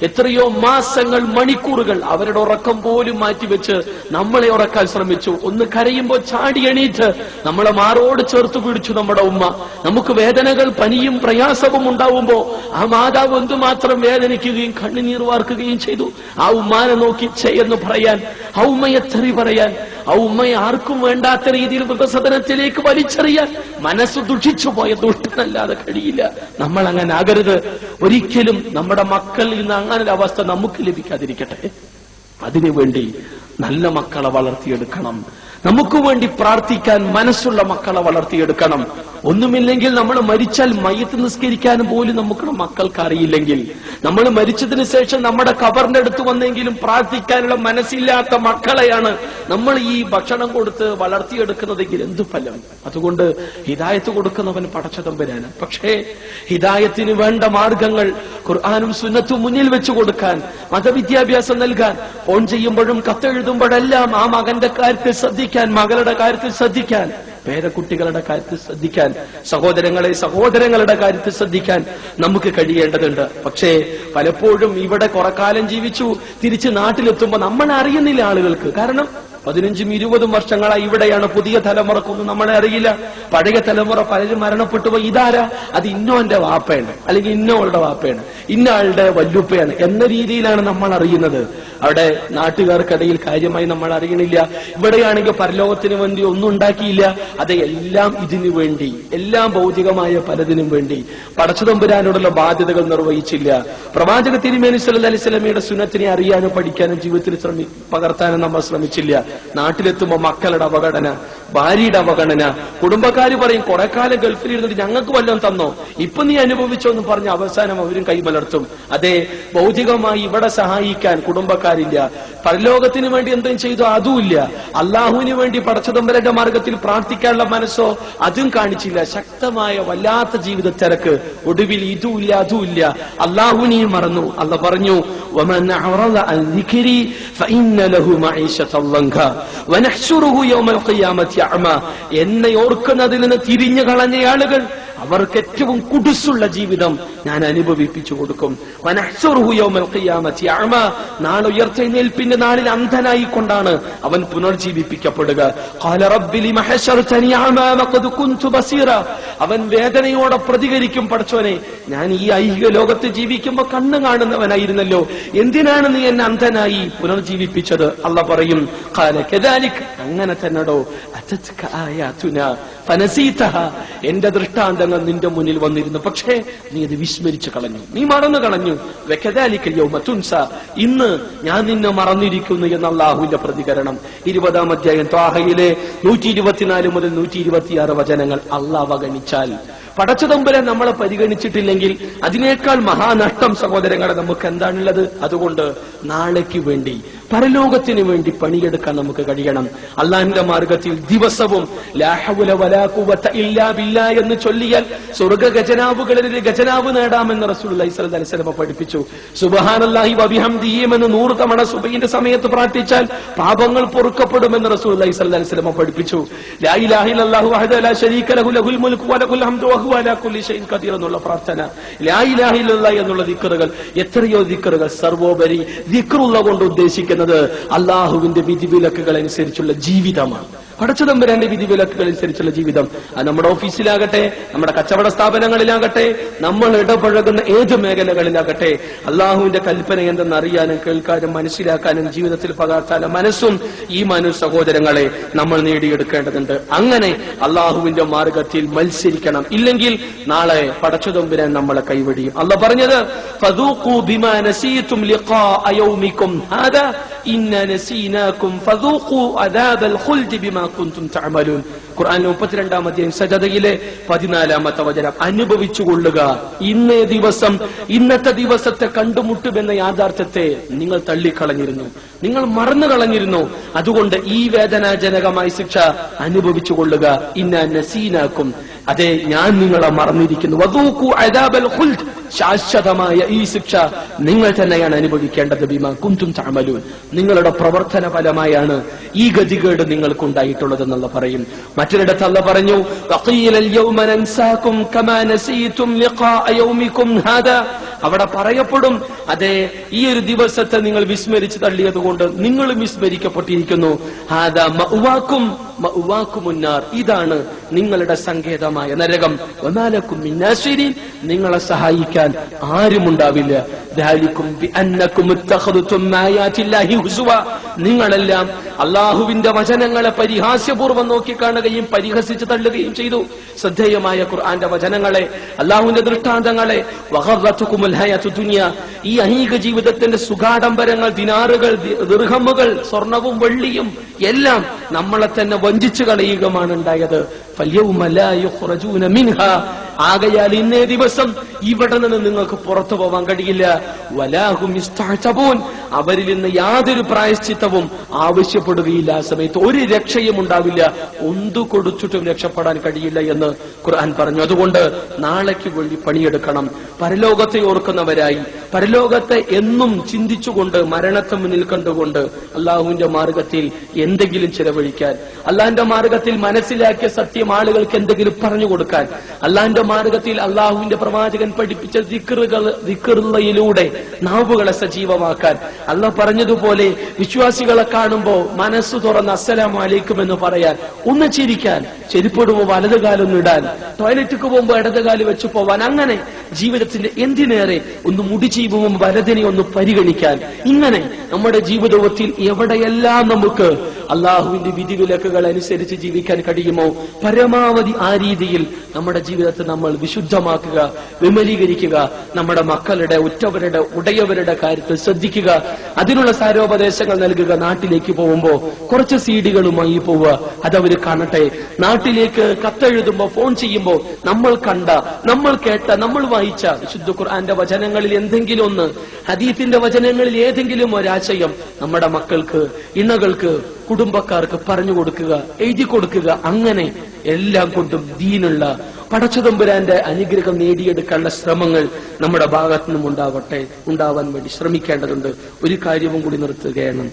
എത്രയോ മാസങ്ങൾ, മണിക്കൂറുകൾ അവരുടെ ഉറക്കം പോലും മാറ്റിവെച്ച് നമ്മളെ ഉറക്കാൻ ശ്രമിച്ചു. ഒന്ന് കരയുമ്പോ ചാടി എണീറ്റ് നമ്മളെ മാറോട് ചേർത്ത് പിടിച്ചു നമ്മുടെ ഉമ്മ. നമുക്ക് വേദനകൾ, പനിയും പ്രയാസവും ഉണ്ടാവുമ്പോ ആ മാതാവ് എന്തുമാത്രം വേദനിക്കുകയും കണ്ണുനീർ വാർക്കുകയും ചെയ്തു. ആ ഉമ്മാനെ നോക്കി എന്ന് പറയാൻ, ആ ഉമ്മയെ തെറി പറയാൻ, ആ ഉമ്മയെ ആർക്കും വേണ്ടാത്ത രീതിയിൽ വൃദ്ധസദനത്തിലേക്ക് വലിച്ചെറിയാൻ മനസ്സ് ദുഷിച്ചു പോയ ദുഷ്ടനല്ലാതെ കഴിയില്ല. നമ്മൾ അങ്ങനെ ആകരുത് ഒരിക്കലും. നമ്മുടെ മക്കളിൽ നിന്ന് അങ്ങനെ ഒരു അവസ്ഥ നമുക്ക് ലഭിക്കാതിരിക്കട്ടെ. അതിനുവേണ്ടി നല്ല മക്കളെ വളർത്തിയെടുക്കണം. നമുക്ക് വേണ്ടി പ്രാർത്ഥിക്കാൻ മനസ്സുള്ള മക്കളെ വളർത്തിയെടുക്കണം. ഒന്നുമില്ലെങ്കിൽ നമ്മൾ മരിച്ചാൽ മയ്യത്ത് നിസ്കരിക്കാനും പോലും നമുക്ക് മക്കൾക്ക് അറിയില്ലെങ്കിൽ, നമ്മൾ മരിച്ചതിന് ശേഷം നമ്മുടെ ഖബറിന്റെ അടുത്ത് വന്നെങ്കിലും പ്രാർത്ഥിക്കാനുള്ള മനസ്സില്ലാത്ത മക്കളെയാണ് നമ്മൾ ഈ ഭക്ഷണം കൊടുത്ത് വളർത്തിയെടുക്കുന്നതെങ്കിൽ എന്തു ഫലം? അതുകൊണ്ട് ഹിദായത്ത് കൊടുക്കുന്നവൻ പടച്ചതമ്പുരാന്. പക്ഷേ ഹിദായത്തിന് വേണ്ട മാർഗങ്ങൾ ഖുർആനും സുന്നത്തും മുന്നിൽ വെച്ചു കൊടുക്കാൻ, മതവിദ്യാഭ്യാസം നൽകാൻ, ഫോൺ ചെയ്യുമ്പോഴും കത്തെഴുതുമ്പോഴെല്ലാം ആ മകന്റെ കാര്യത്തിൽ ശ്രദ്ധിക്കാൻ, മകളുടെ കാര്യത്തിൽ ശ്രദ്ധിക്കാൻ, പേരക്കുട്ടികളുടെ കാര്യത്തിൽ ശ്രദ്ധിക്കാൻ, സഹോദരങ്ങളുടെ കാര്യത്തിൽ ശ്രദ്ധിക്കാൻ നമുക്ക് കഴിയേണ്ടതുണ്ട്. പക്ഷേ പലപ്പോഴും ഇവിടെ കുറെ കാലം ജീവിച്ചു തിരിച്ച് നാട്ടിലെത്തുമ്പോ നമ്മളെ അറിയുന്നില്ല ആളുകൾക്ക്. കാരണം 15-20 വർഷങ്ങളായി ഇവിടെയാണ്. പുതിയ തലമുറക്കൊന്നും നമ്മളെ അറിയില്ല. പഴയ തലമുറ പലരും മരണപ്പെട്ടുപോയി. ഇതാരാ? അത് ഇന്നോന്റെ വാപ്പയാണ്, അല്ലെങ്കിൽ ഇന്നോളുടെ വാപ്പയാണ്, ഇന്ന ആളുടെ വല്ലുപ്പയാണ് എന്ന രീതിയിലാണ് നമ്മൾ അറിയുന്നത്. അവിടെ നാട്ടുകാർക്കിടയിൽ കാര്യമായി നമ്മൾ അറിയണില്ല. ഇവിടെയാണെങ്കിൽ പരലോകത്തിന് വേണ്ടി ഒന്നും ഉണ്ടാക്കിയില്ല. അത് എല്ലാം ഇതിനു വേണ്ടി, എല്ലാം ഭൗതികമായ പലതിനും വേണ്ടി പടച്ചതമ്പുരാനോടുള്ള ബാധ്യതകൾ നിർവഹിച്ചില്ല. പ്രവാചക തിരുമേനി സല്ലല്ലാഹു അലൈഹി വസല്ലമയുടെ സുന്നത്തിനെ അറിയാനും പഠിക്കാനും ജീവിതത്തിൽ പകർത്താനും നമ്മൾ ശ്രമിച്ചില്ല. നാട്ടിലെത്തുമ്പോൾ മക്കളുടെ അവഗണന, ഭാര്യയുടെ അവഗണന, കുടുംബക്കാര് പറയും കുറെ കാലം ഗൾഫിലിരുന്നിട്ട് ഞങ്ങൾക്ക് വല്ലതും തന്നോ, ഇപ്പൊ നീ അനുഭവിച്ചോ എന്ന് പറഞ്ഞ് അവസാനം അവരും കൈമലർത്തും. അതെ, ഭൗതികമായി ഇവിടെ സഹായിക്കാൻ കുടുംബക്കാരില്ല. പരലോകത്തിന് വേണ്ടി എന്തും ചെയ്തോ അതുമില്ല. അള്ളാഹുവിന് വേണ്ടി പടച്ചതമ്പുരാന്റെ മാർഗത്തിൽ പ്രാർത്ഥിക്കാനുള്ള മനസ്സോ അതും കാണിച്ചില്ല. ശക്തമായ വല്ലാത്ത ജീവിത തിരക്ക്. ഒടുവിൽ ഇതുമില്ല അതുമില്ല, അള്ളാഹുവിനെയും മറന്നു. അള്ള പറഞ്ഞു, വമൻ അഅറദ അൻ ദിക്രി ഫഇന്ന ലഹു മഈശതൻ ലൻക വനഹ്ശുറുഹു യൗമൽ ഖിയാമത്തി അഅമ. എന്നെ ഓർക്കുന്നതിൽ നിന്ന് തിരിഞ്ഞു കളഞ്ഞ ആളുകൾ അവർക്ക് ഏറ്റവും കുടുസുള്ള ജീവിതം ഞാൻ അനുഭവിപ്പിച്ചു കൊടുക്കും. വനഹ്ശുറുഹു യൗമൽ ഖിയാമത്തി അഅമ. നാളെ ഉയർത്തെഴുന്നേൽപ്പിന്റെ നാളിൽ അന്ധനായിക്കൊണ്ടാണ് അവൻ പുനർജീവിപ്പിക്കപ്പെടുക. ഖാല റബ്ബി ലിമ ഹശർതനി അഅമ വഖദ് കുൻതു ബസീറ. അവൻ വേദനയോടെ പ്രതികരിക്കും, പടച്ചോനെ, ഞാൻ ഈ ഐഹിക ലോകത്ത് ജീവിക്കുമ്പോൾ കണ്ണ് കാണുന്നവനായിരുന്നല്ലോ, എന്തിനാണ് നീ എന്നെ അന്ധനായി പുനർജീവിപ്പിച്ചത്? അല്ലാഹ് പറയും, ഖാല കദാലിക്, അങ്ങനെ തന്നെടോ, അതത്ക ആയാതുനാ ഫനസീതഹ. എന്റെ ദൃഷ്ടാന്തങ്ങൾ നിന്റെ മുന്നിൽ വന്നിരുന്നു, പക്ഷേ നീ അത് വിസ്മരിച്ചു കളഞ്ഞു, നീ മറന്നു കളഞ്ഞു. വകദാലിക യൗമ തുൻസ, ഇന്ന് ഞാൻ നിന്നെ മറന്നിരിക്കുന്നു എന്ന അല്ലാഹുവിന്റെ പ്രതികരണം. 20-ാം അധ്യായം ത്വാഹയിലെ 124 മുതൽ 126 വചനങ്ങൾ അല്ലാഹ് അവഗണിച്ചാൽ, പടച്ചതമ്പുരാൻ നമ്മളെ പരിഗണിച്ചിട്ടില്ലെങ്കിൽ അതിനേക്കാൾ മഹാനഷ്ടം സഹോദരങ്ങളെ നമുക്ക് എന്താണുള്ളത്? അതുകൊണ്ട് നാളേക്ക് വേണ്ടി, പരലോകത്തിന് വേണ്ടി പണിയെടുക്കാൻ നമുക്ക് കഴിയണം. അള്ളാഹിന്റെ മാർഗത്തിൽ ദിവസവും ലാ ഹൗല വലാ ഖുവത ഇല്ലാ ബില്ലാ എന്ന് ചൊല്ലിയാൽ സ്വർഗ്ഗ ഖജനാവുകളിൽ ഖജനാവ് നേടാമെന്ന് റസൂലുള്ളാഹി സ്വല്ലല്ലാഹു അലൈഹി വസല്ലം പഠിപ്പിച്ചു. സുബ്ഹാനല്ലാഹി വബിഹംദിഹി എന്ന് 100 തവണ സുബഹിന്റെ സമയത്ത് പ്രാർത്ഥിച്ചാൽ പാപങ്ങൾ പൊറുക്കപ്പെടുമെന്ന് റസൂലുള്ളാഹി സ്വല്ലല്ലാഹു അലൈഹി വസല്ലം പഠിപ്പിച്ചു. ലാ ഇലാഹ ഇല്ലല്ലാഹു വഹ്ദഹു ലാ ശരീക ലഹു ലഹുൽ മുൽക്കു വലഹുൽ ഹംദു വഹുവ അലാ കുല്ലി ഷൈഇൻ ഖദീർ എന്നുള്ള പ്രാർത്ഥന, ലാ ഇലാഹ ഇല്ലല്ലാഹ് എന്നുള്ള ദിക്റുകൾ, എത്രയോ ദിക്റുകൾ. സർവോപരി ദിക്റുള്ള കൊണ്ട് ഉദ്ദേശിക്കുന്നത് അള്ളാഹുവിന്റെ വിധിവിലക്കുകൾ അനുസരിച്ചുള്ള ജീവിതമാണ്. പടച്ചതമ്പുരാന്റെ വിധിവിലക്കുകൾ അനുസരിച്ചുള്ള ജീവിതം. അത് നമ്മുടെ ഓഫീസിലാകട്ടെ, നമ്മുടെ കച്ചവട സ്ഥാപനങ്ങളിലാകട്ടെ, നമ്മൾ ഇടപഴകുന്ന ഏത് മേഖലകളിലാകട്ടെ, അള്ളാഹുവിന്റെ കൽപ്പന എന്തെന്ന് അറിയാനും കേൾക്കാനും മനസ്സിലാക്കാനും ജീവിതത്തിൽ പകർത്താനും മനസ്സും ഈമാനും സഹോദരങ്ങളെ നമ്മൾ നേടിയെടുക്കേണ്ടതുണ്ട്. അങ്ങനെ അള്ളാഹുവിന്റെ മാർഗത്തിൽ മത്സരിക്കണം. ഇല്ലെങ്കിൽ നാളെ പടച്ചതമ്പുരാൻ നമ്മളെ കൈവടിയും. അള്ളാഹ് പറഞ്ഞത്, ഫദൂഖൂ ബിമാ നസീതും ലിഖാഅ യൗമികും ഹാദാ ഇന്നാ നസീനാകും ഫദൂഖൂ അദാബൽ ഖുൽദി ബിമാ കുൻതും തഅമലൂൻ. ഖുർആൻ 32-ാം അധ്യായം സജദയിലെ 14-ാമത്തെ വചനം. അനുഭവിച്ചുകൊള്ളുക, ഇന്നേ ദിവസം, ഇന്നത്തെ ദിവസത്തെ കണ്ടുമുട്ടുമെന്ന യാഥാർത്ഥ്യത്തെ നിങ്ങൾ തള്ളിക്കളഞ്ഞിരുന്നു, നിങ്ങൾ മറന്നു കളഞ്ഞിരുന്നു. അതുകൊണ്ട് ഈ വേദനാജനകമായ ശിക്ഷ അനുഭവിച്ചുകൊള്ളുക. ഇന്നാ നസീനാകും, അതെ ഞാൻ നിങ്ങളെ മറന്നിരിക്കുന്നു. വദൂഖൂ അദാബൽ ഖുൽദ്, ശാശ്വതമായ ഈ ശിക്ഷ നിങ്ങൾ തന്നെയാണ് അനുഭവിക്കേണ്ടത്. ബിമാ കുൻതും തഅമലൂൻ, നിങ്ങളുടെ പ്രവർത്തന ഫലമായാണ് ഈ ഗതികേട് നിങ്ങൾക്കുണ്ടായിട്ടുള്ളതെന്നുള്ള പറയും. മറ്റൊരിടത്ത് അല്ലാഹ് പറഞ്ഞു, വഖീലൽ യൗമ നൻസാകും കമാ നസീതും ലിഖാഅ യൗമികും ഹാദാ. അവിടെ പറയപ്പെടും, അതെ ഈ ഒരു ദിവസത്തെ നിങ്ങൾ വിസ്മരിച്ച് തള്ളിയതുകൊണ്ട് നിങ്ങളും വിസ്മരിക്കപ്പെട്ടിരിക്കുന്നു. ഹാദാ മഅ്വാകും മഅ്വാകുമുന്നാർ, ഇതാണ് നിങ്ങളുടെ സങ്കേതമായ നരകം. വമാലകും മിൻ നാസിരീൻ, നിങ്ങളെ സഹായിക്കാൻ ആരുമുണ്ടാവില്ല. ദാലികും ബിഅന്നകും ഇത്തഖദതും ആയാതില്ലാഹി ഹുസുവ, നിങ്ങളെല്ലാം അള്ളാഹുവിന്റെ വചനങ്ങളെ പരിഹാസ്യപൂർവ്വം നോക്കിക്കാണുകയും പരിഹസിച്ച് തള്ളുകയും ചെയ്തു. ശ്രദ്ധേയമായ ഖുർആന്റെ വചനങ്ങളെ, അള്ളാഹുവിന്റെ ദൃഷ്ടാന്തങ്ങളെ, വഗറത്തുകുമുൽ ഹയാത്തു ദുനിയ, ഈ ഐഹിക ജീവിതത്തിന്റെ സുഖാഡംബരങ്ങൾ, ദിനാറുകൾ, ദിർഹമുകൾ, സ്വർണവും വെള്ളിയും എല്ലാം നമ്മളെ തന്നെ വഞ്ചിച്ചു കളയുകയാണ് ഉണ്ടായത്. ഫൽയൗമ ലാ യുഖ്റജൂന മിൻഹാ, ആകയാൽ ഇന്നേ ദിവസം ഇവിടെ നിന്ന് നിങ്ങൾക്ക് പുറത്തു പോവാൻ കഴിയില്ല. വലാഹും യസ്തഅതബൂൻ, അവരിൽ നിന്ന് യാതൊരു പ്രായശ്ചിത്തവും ആവശ്യപ്പെടുകയില്ല. ആ സമയത്ത് ഒരു രക്ഷയും ഉണ്ടാവില്ല, ഒന്നു കൊടുത്തിട്ടും രക്ഷപ്പെടാൻ കഴിയില്ല എന്ന് ഖുർആൻ പറഞ്ഞു. അതുകൊണ്ട് നാളേക്ക് വേണ്ടി പണിയെടുക്കണം. പരലോകത്തെ ഓർക്കുന്നവരായി, പരലോകത്തെ എന്നും ചിന്തിച്ചുകൊണ്ട്, മരണത്തെ മുന്നിൽ കണ്ടുകൊണ്ട് അള്ളാഹുവിന്റെ മാർഗത്തിൽ എന്തെങ്കിലും ചെലവഴിക്കാൻ, അള്ളാഹിന്റെ മാർഗത്തിൽ മനസ്സിലാക്കിയ സത്യം ആളുകൾക്ക് എന്തെങ്കിലും പറഞ്ഞു കൊടുക്കാൻ, അള്ളാഹിന്റെ മാർഗത്തിൽ അള്ളാഹുവിന്റെ പ്രവാചകൻ പഠിപ്പിച്ച ദിക്റുകളിലൂടെ നാവുകളെ സജീവമാക്കാൻ. അല്ലാഹ് പറഞ്ഞതുപോലെ വിശ്വാസികളെ കാണുമ്പോ മനസ്സ് തുറന്ന് അസ്സലാമു അലൈക്കും എന്ന് പറയാൻ, ഒന്ന് ചിരിക്കാൻ, ചെരുപ്പിടുമ്പോ വലതുകാലൊന്ന് ഇടാൻ, ടോയ്ലറ്റിക്ക് പോകുമ്പോ ഇടതുകാല് വെച്ച് പോവാൻ, അങ്ങനെ ജീവിതത്തിന്റെ എന്തിനേറെ ഒന്ന് മുടി ചീവുമ്പോൾ വലതിനെ ഒന്ന് പരിഗണിക്കാൻ. ഇങ്ങനെ നമ്മുടെ ജീവിതത്തിൽ എവിടെയെല്ലാം നമുക്ക് അള്ളാഹുവിന്റെ വിധിവിലക്കുകൾ അനുസരിച്ച് ജീവിക്കാൻ കഴിയുമോ പരമാവധി ആ രീതിയിൽ നമ്മുടെ ജീവിതത്തെ നമ്മൾ വിശുദ്ധമാക്കുക, വിമലീകരിക്കുക. നമ്മുടെ മക്കളുടെ, ഉറ്റവരുടെ, ഉടയവരുടെ കാര്യത്തിൽ ശ്രദ്ധിക്കുക. അതിനുള്ള സാരോപദേശങ്ങൾ നൽകുക. നാട്ടിലേക്ക് പോകുമ്പോ കുറച്ച് സീഡികളുമായി പോവുക, അതവര് കാണട്ടെ. നാട്ടിലേക്ക് കത്തെഴുതുമ്പോ, ഫോൺ ചെയ്യുമ്പോ നമ്മൾ കണ്ട, നമ്മൾ കേട്ട, നമ്മൾ വായിച്ച വിശുദ്ധ ഖുർആന്റെ വചനങ്ങളിൽ എന്തെങ്കിലും ഒന്ന്, ഹദീസിന്റെ വചനങ്ങളിൽ ഏതെങ്കിലും ഒരാശയം നമ്മുടെ മക്കൾക്ക്, ഇണകൾക്ക്, കുടുംബക്കാർക്ക് പറഞ്ഞു കൊടുക്കുക, എഴുതി കൊടുക്കുക. അങ്ങനെ എല്ലാം കൊണ്ടും ദീനുള്ള പടച്ചതമ്പുരാന്റെ അനുഗ്രഹം നേടിയെടുക്കാനുള്ള ശ്രമങ്ങൾ നമ്മുടെ ഭാഗത്തു നിന്നും ഉണ്ടാവാൻ വേണ്ടി ശ്രമിക്കേണ്ടതുണ്ട്. ഒരു കാര്യവും കൂടി നിർത്തുകയാണ്.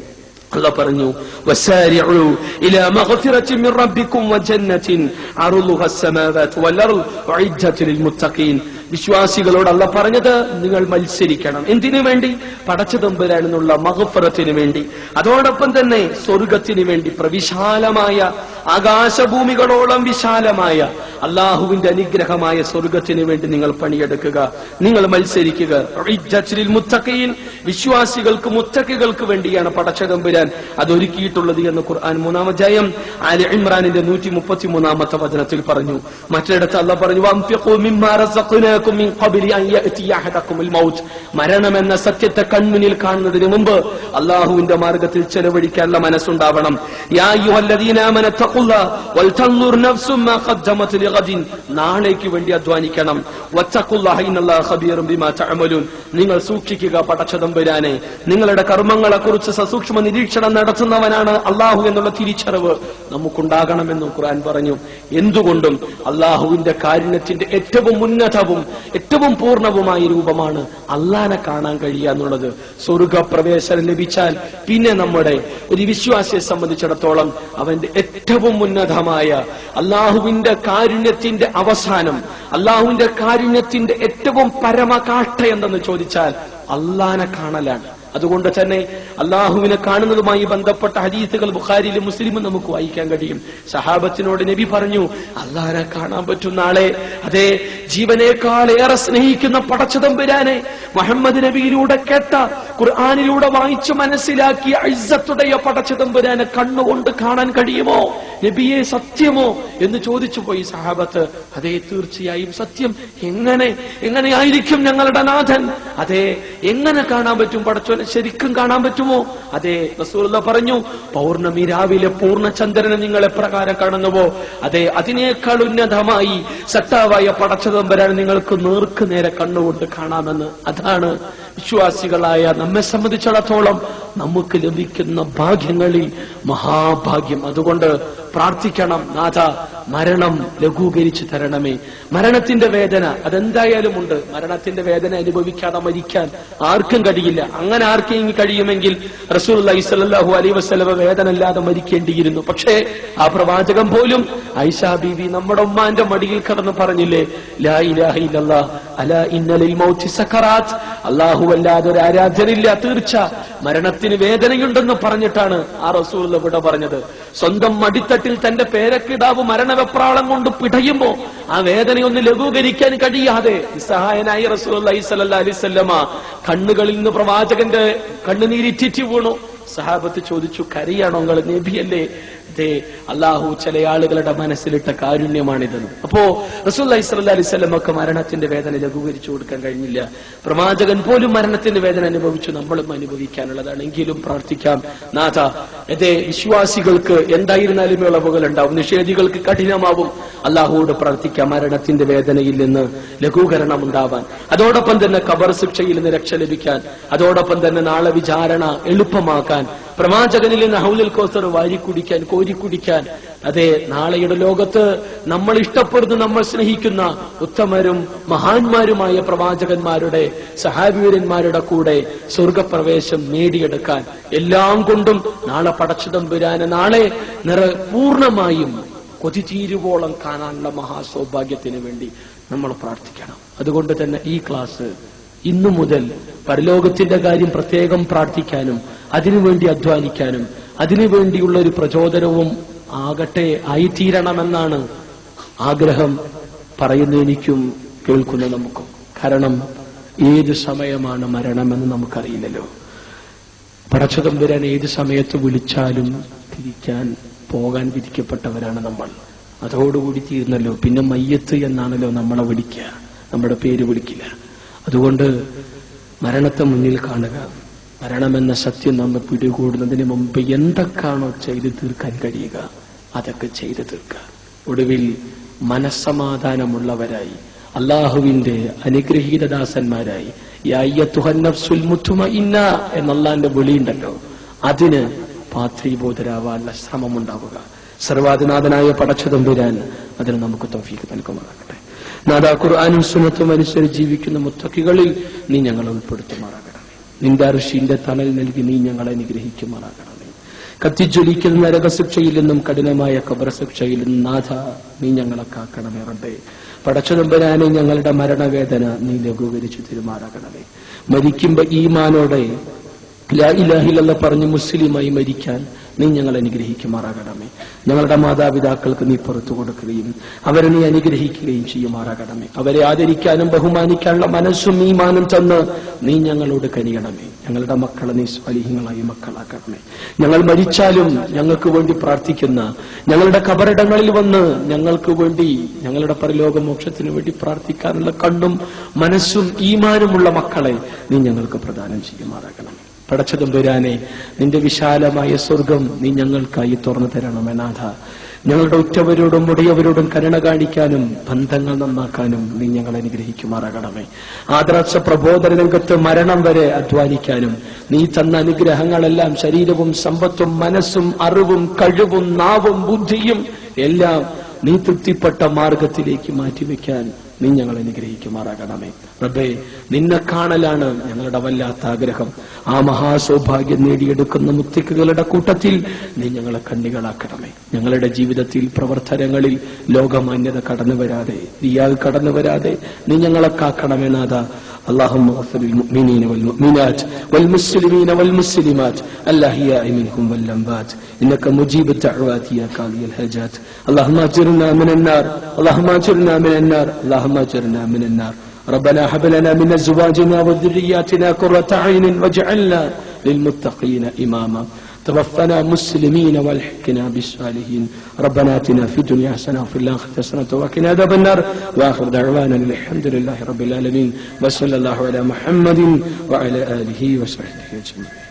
അല്ലാഹ് പറഞ്ഞു, വസാരിഉ ഇലാ മഗ്ഫിറത്തിൻ മിർ റബ്ബിക്കും വജന്നത്തിൻ അർളുഹാ അസ്സമാവാതു വൽ അർള് ഉഇദ്ദത് ലിൽ മുത്തഖീൻ. വിശ്വാസികളോട് അല്ലാഹ് പറഞ്ഞത്, നിങ്ങൾ മത്സരിക്കണം. എന്തിനു വേണ്ടി? പടച്ചതമ്പുരാനുള്ള മഗ്ഫിറത്തിന് വേണ്ടി, അതോടൊപ്പം തന്നെ സ്വർഗത്തിന് വേണ്ടി. പ്രവിശാലമായ, ആകാശഭൂമികളോളം വിശാലമായ അള്ളാഹുവിന്റെ അനുഗ്രഹമായ സ്വർഗത്തിന് വേണ്ടി നിങ്ങൾ പണിയെടുക്കുക, നിങ്ങൾ മത്സരിക്കുക. ഉഇദ്ദത് ലിൽ മുത്തഖീൻ, വിശ്വാസികൾക്ക്, മുത്തഖികൾക്ക് വേണ്ടിയാണ് പടച്ചതമ്പുരാൻ അതൊരുക്കിയിട്ടുള്ളത് എന്ന് ഖുർആൻ 3-ാം അധ്യായം ആലി ഇംറാനിന്റെ 133-ാമത്തെ വചനത്തിൽ പറഞ്ഞു. മറ്റിടത്ത് അല്ലാഹ് പറഞ്ഞു, വൻഫിഖൂ മിമ്മാ റസഖ്നാകും മിൻ ഖബ്ലി അൻ യഅതിയ അഹദകുൽ മൗത്ത്. മരണമെന്ന സത്യത്തെ കൺമുന്നിൽ കാണുന്നതിന് മുമ്പ് അള്ളാഹുവിന്റെ മാർഗത്തിൽ ചെലവഴിക്കാനുള്ള മനസ്സുണ്ടാവണം. യാ അയ്യുഹല്ലദീന ആമനു തഖുല്ലാഹ വൽതൻദുർ നഫ്സും മാ ഖദ്ദമത് ലിഗദിൻ. നാളേക്ക് വേണ്ടി അധ്വാനിക്കണം. വത്തഖുല്ലാഹ ഇന്നല്ലാഹ ഖബീറും ബിമാ തഅമലൂൻ. നിങ്ങൾ സൂക്ഷിക്കുക പടച്ചതമ്പുരാനെ. നിങ്ങളുടെ കർമ്മങ്ങളെ കുറിച്ച് സസൂക്ഷ്മ നിരീക്ഷണം നടത്തുന്നവനാണ് അള്ളാഹു എന്നുള്ള തിരിച്ചറിവ് നമുക്കുണ്ടാകണമെന്ന് ഖുർആൻ പറഞ്ഞു. എന്തുകൊണ്ടും അള്ളാഹുവിന്റെ കാരുണ്യത്തിന്റെ ഏറ്റവും ഉന്നതവും ഏറ്റവും പൂർണ്ണവുമായ രൂപമാണ് അള്ളാനെ കാണാൻ കഴിയുക എന്നുള്ളത്. സ്വർഗപ്രവേശനം ലഭിച്ചാൽ പിന്നെ നമ്മുടെ ഒരു വിശ്വാസിയെ സംബന്ധിച്ചിടത്തോളം അവന്റെ ഏറ്റവും ഉന്നതമായ അള്ളാഹുവിന്റെ കാരുണ്യത്തിന്റെ അവസാനം, അള്ളാഹുവിന്റെ കാരുണ്യത്തിന്റെ ഏറ്റവും പരമകാഷ്ഠ എന്തെന്ന് ചോദിച്ചാൽ അള്ളാനെ കാണലാണ്. അതുകൊണ്ട് തന്നെ അള്ളാഹുവിനെ കാണുന്നതുമായി ബന്ധപ്പെട്ട ഹദീസുകൾ ബുഖാരിയിലും മുസ്ലിമും നമുക്ക് വായിക്കാൻ കഴിയും. സഹാബത്തിനോട് നബി പറഞ്ഞു, അള്ളാഹനെ കാണാൻ പറ്റുന്ന ആളെ, അതേ ജീവനേക്കാൾ ഏറെ സ്നേഹിക്കുന്ന പടച്ചതമ്പുരാനെ മുഹമ്മദ് നബിയിലൂടെ കേട്ട, ഖുർആനിലൂടെ വായിച്ചു മനസ്സിലാക്കിയ ഇസ്സത്തുடைய പടച്ചതമ്പുരാനെ കണ്ണുകൊണ്ട് കാണാൻ കഴിയുമോ നബിയെ? സത്യമോ എന്ന് ചോദിച്ചു പോയി സഹാബത്ത്. അതേ, തീർച്ചയായും സത്യം. എങ്ങനെയായിരിക്കും ഞങ്ങളുടെ നാഥൻ? അതേ, എങ്ങനെ കാണാൻ പറ്റും പടച്ചോനെ? ശരിക്കും കാണാൻ പറ്റുമോ? അതേ, റസൂലുള്ളാഹി പറഞ്ഞു, പൗർണമി രാവിലെ പൂർണ്ണചന്ദ്രനെ നിങ്ങൾ എപ്രകാരം കാണുന്നുവോ, അതേ അതിനേക്കാൾ ഉന്നതമായി സത്താവായ പടച്ചതമ്പുരാനെ നിങ്ങൾക്ക് നേർക്ക് നേരെ കണ്ണുകൊണ്ട് കാണാമെന്ന്. അതാണ് വിശ്വാസികളായ നമ്മെ സംബന്ധിച്ചിടത്തോളം നമുക്ക് ലഭിക്കുന്ന ഭാഗ്യങ്ങളിൽ മഹാഭാഗ്യം. അതുകൊണ്ട് പ്രാർത്ഥിക്കണം, നാഥ മരണം ലഘൂകരിച്ചു തരണമേ. മരണത്തിന്റെ വേദന അതെന്തായാലും ഉണ്ട്. മരണത്തിന്റെ വേദന അനുഭവിക്കാതെ മരിക്കാൻ ആർക്കും കഴിയില്ല. അങ്ങനെ ആർക്കെങ്കിലും കഴിയുമെങ്കിൽ റസൂലുള്ളാഹി സ്വല്ലല്ലാഹു അലൈഹി വസല്ലം വേദന ഇല്ലാതെ മരിക്കേണ്ടിയിരുന്നു. പക്ഷേ ആ പ്രവാചകൻ പോലും ആയിഷാ ബീവി നമ്മുടെ ഉമ്മാന്റെ മടിയിൽ കിടന്ന് പറഞ്ഞില്ലേ, ലാ ഇലാഹ ഇല്ലല്ലാഹ് അലാ ഇന്ന ലിൽ മൗതി സക്കറാത്ത്. അല്ലാഹു അല്ലാതെ ഒരു ആരാധ്യനില്ല, തീർച്ച മരണത്തിന് വേദനയുണ്ടെന്ന് പറഞ്ഞിട്ടാണ് ആ റസൂൽ ഇവിടെ പറഞ്ഞത്. സ്വന്തം മടിത്തട്ടിൽ തന്റെ പേരക്കിടാവ് മരണവെപ്രാളം കൊണ്ട് പിടയുമ്പോ ആ വേദനയൊന്ന് ലഘൂകരിക്കാൻ കഴിയാതെ നിസ്സഹായനായി റസൂലുള്ളാഹി സ്വല്ലല്ലാഹു അലൈഹി വസല്ലമ കണ്ണുകളിൽ നിന്ന് പ്രവാചകന്റെ കണ്ണുനീരിറ്റിറ്റ് വീണു. സഹാബത്ത് ചോദിച്ചു, കരയാണോ നിങ്ങൾ? നബിയല്ലേ? അല്ലാഹു ചില ആളുകളുടെ മനസ്സിലിട്ട കാരുണ്യമാണിതെന്ന്. അപ്പോ റസൂലുള്ളാഹി സ്വല്ലല്ലാഹു അലൈഹി വസല്ലമക്ക് മരണത്തിന്റെ വേദന ലഘൂകരിച്ചു കൊടുക്കാൻ കഴിഞ്ഞില്ല. പ്രവാചകൻ പോലും മരണത്തിന്റെ വേദന അനുഭവിച്ചു, നമ്മളും അനുഭവിക്കാനുള്ളതാണ്. എങ്കിലും പ്രാർത്ഥിക്കാം, നാഥ അതേ വിശ്വാസികൾക്ക് എന്തായിരുന്നാലും ഇളവുകൾ ഉണ്ടാവും, നിഷേധികൾക്ക് കഠിനമാവും. അല്ലാഹുവോട് പ്രാർത്ഥിക്കാം മരണത്തിന്റെ വേദനയിൽ നിന്ന് ലഘൂകരണം ഉണ്ടാവാൻ, അതോടൊപ്പം തന്നെ ഖബർ ശിക്ഷയിൽ നിന്ന് രക്ഷ ലഭിക്കാൻ, അതോടൊപ്പം തന്നെ നാളെ വിചാരണ എളുപ്പമാക്കാൻ, പ്രവാചകനിൽ നിന്ന് ഹൗലുൽ കൗസർ വാരിക്കുടിക്കാൻ, കോരിക്കുടിക്കാൻ. അതെ, നാളെയുടെ ലോകത്ത് നമ്മൾ ഇഷ്ടപ്പെടുന്ന, നമ്മൾ സ്നേഹിക്കുന്ന ഉത്തമരും മഹാന്മാരുമായ പ്രവാചകന്മാരുടെ, സഹാബിവര്യന്മാരുടെ കൂടെ സ്വർഗപ്രവേശം നേടിയെടുക്കാൻ, എല്ലാം കൊണ്ടും നാളെ പടച്ചതമ്പുരാനെ നാളെ പൂർണ്ണമായും കൊതിതീരുവോളം കാണാനുള്ള മഹാസൗഭാഗ്യത്തിന് വേണ്ടി നമ്മൾ പ്രാർത്ഥിക്കണം. അതുകൊണ്ട് തന്നെ ഈ ക്ലാസ് ഇന്നു മുതൽ പരലോകത്തിന്റെ കാര്യം പ്രത്യേകം പ്രാർത്ഥിക്കാനും അതിനുവേണ്ടി അധ്വാനിക്കാനും അതിനുവേണ്ടിയുള്ള ഒരു പ്രചോദനവും ആയിത്തീരണമെന്നാണ് ആഗ്രഹം പറയുന്ന എനിക്കും കേൾക്കുന്ന നമുക്കും. കാരണം ഏത് സമയമാണ് മരണമെന്ന് നമുക്കറിയില്ലല്ലോ. പടച്ചതമ്പുരാൻ ഏത് സമയത്ത് വിളിച്ചാലും തിരിക്കാൻ പോകാൻ വിധിക്കപ്പെട്ടവരാണ് നമ്മൾ. അതോടുകൂടി തീർന്നല്ലോ. പിന്നെ മയ്യത്ത് എന്നാണല്ലോ നമ്മളെ വിളിക്കുക, നമ്മുടെ പേര് വിളിക്കില്ല. അതുകൊണ്ട് മരണത്തെ മുന്നിൽ കാണുക. മരണമെന്ന സത്യം നമ്മെ പിടികൂടുന്നതിന് മുമ്പ് എന്തൊക്കെയാണോ ചെയ്തു തീർക്കാൻ കഴിയുക അതൊക്കെ ചെയ്തു തീർക്കുക. ഒടുവിൽ മനസ്സമാധാനമുള്ളവരായി അള്ളാഹുവിന്റെ അനുഗ്രഹീത ദാസന്മാരായി എന്നല്ലാന്റെ വിളിയുണ്ടല്ലോ, അതിന് പാത്രീബോധരാവാനുള്ള ശ്രമമുണ്ടാവുക. സർവാധിനാഥനായ പടച്ചതമ്പുരാൻ അതിന് നമുക്ക് തൗഫീഖ് നൽകുമാറാകട്ടെ. നാദാ ഖുർആനും സുന്നത്തും അനുസരിച്ച് ജീവിക്കുന്ന മുത്തഖികളിൽ നീ ഞങ്ങളെ ഉൾപ്പെടുത്തുമാറാകണമേ. നിന്റെ അർശിന്റെ തണൽ നൽകി നീ ഞങ്ങളെ അനുഗ്രഹിക്കുമാറാകണമേ. കത്തിജ്വലിക്കുന്ന നരകശിക്ഷയിൽ നിന്നും കഠിനമായ ഖബർശിക്ഷയിൽ നിന്നും നാഥ നീ ഞങ്ങളെ കാക്കണമേ റബ്ബേ. പടച്ചതമ്പുരാനെ ഞങ്ങളുടെ മരണവേദന നീ ലഘൂകരിച്ചു തിരുമാറാകണമേ. മരിക്കുമ്പോ ഈമാനോടെ ലാ ഇലാഹ ഇല്ലല്ലാഹ് പറഞ്ഞ് മുസ്ലിമായി മരിക്കാൻ നീ ഞങ്ങളെ അനുഗ്രഹിക്കുമാറാകണമേ. ഞങ്ങളുടെ മാതാപിതാക്കൾക്ക് നീ പുറത്തു കൊടുക്കുകയും അവരെ നീ അനുഗ്രഹിക്കുകയും ചെയ്യുമാറാകണമേ. അവരെ ആദരിക്കാനും ബഹുമാനിക്കാനുള്ള മനസ്സും ഈമാനും തന്ന് നീ ഞങ്ങളോട് കനിയണമേ. ഞങ്ങളുടെ മക്കളെ നീ സ്വാലിഹീങ്ങളായി മക്കളാക്കണമേ. ഞങ്ങൾ മരിച്ചാലും ഞങ്ങൾക്ക് വേണ്ടി പ്രാർത്ഥിക്കുന്ന, ഞങ്ങളുടെ കബറിടങ്ങളിൽ വന്ന് ഞങ്ങൾക്ക് വേണ്ടി ഞങ്ങളുടെ പരലോകമോക്ഷത്തിന് വേണ്ടി പ്രാർത്ഥിക്കാനുള്ള കണ്ണും മനസ്സും ഈമാനുമുള്ള മക്കളെ നീ ഞങ്ങൾക്ക് പ്രദാനം ചെയ്യുമാറാകണമേ. പടച്ചതമ്പുരാനെ നിന്റെ വിശാലമായ സ്വർഗം നീ ഞങ്ങൾക്കായി തുറന്നു തരണമേ നാഥ. ഞങ്ങളുടെ ഉറ്റവരോടും ഉടയവരോടും കരുണ കാണിക്കാനും ബന്ധങ്ങൾ നന്നാക്കാനും നീ ഞങ്ങളെ അനുഗ്രഹിക്കുമാറാകണമേ. ആദർശ പ്രബോധന രംഗത്ത് മരണം വരെ അധ്വാനിക്കാനും നീ തന്ന അനുഗ്രഹങ്ങളെല്ലാം ശരീരവും സമ്പത്തും മനസ്സും അറിവും കഴിവും നാവും ബുദ്ധിയും എല്ലാം നീ തൃപ്തിപ്പെട്ട മാർഗത്തിലേക്ക് മാറ്റിവെക്കാൻ നീ ഞങ്ങളെ അനുഗ്രഹിക്കുമാറാകണമേ. റബ്ബേ, നിന്നെ കാണലാണ് ഞങ്ങളുടെ വല്ലാത്ത ആഗ്രഹം. ആ മഹാസൗഭാഗ്യം നേടിയെടുക്കുന്ന മുത്തിക്കുകളുടെ കൂട്ടത്തിൽ നീ ഞങ്ങളെ കണ്ണികളാക്കണമേ. ഞങ്ങളുടെ ജീവിതത്തിൽ പ്രവർത്തനങ്ങളിൽ ലോകമാന്യത കടന്നു വരാതെ, റിയാൽ കടന്നു വരാതെ നീ ഞങ്ങളെ കാക്കണമേ നാഥ. اللهم اغفر للمؤمنين والمؤمنات والمسلمين والمسلمات الأحياء منهم والأموات إنك مجيب الدعوات يا قاضي الحاجات. اللهم أجرنا من النار، اللهم أجرنا من النار، اللهم أجرنا من النار. ربنا هب لنا من أزواجنا وذرياتنا قرة أعين واجعلنا للمتقين إماما. توفنا مسلمين والحقنا بالصالحين. ربنا آتنا في الدنيا حسنة وفي الآخرة حسنة وقنا عذاب النار. وآخر دعوانا الحمد لله رب العالمين. وصلى الله على محمد وعلى آله وصحبه أجمعين.